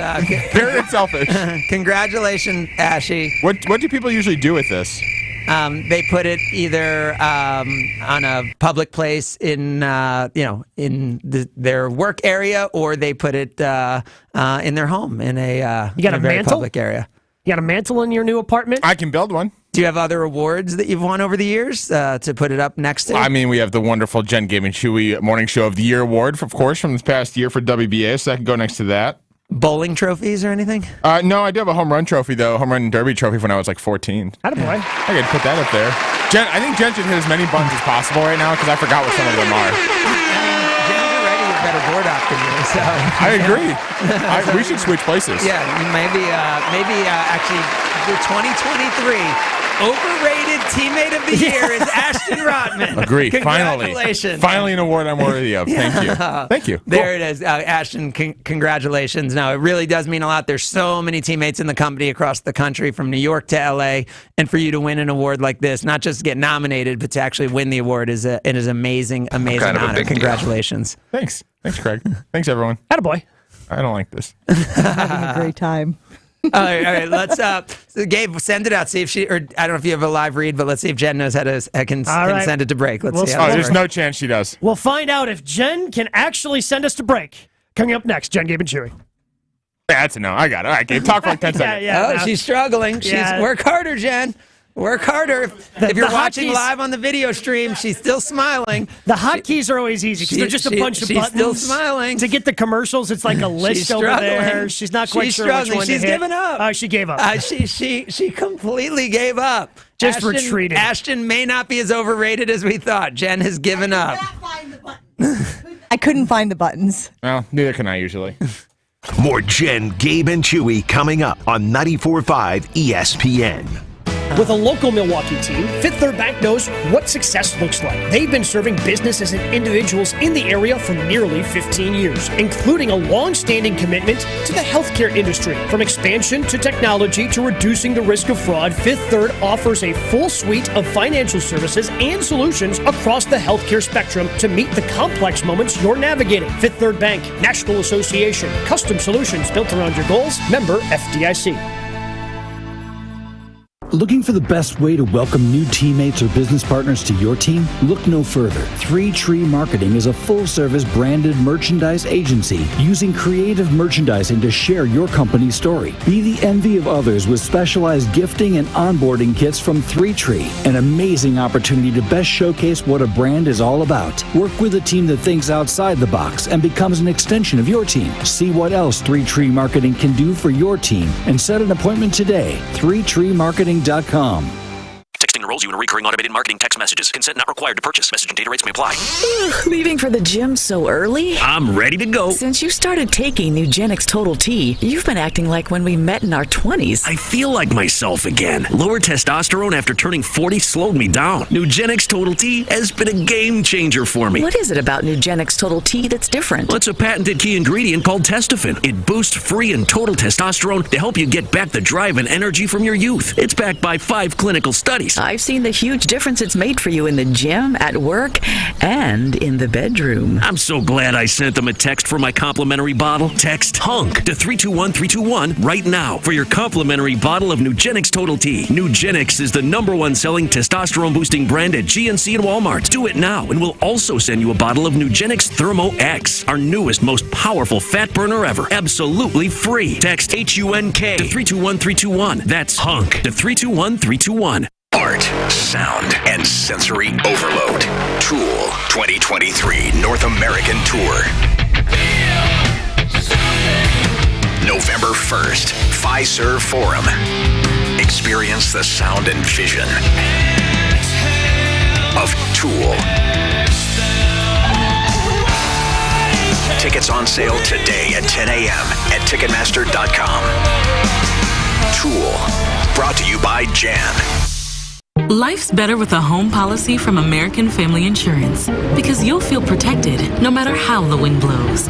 Speaker 3: Very unselfish.
Speaker 19: Congratulations, Ashy.
Speaker 3: What do people usually do with this?
Speaker 19: They put it either on a public place in their work area, or they put it in their home in a
Speaker 2: You got
Speaker 19: in
Speaker 2: a
Speaker 19: very
Speaker 2: mantle?
Speaker 19: public area.
Speaker 2: You got a mantle in your new apartment?
Speaker 3: I can build one.
Speaker 19: Do you have other awards that you've won over the years to put it up next to?
Speaker 3: I mean, we have the wonderful Jen, Gabe, and Chewy Morning Show of the Year award, of course, from this past year for WBA, so I can go next to that.
Speaker 19: Bowling trophies or anything?
Speaker 3: No, I do have a home run trophy, though. Home run derby trophy when I was like 14.
Speaker 2: Attaboy.
Speaker 3: I could put that up there. Jen, I think Jen should hit as many buttons as possible right now because I forgot what some of them are.
Speaker 19: Jen's already a better board op than you, so.
Speaker 3: I agree. We should switch places.
Speaker 19: Yeah, maybe actually the 2023 overrated teammate of the year is Ashton Rodman.
Speaker 3: Agree.
Speaker 19: Congratulations.
Speaker 3: Finally an award I'm worthy of. Thank you. Thank you.
Speaker 19: There it is. Ashton, congratulations. No, it really does mean a lot. There's so many teammates in the company across the country, from New York to LA, and for you to win an award like this, not just to get nominated, but to actually win the award is an amazing honor. Congratulations.
Speaker 3: Thanks. Thanks, Craig. Thanks, everyone.
Speaker 2: Attaboy.
Speaker 3: I don't like this.
Speaker 1: Having a great time.
Speaker 19: all right. Let's so Gabe, send it out. See if she, or I don't know if you have a live read, but let's see if Jen knows how to can send it to break. Let's see.
Speaker 3: There's no chance she does.
Speaker 2: We'll find out if Jen can actually send us to break. Coming up next, Jen, Gabe, and Chewy.
Speaker 3: That's a no. I got it. All right, Gabe. Talk for like 10 seconds.
Speaker 19: She's struggling. Work harder, Jen. Work harder. If you're watching live on the video stream, she's still smiling.
Speaker 2: The hotkeys are always easy because they're just a bunch of buttons.
Speaker 19: She's still smiling.
Speaker 2: To get the commercials, it's like a list over there. She's not quite sure which one
Speaker 19: She's
Speaker 2: to hit.
Speaker 19: given up.
Speaker 2: She gave up.
Speaker 19: She completely gave up.
Speaker 2: Just retreated.
Speaker 19: Ashton may not be as overrated as we thought. Jen has given up.
Speaker 1: I couldn't find the buttons.
Speaker 3: Well, neither can I usually.
Speaker 5: More Jen, Gabe, and Chewy coming up on 94.5 ESPN.
Speaker 2: With a local Milwaukee team, Fifth Third Bank knows what success looks like. They've been serving businesses and individuals in the area for nearly 15 years, including a long-standing commitment to the healthcare industry. From expansion to technology to reducing the risk of fraud, Fifth Third offers a full suite of financial services and solutions across the healthcare spectrum to meet the complex moments you're navigating. Fifth Third Bank, National Association, custom solutions built around your goals, member FDIC.
Speaker 8: Looking for the best way to welcome new teammates or business partners to your team? Look no further. 3 Tree Marketing is a full-service branded merchandise agency using creative merchandising to share your company's story. Be the envy of others with specialized gifting and onboarding kits from 3 Tree, an amazing opportunity to best showcase what a brand is all about. Work with a team that thinks outside the box and becomes an extension of your team. See what else 3 Tree Marketing can do for your team and set an appointment today. 3treemarketing.com.
Speaker 9: Texting enrolls you in recurring automated marketing text messages. Consent not required to purchase. Message and data rates may apply.
Speaker 18: Leaving for the gym so early?
Speaker 9: I'm ready to go.
Speaker 18: Since you started taking Nugenix Total T, you've been acting like when we met in our 20s.
Speaker 9: I feel like myself again. Lower testosterone after turning 40 slowed me down. Nugenix Total T has been a game changer for me.
Speaker 18: What is it about Nugenix Total T that's different?
Speaker 9: Well, it's a patented key ingredient called testofen. It boosts free and total testosterone to help you get back the drive and energy from your youth. It's backed by 5 clinical studies.
Speaker 18: I've seen the huge difference it's made for you in the gym, at work, and in the bedroom.
Speaker 9: I'm so glad I sent them a text for my complimentary bottle. Text HUNK to 321321 right now for your complimentary bottle of Nugenix Total T. Nugenix is the #1 selling testosterone boosting brand at GNC and Walmart. Do it now and we'll also send you a bottle of Nugenix Thermo X, our newest, most powerful fat burner ever. Absolutely free. Text HUNK to 321321. That's HUNK to 321321.
Speaker 5: Art, sound, and sensory overload. Tool 2023 North American Tour. November 1st, Fiserv Forum. Experience the sound and vision of Tool. Tickets on sale today at 10 a.m. at Ticketmaster.com. Tool, brought to you by Jan.
Speaker 10: Life's better with a home policy from American Family Insurance because you'll feel protected no matter how the wind blows.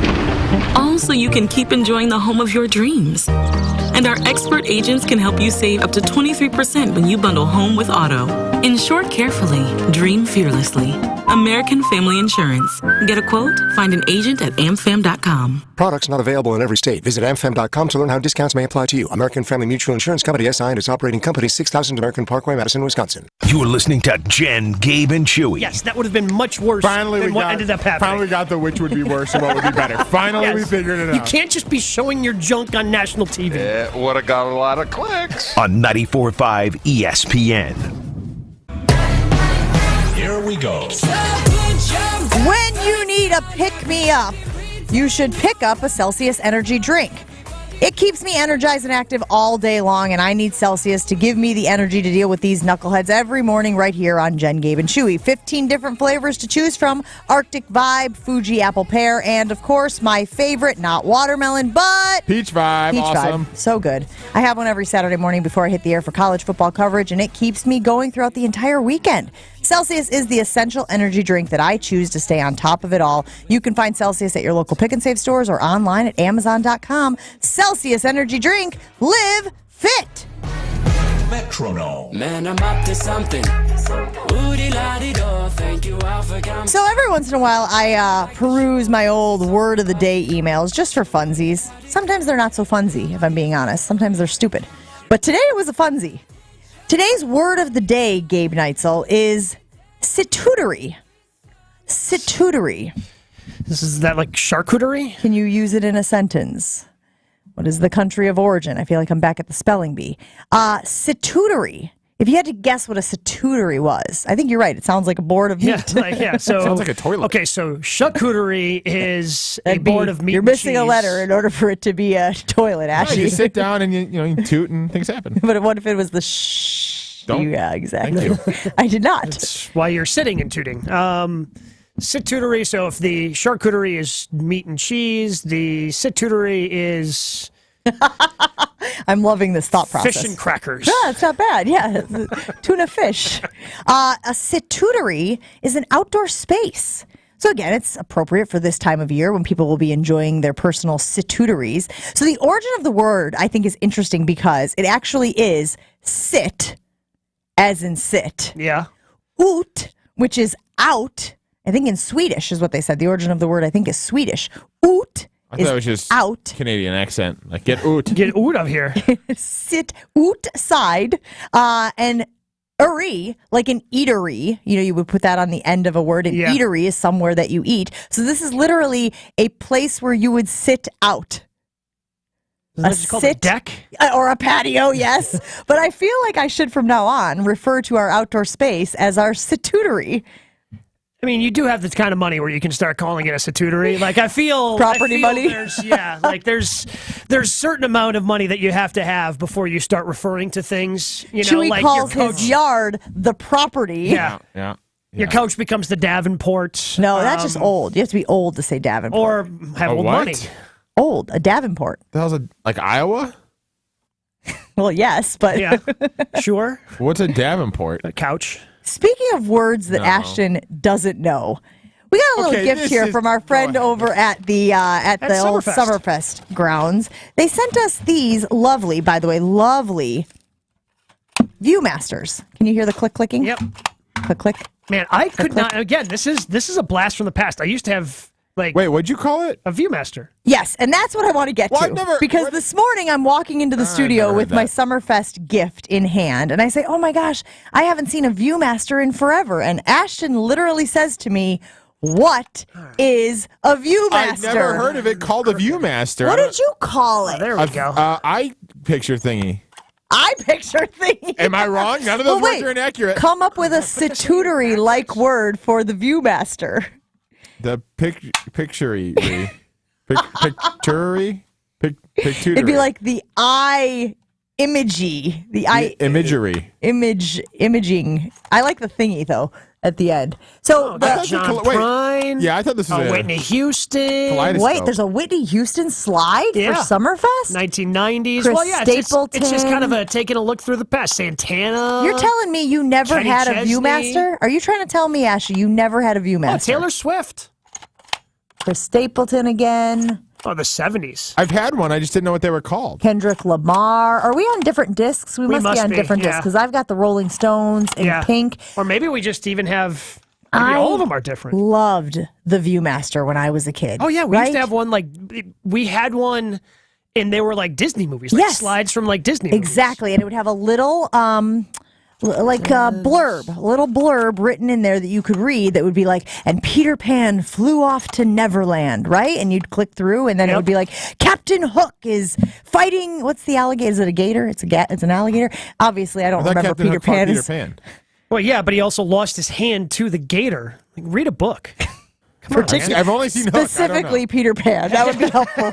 Speaker 10: All so you can keep enjoying the home of your dreams. And our expert agents can help you save up to 23% when you bundle home with auto. Insure carefully, dream fearlessly. American Family Insurance. Get a quote? Find an agent at amfam.com.
Speaker 14: Products not available in every state. Visit amfam.com to learn how discounts may apply to you. American Family Mutual Insurance Company SI and its operating company 6000 American Parkway, Madison, Wisconsin.
Speaker 5: You're listening to Jen, Gabe, and Chewy.
Speaker 2: Yes, that would have been much worse than what ended up happening.
Speaker 3: Finally got the which would be worse and what would be better. Finally, we figured it out.
Speaker 2: You can't just be showing your junk on national TV.
Speaker 13: It would have got a lot of clicks.
Speaker 5: On 94.5 ESPN.
Speaker 15: Here we go.
Speaker 1: When you need a pick-me-up, you should pick up a Celsius energy drink. It keeps me energized and active all day long, and I need Celsius to give me the energy to deal with these knuckleheads every morning right here on Jen, Gabe, and Chewy. 15 different flavors to choose from: Arctic Vibe, Fuji Apple Pear, and, of course, my favorite, not watermelon, but...
Speaker 3: Peach Vibe. Awesome.
Speaker 1: So good. I have one every Saturday morning before I hit the air for college football coverage, and it keeps me going throughout the entire weekend. Celsius is the essential energy drink that I choose to stay on top of it all. You can find Celsius at your local Pick and Save stores or online at Amazon.com. Celsius energy drink. Live fit.
Speaker 15: Metronome.
Speaker 24: Man, I'm up to something. Thank you,
Speaker 1: So every once in a while, I peruse my old word of the day emails just for funsies. Sometimes they're not so funsy, if I'm being honest. Sometimes they're stupid. But today it was a funsy. Today's word of the day, Gabe Neitzel, is situtery. Situtery.
Speaker 2: Is that like charcuterie?
Speaker 1: Can you use it in a sentence? What is the country of origin? I feel like I'm back at the spelling bee. Situtery. If you had to guess what a situtery was, I think you're right. It sounds like a board of meat.
Speaker 2: So
Speaker 3: sounds like a toilet.
Speaker 2: Okay, so charcuterie is a board of meat.
Speaker 1: You're
Speaker 2: and
Speaker 1: missing a
Speaker 2: cheese.
Speaker 1: letter in order for it to be a toilet, Ashley.
Speaker 3: You sit down and you toot and things happen.
Speaker 1: But what if it was the shh?
Speaker 3: Don't.
Speaker 1: Yeah, exactly.
Speaker 3: Thank you.
Speaker 1: I did not.
Speaker 2: That's why you're sitting and tooting. Situtery, so if the charcuterie is meat and cheese, the situtery is...
Speaker 1: I'm loving this thought process.
Speaker 2: Fish and crackers.
Speaker 1: Yeah, it's not bad. Yeah, tuna fish. A situtery is an outdoor space. So again, it's appropriate for this time of year when people will be enjoying their personal situteries. So the origin of the word, I think, is interesting because it actually is sit, as in sit.
Speaker 2: Yeah.
Speaker 1: Ut, which is out. I think in Swedish is what they said. The origin of the word, I think, is Swedish. Ut
Speaker 3: I thought it was just
Speaker 1: out.
Speaker 3: Canadian accent. Like, get out.
Speaker 2: Get out of here.
Speaker 1: Sit outside. And eatery, like an eatery, you would put that on the end of a word. An eatery is somewhere that you eat. So this is literally a place where you would sit out.
Speaker 2: A deck?
Speaker 1: Or a patio, yes. But I feel like I should from now on refer to our outdoor space as our situtery.
Speaker 2: I mean, you do have this kind of money where you can start calling it a situtery. Like, I feel
Speaker 1: property money.
Speaker 2: There's certain amount of money that you have to have before you start referring to things.
Speaker 1: Chewy
Speaker 2: like
Speaker 1: calls
Speaker 2: your coach,
Speaker 1: his yard the property.
Speaker 2: Yeah. Your couch becomes the Davenport.
Speaker 1: No, that's just old. You have to be old to say Davenport.
Speaker 2: Or have old money.
Speaker 1: Old, a Davenport.
Speaker 3: That was like Iowa?
Speaker 1: Well, yes, but
Speaker 2: yeah, sure.
Speaker 3: What's a Davenport?
Speaker 2: A couch.
Speaker 1: Speaking of words that Ashton doesn't know, we got a little gift here from our friend over at the old Summerfest grounds. They sent us these lovely Viewmasters. Can you hear the clicking?
Speaker 2: Yep.
Speaker 1: Click.
Speaker 2: Man, I could not. Again, this is a blast from the past. I used to have wait,
Speaker 3: what'd you call it?
Speaker 2: A Viewmaster.
Speaker 1: Yes, and that's what I want to get to. Because this morning I'm walking into the studio with my Summerfest gift in hand, and I say, oh my gosh, I haven't seen a Viewmaster in forever. And Ashton literally says to me, what is a Viewmaster?
Speaker 3: I've never heard of it called a Viewmaster.
Speaker 1: What did you call it?
Speaker 2: There we go.
Speaker 3: I picture thingy.
Speaker 1: I picture thingy.
Speaker 3: Am I wrong? None of those words are inaccurate.
Speaker 1: Come up with a situtery-like word for the Viewmaster.
Speaker 3: The pictury. Pictury?
Speaker 1: It'd be like the eye imagery. The eye
Speaker 3: imagery.
Speaker 1: Imaging. I like the thingy though at the end. So
Speaker 2: John Prine.
Speaker 3: Yeah, I thought this was
Speaker 2: Whitney Houston.
Speaker 1: Wait, there's a Whitney Houston slide for Summerfest?
Speaker 2: 1990s.
Speaker 1: Chris
Speaker 2: Well, yeah,
Speaker 1: Stapleton.
Speaker 2: it's just kind of taking a look through the past. Santana.
Speaker 1: You're telling me you never
Speaker 2: Kenny
Speaker 1: had a
Speaker 2: Chesney.
Speaker 1: Viewmaster? Are you trying to tell me, Ashley, you never had a Viewmaster?
Speaker 2: Oh, Taylor Swift.
Speaker 1: Chris Stapleton again.
Speaker 2: Oh, the 70s.
Speaker 3: I've had one. I just didn't know what they were called.
Speaker 1: Kendrick Lamar. Are we on different discs? We must be on different discs because I've got the Rolling Stones in pink.
Speaker 2: Or maybe we just even have... Maybe all of them are different.
Speaker 1: Loved the Viewmaster when I was a kid.
Speaker 2: Oh, yeah. We used to have one we had one and they were like Disney movies. Like slides from like Disney movies.
Speaker 1: Exactly. And it would have a little... blurb written in there that you could read that would be like, and Peter Pan flew off to Neverland, right? And you'd click through and then it would be like, Captain Hook is fighting, what's the alligator? Is it a gator? It's an alligator. Obviously, I don't remember
Speaker 3: Captain
Speaker 1: Peter
Speaker 3: Hook fought
Speaker 1: Pan.
Speaker 3: Peter Pan.
Speaker 2: Well, yeah, but he also lost his hand to the gator. Like, read a book.
Speaker 3: I've only seen Hook.
Speaker 1: Specifically Peter Pan. That would be helpful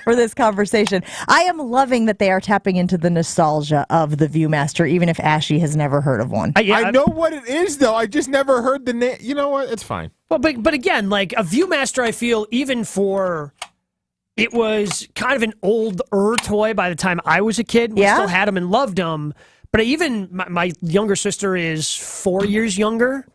Speaker 1: for this conversation. I am loving that they are tapping into the nostalgia of the Viewmaster, even if Ashley has never heard of one.
Speaker 3: I know what it is, though. I just never heard the name. You know what? It's fine.
Speaker 2: Well, but again, like a Viewmaster, I feel even for it was kind of an older toy by the time I was a kid. We still had them and loved them. But even my younger sister is 4 years younger.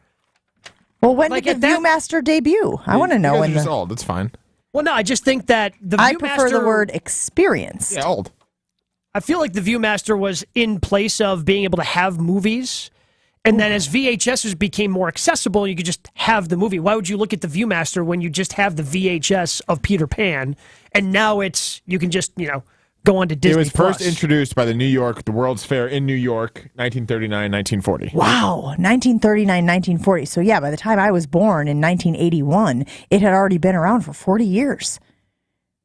Speaker 1: Well, when did the Viewmaster debut? I want to know.
Speaker 3: When just old. That's fine.
Speaker 2: Well, no, I just think that the
Speaker 1: I
Speaker 2: Viewmaster...
Speaker 1: prefer the word experience.
Speaker 3: Yeah, old.
Speaker 2: I feel like the Viewmaster was in place of being able to have movies. And then as VHSs became more accessible, you could just have the movie. Why would you look at the Viewmaster when you just have the VHS of Peter Pan? And now you can just, go on to Disney+.
Speaker 3: It was first introduced by the World's Fair in New York, 1939, 1940.
Speaker 1: Wow, 1939, 1940. So yeah, by the time I was born in 1981, it had already been around for 40 years.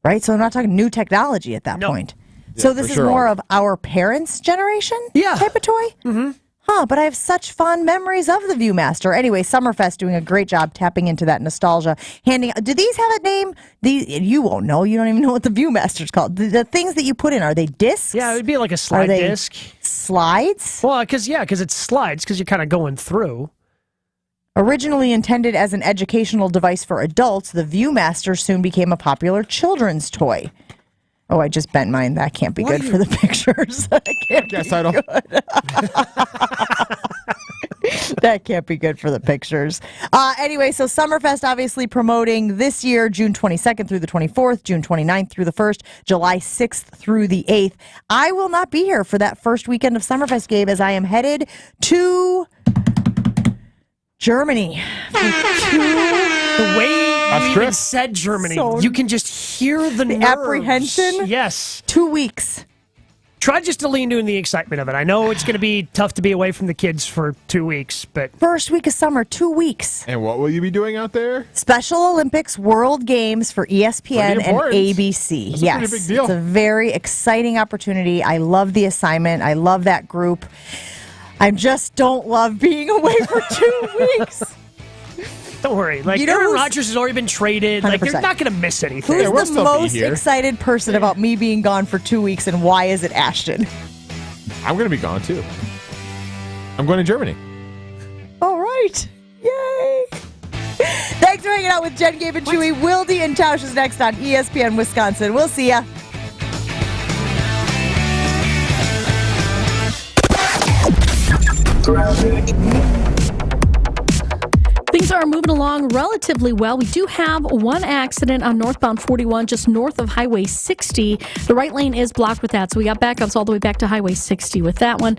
Speaker 1: Right? So I'm not talking new technology at that point. So this is more of our parents' generation type of toy?
Speaker 2: Mm-hmm.
Speaker 1: Huh, but I have such fond memories of the Viewmaster. Anyway, Summerfest doing a great job tapping into that nostalgia. Do these have a name? You won't know. You don't even know what the Viewmaster's called. The things that you put in, are they discs?
Speaker 2: Yeah, it would be like a slide disc.
Speaker 1: Slides?
Speaker 2: Well, because it's slides because you're kind of going through.
Speaker 1: Originally intended as an educational device for adults, the Viewmaster soon became a popular children's toy. Oh, I just bent mine. That can't be good for the pictures. That can't
Speaker 3: Guess
Speaker 1: be
Speaker 3: I don't.
Speaker 1: good. That can't be good for the pictures. Anyway, so Summerfest obviously promoting this year, June 22nd through the 24th, June 29th through the 1st, July 6th through the 8th. I will not be here for that first weekend of Summerfest, Gabe, as I am headed to Germany.
Speaker 2: The way you even said Germany,
Speaker 1: So-
Speaker 2: you can just hear the nerves.
Speaker 1: apprehension?
Speaker 2: Yes.
Speaker 1: 2 weeks.
Speaker 2: Try just to lean into the excitement of it. I know it's going to be tough to be away from the kids for 2 weeks, but
Speaker 1: First week of summer, 2 weeks.
Speaker 3: And what will you be doing out there?
Speaker 1: Special Olympics World Games for ESPN
Speaker 3: Pretty
Speaker 1: and
Speaker 3: important.
Speaker 1: ABC.
Speaker 3: That's a
Speaker 1: yes,
Speaker 3: pretty big deal.
Speaker 1: It's a very exciting opportunity. I love the assignment. I love that group. I just don't love being away for 2 weeks.
Speaker 2: don't worry. Like,
Speaker 1: You know
Speaker 2: Aaron
Speaker 1: who's-
Speaker 2: Rodgers has already been traded. Like, they're
Speaker 1: 100%.
Speaker 2: not going to miss anything.
Speaker 1: Who's the most excited person about me being gone for 2 weeks, and why is it Ashton?
Speaker 3: I'm going to be gone too. I'm going to Germany.
Speaker 1: All right. Yay. Thanks for hanging out with Jen, Gabe, and Chewy. Wildy and Tausch is next on ESPN Wisconsin. We'll see ya.
Speaker 4: Things are moving along relatively well. We do have one accident on northbound 41 just north of Highway 60. The right lane is blocked with that, so we got backups all the way back to Highway 60 with that one.